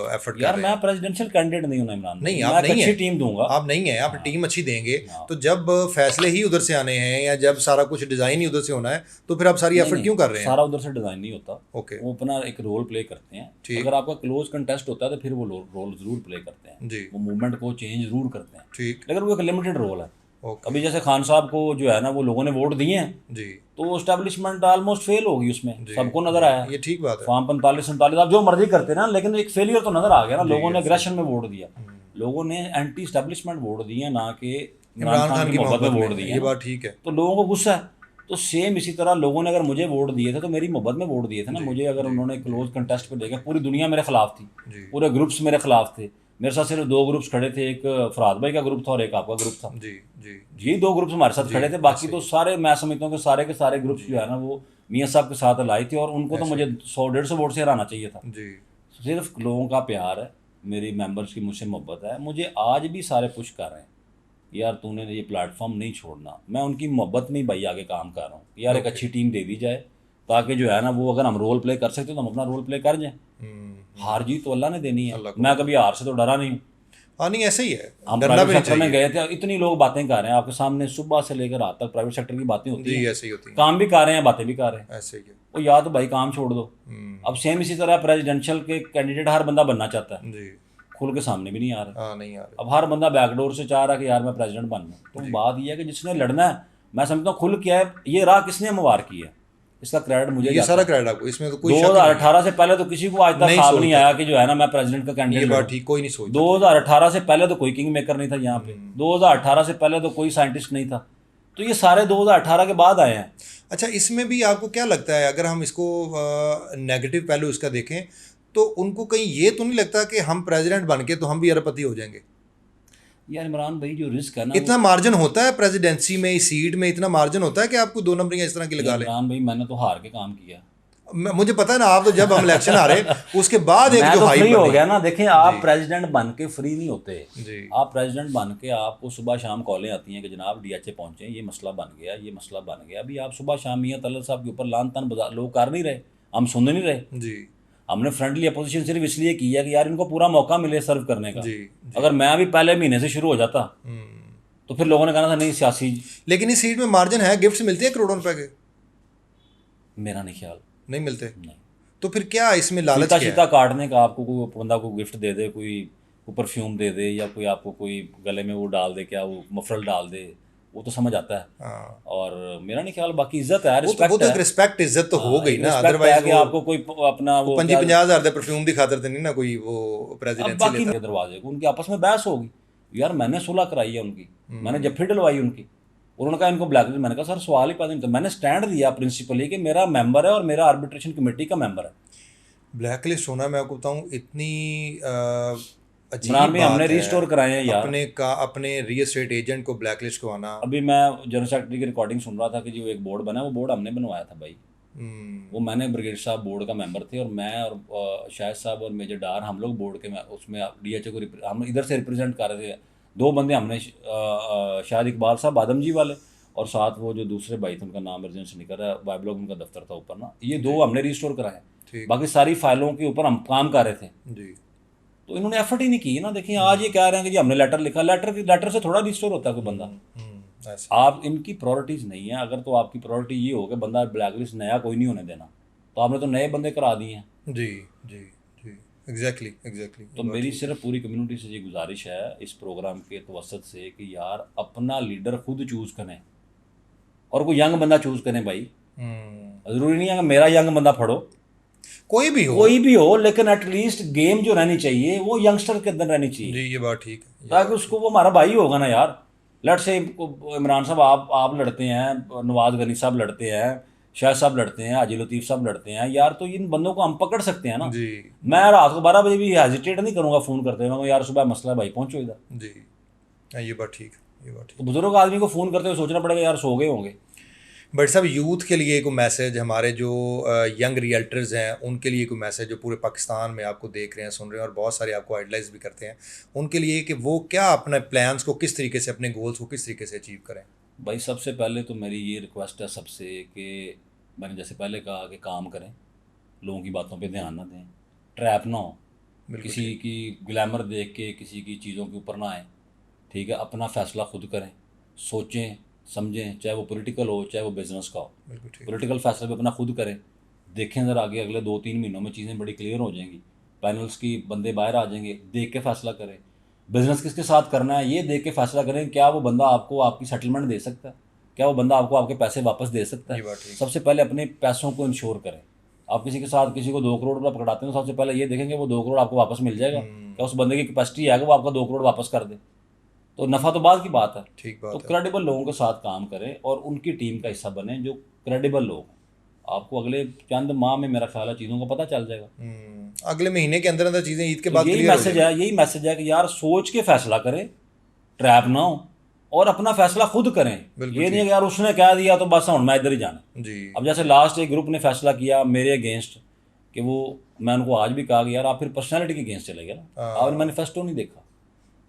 एफर्ट कर यार रहे मैं हैं? प्रेसिडेंशियल कैंडिडेट नहीं हूँ ना इमरान, नहीं, मैं आप एक नहीं अच्छी हैं। टीम दूंगा। आप नहीं हैं, आप टीम अच्छी देंगे। तो जब फैसले ही उधर से आने हैं या जब सारा कुछ डिज़ाइन ही उधर से होना है, तो फिर आप सारी एफर्ट क्यों कर रहे हैं? सारा उधर से डिज़ाइन नहीं होता, ओके वो अपना एक रोल प्ले करते हैं। अगर आपका क्लोज कंटेस्ट होता है तो फिर वो रोल जरूर प्ले करते हैं, जी वो मूवमेंट को चेंज जरूर करते हैं, ठीक। लेकिन वो एक लिमिटेड रोल है। ओके अभी जैसे खान साहब को जो है ना, वो लोगों ने वोट दिए हैं, जी तो एस्टेब्लिशमेंट ऑलमोस्ट फेल होगी उसमें, सबको नजर आया। ये ठीक बात है। फॉर्म 45-47 आप जो मर्जी करते ना, लेकिन एक फेलियर तो नजर आ गया ना। लोगों ने एग्रेशन में वोट दिया, लोगों ने एंटी एस्टेब्लिशमेंट वोट दिए, ना कि इमरान खान की मोहब्बत में वोट दिए। ये बात ठीक है। तो लोगों को गुस्सा है। तो सेम इसी तरह लोगों ने अगर मुझे वोट दिए थे तो मेरी मोहब्बत में वोट दिए थे ना। मुझे अगर उन्होंने क्लोज कंटेस्ट पे देखा, पूरी दुनिया मेरे खिलाफ थी, पूरे ग्रुप्स मेरे खिलाफ थे, मेरे साथ सिर्फ 2 ग्रुप्स खड़े थे, एक फरहाद भाई का ग्रुप था और एक आपका ग्रुप था। जी जी ये 2 ग्रुप्स हमारे साथ खड़े थे, बाकी तो सारे मैं समझता हूँ कि सारे ग्रुप्स जो है ना वो मियाँ साहब के साथ लाई थी, और उनको तो मुझे 100-150 वोट से हराना चाहिए था। जी सिर्फ लोगों का प्यार है, मेरी मेंबर्स की मुझसे मोहब्बत है, मुझे आज भी सारे पुश कर रहे हैं यार तूने ये प्लेटफॉर्म नहीं छोड़ना। मैं उनकी मोहब्बत में ही भाई आगे काम कर रहा हूँ यार, एक अच्छी टीम दे दी जाए ताकि जो है ना वो अगर हम रोल प्ले कर सकते तो हम अपना रोल प्ले कर जाएं। हार जीत तो अल्लाह ने देनी है, मैं कभी हार से तो डरा नहीं हूँ। हाँ नहीं ऐसे ही है, हम डरना प्राइवेट भी नहीं सेक्टर में चाहिए। गए थे, इतनी लोग बातें कर रहे हैं आपके सामने, सुबह से लेकर रात तक प्राइवेट सेक्टर की बातें होती जी हैं, ऐसे ही होती है, काम भी कर रहे हैं बातें भी कर रहे हैं। ऐसे ही है। वो या तो भाई काम छोड़ दो। अब सेम इसी तरह प्रेसिडेंशियल के कैंडिडेट हर बंदा बनना चाहता है, जी खुल के सामने भी नहीं आ रहा। हाँ नहीं आ रहे। अब हर बंदा बैकडोर से चाह रहा है कि यार मैं प्रेसिडेंट बनना। तो बात यह है कि जिसने लड़ना है, मैं समझता हूँ खुल क्या है, ये राह किसने हमवार की है, इसका क्रेडिट मुझे ये जाता सारा है। क्रेडिट आपको, इसमें तो कोई शक नहीं है। 2018 से पहले तो किसी को आज तक नहीं ख्याल सोचता नहीं आया कि जो है ना मैं प्रेसिडेंट का ये कैंडिडेट बात लड़ूं। ठीक, कोई नहीं सोचता। 2018 से पहले तो कोई किंग मेकर नहीं था यहाँ पे, 2018 से पहले तो कोई साइंटिस्ट नहीं था, तो ये सारे 2018 के बाद आए हैं। अच्छा इसमें भी आपको क्या लगता है, अगर हम इसको नेगेटिव पहलू इसका देखें तो उनको कहीं ये तो नहीं लगता कि हम प्रेसिडेंट बन के तो हम भी अरबपति हो जाएंगे? यार इमरान भाई जो रिस्क है ना, इतना मार्जिन होता है प्रेसिडेंसी में, इस सीट में इतना मार्जिन होता है कि आपको 2 नंबरियां इस तरह की लगा लें? इमरान भाई मैंने तो हार के काम किया। मुझे पता है ना, आप तो जब हम इलेक्शन आ रहे उसके बाद एक मैं जो तो हाइप फ्री हो बनी। गया ना। देखें आप प्रेसिडेंट बन के फ्री नहीं होते। जी आप प्रेसिडेंट बन के आपको सुबह शाम कॉलें आती हैं कि जनाब डीएचए पहुंचे, ये मसला बन गया, ये मसला बन गया। अभी आप सुबह शाम मियां तलत साहब के ऊपर लान तान लोग कर नहीं रहे, हम सुन नहीं रहे। जी हमने फ्रेंडली अपोजिशन सिर्फ इसलिए की है कि यार इनको पूरा मौका मिले सर्व करने का। जी अगर मैं अभी पहले महीने से शुरू हो जाता तो फिर लोगों ने कहना था नहीं सियासी। लेकिन इस सीट में मार्जिन है, गिफ्ट्स मिलते हैं करोड़ों रुपए के? मेरा नहीं ख्याल। नहीं मिलते। नहीं, तो फिर क्या इसमें लालच फीता क्या शीता है? काटने का आपको कोई बंदा को गिफ्ट दे दे, कोई परफ्यूम दे दे, या कोई आपको कोई गले में वो डाल दे, क्या वो मफरल डाल दे, वो तो समझ आता है। हाँ और मेरा नहीं ख्याल, बाकी इज्जत है, वो तो रिस्पेक्ट है। रिस्पेक्ट इज्जत तो हो गई ना, रिस्पेक्ट है अदरवाइज कि वो आपको कोई अपना वो 50,000 दे परफ्यूम की खातिर तो नहीं ना कोई वो अब प्रेसिडेंसी बाकी लेता। के दरवाजे को उनकी आपस में बहस होगी। यार मैंने सुलह कराई है उनकी, मैंने जफ्फी डलवाई उनकी, उन्होंने कहा इनको ब्लैकलिस्ट। मैंने कहा सर सवाल ही पैदा नहीं था, मैंने स्टैंड दिया प्रिंसिपली कि मेरा मेंबर है और मेरा आर्बिट्रेशन कमेटी का मेंबर है। ब्लैकलिस्ट होना, मैं आपको बताऊं, इतनी अजीब इमरान भाई हमने बात है। रिस्टोर कराए हैं यार। अपने रियल एस्टेट एजेंट को ब्लैकलिस्ट करवाना। अभी मैं जनरल सेक्रेटरी की रिकॉर्डिंग सुन रहा था कि जो एक बोर्ड बना है, वो बोर्ड हमने बनवाया था भाई। वो मैंने ब्रिगेड साहब बोर्ड का मेंबर थे, और मैं और शाहिद साहब और मेजर डार, हम लोग बोर्ड के उसमें डीएचए को हम इधर से रिप्रेजेंट कर रहे थे। 2 बंदे हमने, शाहिद इकबाल साहब आदम जी वाले, और साथ वो जो दूसरे भाई थे उनका नाम अर्जेंट से निकल रहा है, वाई ब्लॉक उनका दफ्तर था ऊपर ना, ये 2 हमने रिस्टोर कराए। ठीक। बाकी सारी फाइलों के ऊपर हम काम कर रहे थे, जी तो इन्होंने एफर्ट ही नहीं की ना। देखिए आज ये कह रहे हैं कि जी हमने लेटर लिखा, लेटर से थोड़ा रिस्टोर होता है कोई बंदा। ऐसे आप इनकी प्रायोरिटीज़ नहीं है। अगर तो आपकी प्रायोरिटी ये हो कि बंदा ब्लैकलिस्ट नया कोई नहीं होने देना, तो आपने तो नए बंदे करा दिए हैं। जी जी जी एग्जैक्टली तो मेरी सिर्फ पूरी कम्युनिटी से ये गुजारिश है इस प्रोग्राम के तवसत से कि यार अपना लीडर खुद चूज़ करें, और कोई यंग बंदा चूज़ करें भाई। ज़रूरी नहीं है कि मेरा यंग बंदा फड़ो, कोई भी हो, लेकिन एटलीस्ट गेम जो रहनी चाहिए वो यंगस्टर के अंदर रहनी चाहिए, जी ये बात ठीक है। ताकि उसको वो हमारा भाई होगा ना यार। लट से इमरान साहब आप लड़ते हैं, नवाज गनी साहब लड़ते हैं, शाह साहब लड़ते हैं, हाजी लतीफ़ साहब लड़ते हैं यार, तो इन बंदों को हम पकड़ सकते हैं ना। जी मैं रात को 12 बजे भी हेजिटेट नहीं करूँगा फ़ोन करते हुए, यार सुबह मसला है भाई पहुँचो इधर। जी हाँ, ये बात ठीक है, ये बात ठीक। तो बुजुर्ग आदमी को फ़ोन करते हुए सोचना पड़ेगा यार सो गए होंगे। बट साहब यूथ के लिए कोई मैसेज, हमारे जो यंग रियल्टर्स हैं उनके लिए कोई मैसेज, जो पूरे पाकिस्तान में आपको देख रहे हैं, सुन रहे हैं, और बहुत सारे आपको आइडलाइज भी करते हैं, उनके लिए कि वो क्या अपने प्लान्स को किस तरीके से, अपने गोल्स को किस तरीके से अचीव करें? भाई सबसे पहले तो मेरी ये रिक्वेस्ट है सबसे कि मैंने जैसे पहले कहा कि काम करें, लोगों की बातों पे ध्यान ना दें, ट्रैप ना हो, किसी की ग्लैमर देख के किसी की चीज़ों के ऊपर ना आए। ठीक है, अपना फ़ैसला खुद करें, सोचें समझें, चाहे वो पॉलिटिकल हो चाहे वो बिज़नेस का हो। पॉलिटिकल फैसला भी अपना खुद करें, देखें ज़रा आगे अगले 2-3 महीनों में चीज़ें बड़ी क्लियर हो जाएंगी, पैनल्स की बंदे बाहर आ जाएंगे, देख के फैसला करें। बिज़नेस किसके साथ करना है ये देख के फैसला करें, क्या वो बंदा आपको आपकी सेटलमेंट दे सकता है, क्या वो बंदा आपको आपके पैसे वापस दे सकता है। सबसे पहले अपने पैसों को इंश्योर करें। आप किसी के साथ किसी को 2 करोड़ रुपया पकड़ाते हैं तो सबसे पहले ये देखेंगे वो 2 करोड़ आपको वापस मिल जाएगा, क्या उस बंदे की कैपेसिटी है कि वो आपका 2 करोड़ वापस कर दे। तो नफ़ा तो बाद की बात है। ठीक बात तो है। क्रेडिबल लोगों के साथ काम करें और उनकी टीम का हिस्सा बने जो क्रेडिबल लोग। आपको अगले चंद माह में मेरा ख्याल है चीज़ों का पता चल जाएगा। अगले महीने के अंदर अंदर चीज़ें ईद के तो बाद यही क्लियर हो मैसेज जाएंगी। है, यही मैसेज है कि यार सोच के फैसला करें, ट्रैप ना हो, और अपना फैसला खुद करें। बिल्कुल ये नहीं है कि यार उसने कह दिया तो बस हम मैं इधर ही जाना। जी अब जैसे लास्ट एक ग्रुप ने फैसला किया मेरे अगेंस्ट कि वो, मैं उनको आज भी कहा कि यार आप फिर पर्सनैलिटी के अगेंस्ट चले गए ना, आपने मैनिफेस्टो नहीं देखा,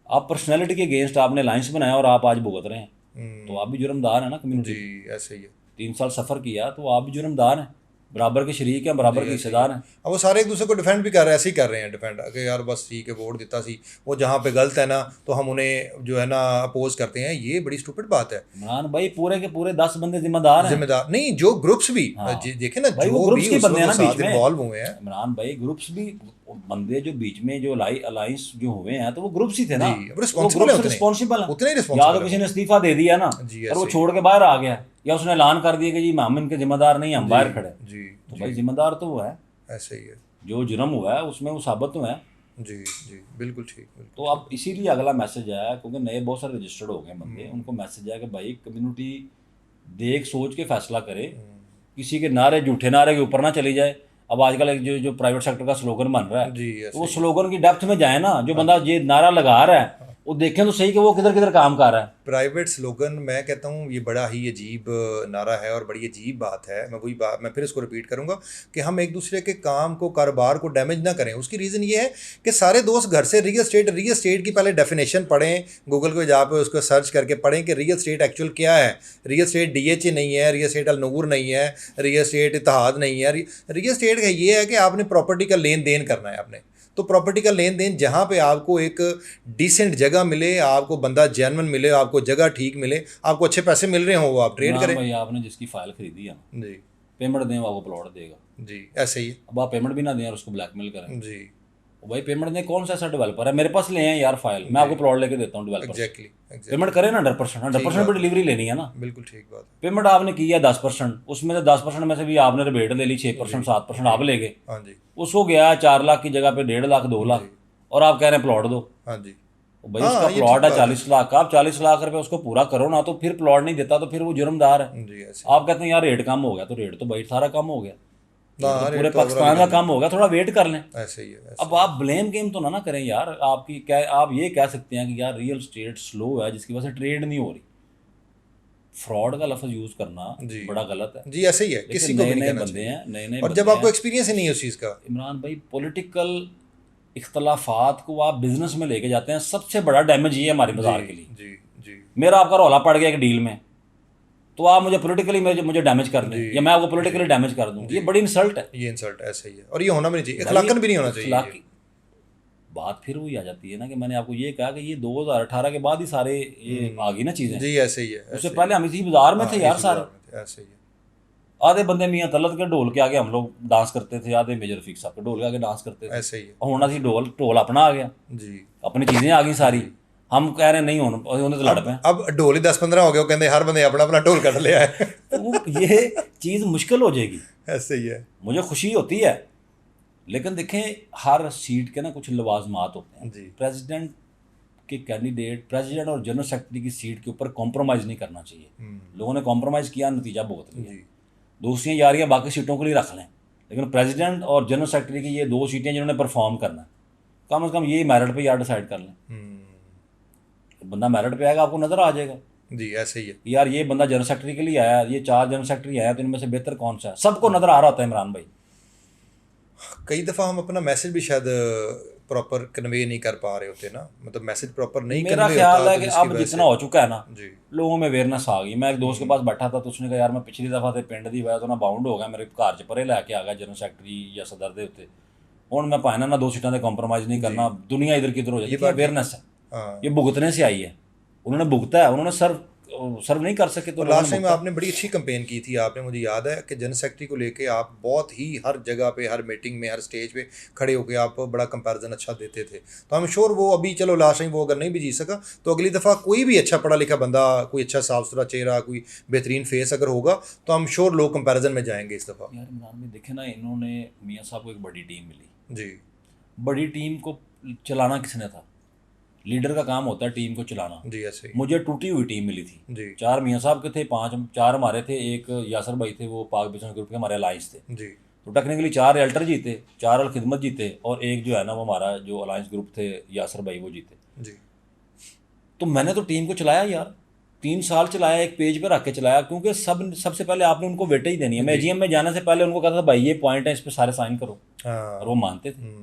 आप पर्सनैलिटी के अगेंस्ट आपने अलायंस बनाया और आप आज भुगत रहे हैं, तो आप भी जुर्मदार हैं ना कम्युनिटी। जी ऐसे ही है। 3 साल सफ़र किया तो आप भी जुर्मदार हैं, बराबर के शरीक हैं, बराबर के हिस्सेदार हैं। अब वो सारे एक दूसरे को डिफेंड भी कर रहे हैं, ऐसे ही कर रहे हैं डिफेंड कि यार बस ठीक है वोट देता सी, वो जहाँ पे गलत है ना तो हम उन्हें जो है ना अपोज करते हैं। ये बड़ी स्टूपिड बात है। इमरान भाई पूरे के पूरे 10 बंदे जिम्मेदार हैं। जिम्मेदार नहीं, जो ग्रुप्स भी हाँ। देखे ना, भाई वो जो ग्रुप्स भी के उस बंदे हैं वक्त ना बीच साथ में, इन्वॉल्व हुए हैं। इमरान भाई ग्रुप्स भी बंदे जो बीच में जो अलायंस जो हुए हैं तो वो ग्रुप्स ही थे ना, जी, अब responsible है उतने। रिस्पॉन्सिबल है। उतने ही या responsible तो है किसी वो। ने इस्तीफा दे दिया ना, जी, और वो ऐसे ही। छोड़ के बाहर आ गया, या उसने ऐलान कर दिया कि जी हम इनके जिम्मेदार नहीं, हम बाहर खड़े। जी तो भाई जिम्मेदार तो वो है, ऐसे ही है। जो जुर्म हुआ है उसमें वो साबित तो है। जी जी बिल्कुल ठीक, बिल्कुल। तो अब इसीलिए अगला मैसेज आया, क्योंकि नए बहुत सारे रजिस्टर्ड हो गए बंदे, उनको मैसेज आया कि भाई कम्युनिटी देख सोच के फैसला करे, किसी के नारे झूठे नारे के ऊपर ना चली जाए। अब आजकल एक जो प्राइवेट सेक्टर का स्लोगन बन रहा है, जी तो वो ऐसे ही। स्लोगन की डेप्थ में जाए ना, जो बंदा ये नारा लगा रहा है वो देखें तो सही कि वो किधर किधर काम कर रहा है। प्राइवेट स्लोगन मैं कहता हूँ ये बड़ा ही अजीब नारा है और बड़ी अजीब बात है। मैं वही बात, मैं फिर इसको रिपीट करूँगा कि हम एक दूसरे के काम को, कारोबार को डैमेज ना करें। उसकी रीज़न ये है कि सारे दोस्त घर से रियल एस्टेट की पहले डेफिनेशन पढ़ें, गूगल को जा पे उसको सर्च करके पढ़ें कि रियल एस्टेट एक्चुअल क्या है। रियल एस्टेट DHA नहीं है, रियल एस्टेट अलनूर नहीं है, रियल एस्टेट इत्तेहाद नहीं है। रियल एस्टेट का ये है कि आपने प्रॉपर्टी का लेन देन करना है आपने। तो प्रॉपर्टी का लेन देन जहाँ पे आपको एक डिसेंट जगह मिले, आपको बंदा जेन्युइन मिले, आपको जगह ठीक मिले, आपको अच्छे पैसे मिल रहे हों, वो आप ट्रेड इमरान करें। भाई आपने जिसकी फाइल खरीदी है ना, जी पेमेंट दें वो आपको प्लॉट देगा। जी ऐसे ही है। अब आप पेमेंट भी ना दें और उसको ब्लैकमेल करें, जी वो भाई पेमेंट दें, कौन सा ऐसा डेवलपर है मेरे पास ले आए यार फाइल, मैं आपको प्लॉट लेके देता हूँ डेवलपर, एग्जैक्टली पेमेंट करें ना 100% पर डिलीवरी लेनी है ना। बिल्कुल ठीक बात पेमेंट आपने की है 10%, उसमें से 10% में से भी आपने रिबेट ले ली, 6% 7% आप ले गए, है। हाँ जी उसको गया 4 लाख की जगह पे 1.5 लाख 2 लाख, और आप कह रहे हैं प्लॉट दो। हाँ जी तो भाई हाँ, उसका ये प्लॉट है ठीक बात 40 लाख का, आप 40 लाख रुपए उसको पूरा करो ना, तो फिर प्लॉट नहीं देता तो फिर वो जुर्मदार है। जी ऐसे आप कहते हैं यार रेट कम हो गया, तो रेट तो भाई सारा कम हो गया, ना, रेट तो रेट पूरे तो पाकिस्तान का कम हो गया, थोड़ा वेट कर लें। ऐसे ही है। अब आप ब्लेम गेम तो ना करें यार, आपकी क्या आप ये कह सकते हैं कि यार रियल स्टेट स्लो है जिसकी वजह से ट्रेड नहीं हो रही। फ्रॉड का लफ्ज यूज करना जी। बड़ा गलत है। जी ऐसे ही है, किसी को भी नए नहीं नए कहना बंदे चाहिए। हैं, नए नए और बंदे जब आपको हैं। एक्सपीरियंस ही नहीं है उस चीज़ का। इमरान भाई पॉलिटिकल इख्तलाफात को आप बिजनेस में लेके जाते हैं, सबसे बड़ा डैमेज ये है हमारी बाजार के लिए। जी जी मेरा आपका रौला पड़ गया एक डील में, तो आप मुझे पॉलिटिकली मुझे डैमेज कर दें, या मैं आपको पॉलिटिकली डैमेज कर दूं, ये बड़ी इंसल्ट है। ये इंसल्ट ऐसे ही है और ये होना भी नहीं चाहिए, इखलाकन भी नहीं होना चाहिए। इखलाकी बात फिर वही आ जाती है ना कि मैंने आपको ये कहा कि ये 2018 के बाद ही सारे ये आ गई ना चीज़ें, जी ऐसे ही है। उससे पहले हम इसी बाजार में थे यार सारे। ऐसे ही है। आधे बंदे मियाँ तलत के ढोल के आगे हम लोग डांस करते थे, आधे मेजर फिक्स आपके ढोल के आगे डांस करते थे। ऐसे ही है। और होना सी ढोल ढोल अपना आ गया, जी अपनी चीज़ें आ गई सारी, हम कह रहे नहीं होने तो लड़ पे। अब ढोल ही 10-15 हो गए, वो कहते हर बंदे अपना अपना ढोल कट लिया है। तो ये चीज़ मुश्किल हो जाएगी। ऐसे ही है। मुझे खुशी होती है, लेकिन देखें हर सीट के ना कुछ लवाजमात होते हैं। जी प्रेसिडेंट के कैंडिडेट, प्रेसिडेंट और जनरल सेक्रेटरी की सीट के ऊपर कॉम्प्रोमाइज़ नहीं करना चाहिए। लोगों ने कॉम्प्रोमाइज़ किया, नतीजा भुगत लिया। जी दूसरी यारियाँ बाकी सीटों के लिए रख लें, लेकिन प्रेसिडेंट और जनरल सेक्रेटरी की ये 2 सीटें जिन्होंने परफॉर्म करना है, कम से कम ये मेरिट पे यार डिसाइड कर लें। बंदा मेरिट पे आएगा, आपको नज़र आ जाएगा जी ऐसे ही है। कि यार ये बंदा जनरल सेक्रेटरी के लिए आया, ये 4 जनरल सेक्रेटरी आया, तो इनमें से बेहतर कौन सा है, सबको नज़र आ रहा होता है इमरान भाई। कई दफ़ा हम अपना मैसेज भी शायद प्रॉपर कन्वे नहीं कर पा रहे होते ना, मतलब मैसेज प्रॉपर नहीं मेरा कन्वे ख्याल होता है तो कि जिसकी अब वजह जितना हो चुका है ना, जी लोगों में अवेयरनेस आ गई। मैं एक दोस्त के पास बैठा था तो उसने कहा यार मैं पिछली दफ़ा ते पिंड दी वजह तो ना बाउंड हो गया, मेरे घर च परे लैके आ गया जनरल सेक्रेटरी या सदर दे उत्ते, हुण मैं पाना ना 2 सीटां ते कॉम्प्रोमाइज़ नहीं करना, दुनिया इधर किधर हो जाएगी। अवेयरनेस है, हाँ। ये भुगतने से आई है, उन्होंने भुगता है, उन्होंने सर्व नहीं कर सके तो और लास्ट टाइम आपने बड़ी अच्छी कंपेन की थी आपने, मुझे याद है कि जनरल सेक्रेटरी को लेके आप बहुत ही हर जगह पे, हर मीटिंग में, हर स्टेज पे खड़े होके आप बड़ा कंपैरिजन अच्छा देते थे। तो आई एम श्योर वो अभी, चलो लास्ट टाइम वो अगर नहीं भी जी सका तो अगली दफ़ा कोई भी अच्छा पढ़ा लिखा बंदा, कोई अच्छा साफ सुथरा चेहरा, कोई बेहतरीन फेस अगर होगा तो आई एम श्योर लोग कंपैरिजन में जाएंगे इस दफ़ा। यार इमरान में देखे ना, इन्होंने मियाँ साहब को एक बड़ी टीम मिली, जी बड़ी टीम को चलाना किसने था? लीडर का काम होता है टीम को चलाना। जी ऐसे ही मुझे टूटी हुई टीम मिली थी, जी 4 मियाँ साहब के थे, 4 हमारे थे, एक यासर भाई थे, वो पाक बिजनेस ग्रुप के हमारे अलायंस थे। जी तो टेक्निकली 4 एल्टर जीते, 4 अल खिदमत जीते, और एक जो है ना वो हमारा जो अलायंस ग्रुप थे यासर भाई वो जीते। जी तो मैंने तो टीम को चलाया यार, 3 साल चलाया, एक पेज पे रख के चलाया, क्योंकि सबसे पहले आपने उनको वेटेज देनी है। मैं एजीएम में जाने से पहले उनको कहा था भाई ये पॉइंट है, इस पे सारे साइन करो, हाँ और वो मानते थे।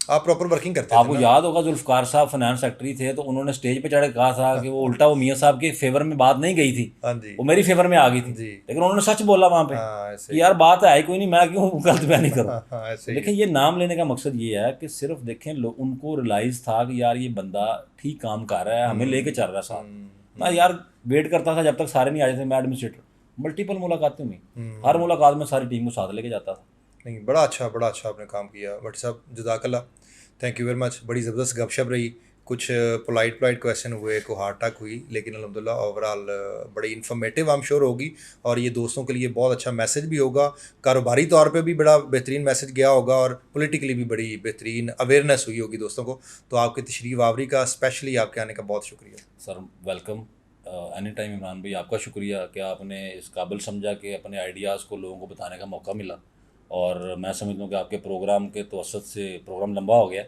आप प्रॉपर वर्किंग करते थे आपको ना। याद होगा जुल्फकार साहब फाइनेंस सेक्रेटरी थे, तो उन्होंने स्टेज पे चढ़ के कहा था कि वो उल्टा वो मियाँ साहब के फेवर में बात नहीं गई थी, हाँ जी वो मेरी फेवर में आ गई थी, जी लेकिन उन्होंने सच बोला वहां पे हाँ ऐसे कि यार बात है कोई नहीं, मैं क्यों गलत बयानी करूं। हाँ हाँ ऐसे ही देखिए ये नाम लेने का मकसद ये है कि सिर्फ देखें उनको रियलाइज था कि यार ये बंदा ठीक काम कर रहा है, हमें लेके चल रहा है साथ। मैं यार वेट करता था जब तक सारे नहीं आ जाते। मैं एडमिनिस्ट्रेटर, मल्टीपल मुलाकातें हुई, हर मुलाकात में सारी टीम को साथ लेके जाता था। नहीं बड़ा अच्छा आपने काम किया भट्ट साहब, जज़ाकल्लाह, थैंक यू वेरी मच। बड़ी ज़बरदस्त गपशप रही, कुछ पोलाइट क्वेश्चन हुए, को हार्ड टक हुई, लेकिन अल्हम्दुलिल्लाह ओवरऑल बड़ी इन्फॉर्मेटिव आई एम श्योर होगी, और ये दोस्तों के लिए बहुत अच्छा मैसेज भी होगा, कारोबारी तौर पे भी बड़ा बेहतरीन मैसेज गया होगा, और पॉलिटिकली भी बड़ी बेहतरीन अवेयरनेस हुई होगी दोस्तों को। तो आपकी तशरीफ़ आवरी का, स्पेशली आपके आने का बहुत शुक्रिया sir welcome any time. Imran भाई आपका शुक्रिया कि आपने इस काबिल समझा कि अपने आइडियाज़ को लोगों को बताने का मौका मिला, और मैं समझता हूँ कि आपके प्रोग्राम के तवसत से प्रोग्राम लंबा हो गया,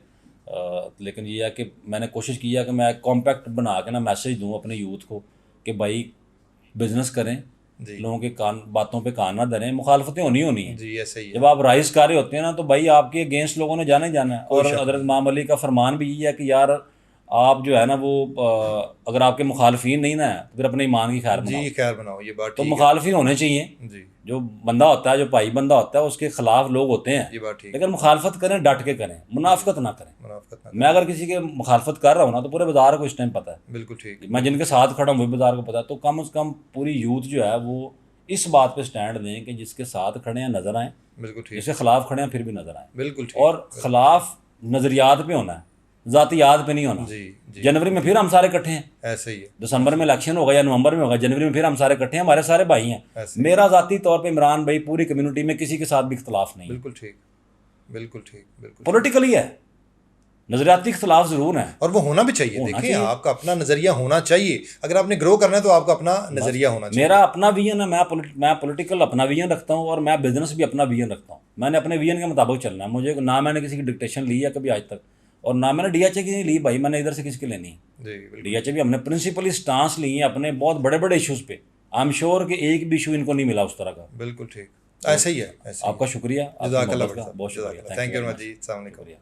लेकिन ये है कि मैंने कोशिश की है कि मैं कॉम्पैक्ट बना के ना मैसेज दूँ अपने यूथ को कि भाई बिज़नेस करें, जी लोगों के बातों पे कान ना धरें, मुखालफतें होनी है। जी ऐसे ही है। जब आप राइज कर रहे होते हैं ना, तो भाई आपके अगेंस्ट लोगों ने जाना ही जाना है। और हज़रत इमाम अली का फरमान भी ये है कि यार आप जो है ना वो अगर आपके मुखालफिन नहीं ना है तो फिर अपने ईमान की खैर बनाओ। जी खैर बनाओ, ये बात तो ठीक मुखालफिन होने चाहिए, है जी, जो बंदा होता है, जो भाई बंदा होता है, उसके खिलाफ लोग होते हैं, ये बात ठीक है। लेकिन मुखालफत करें, डट के करें, मुनाफिकत ना करें। मुनाफिकत ना मैं अगर किसी के मुखालफत कर रहा हूँ ना, तो पूरे बाजार को इस टाइम पता है, बिल्कुल ठीक, मैं जिनके साथ खड़ा हूँ वही बाजार को पता है। तो कम से कम पूरी यूथ जो है वो इस बात पे स्टैंड दें कि जिसके साथ खड़े हैं नजर आए, बिल्कुल ठीक, जिसके खिलाफ खड़े हैं फिर भी नजर आए, बिल्कुल ठीक, और खिलाफ नजरियात पे होना है, ज़ातियात पे नहीं होना। जी जी जनवरी में फिर हम सारे इकट्ठे हैं, ऐसे ही है, दिसंबर में इलेक्शन होगा या नवंबर में होगा, जनवरी में फिर हम सारे इकट्ठे हैं, हमारे सारे भाई हैं। ऐसे मेरा ज़ाती तौर पे इमरान भाई पूरी कम्युनिटी में किसी के साथ भी इख्तलाफ नहीं है, बिल्कुल ठीक, बिल्कुल ठीक, बिल्कुल। पॉलिटिकली है, नजरियाती इख्तलाफ ज़रूर है, और वो होना भी चाहिए। होना देखें चाहिए। आपका अपना नज़रिया होना चाहिए, अगर आपने ग्रो करना है तो आपका अपना नज़रिया होना चाहिए। मेरा अपना विजन है, मैं पॉलिटिकल अपना विजन रखता हूँ, और मैं बिजनेस भी अपना विजन रखता हूँ। मैंने अपने विजन के मुताबिक चलना है, मुझे ना मैंने किसी की डिक्टेशन ली है कभी आज तक, और ना मैंने डीएचए की नहीं ली भाई, मैंने इधर से किसकी लेनी है। जी बिल्कुल, डीएचए भी हमने प्रिंसिपली स्टांस ली है अपने बहुत बड़े बड़े इशूज़ पे। आई एम श्योर कि एक भी इशू इनको नहीं मिला उस तरह का। बिल्कुल ठीक, ऐसे ही है, ऐसे ही है। आपका शुक्रिया, आपकी जज़ाकल्लाह मोहब्बत का भट्ट बहुत साहब, शुक्रिया। Thank you very very much। Much जी, अस्सलाम वालेकुम। शुक्रिया।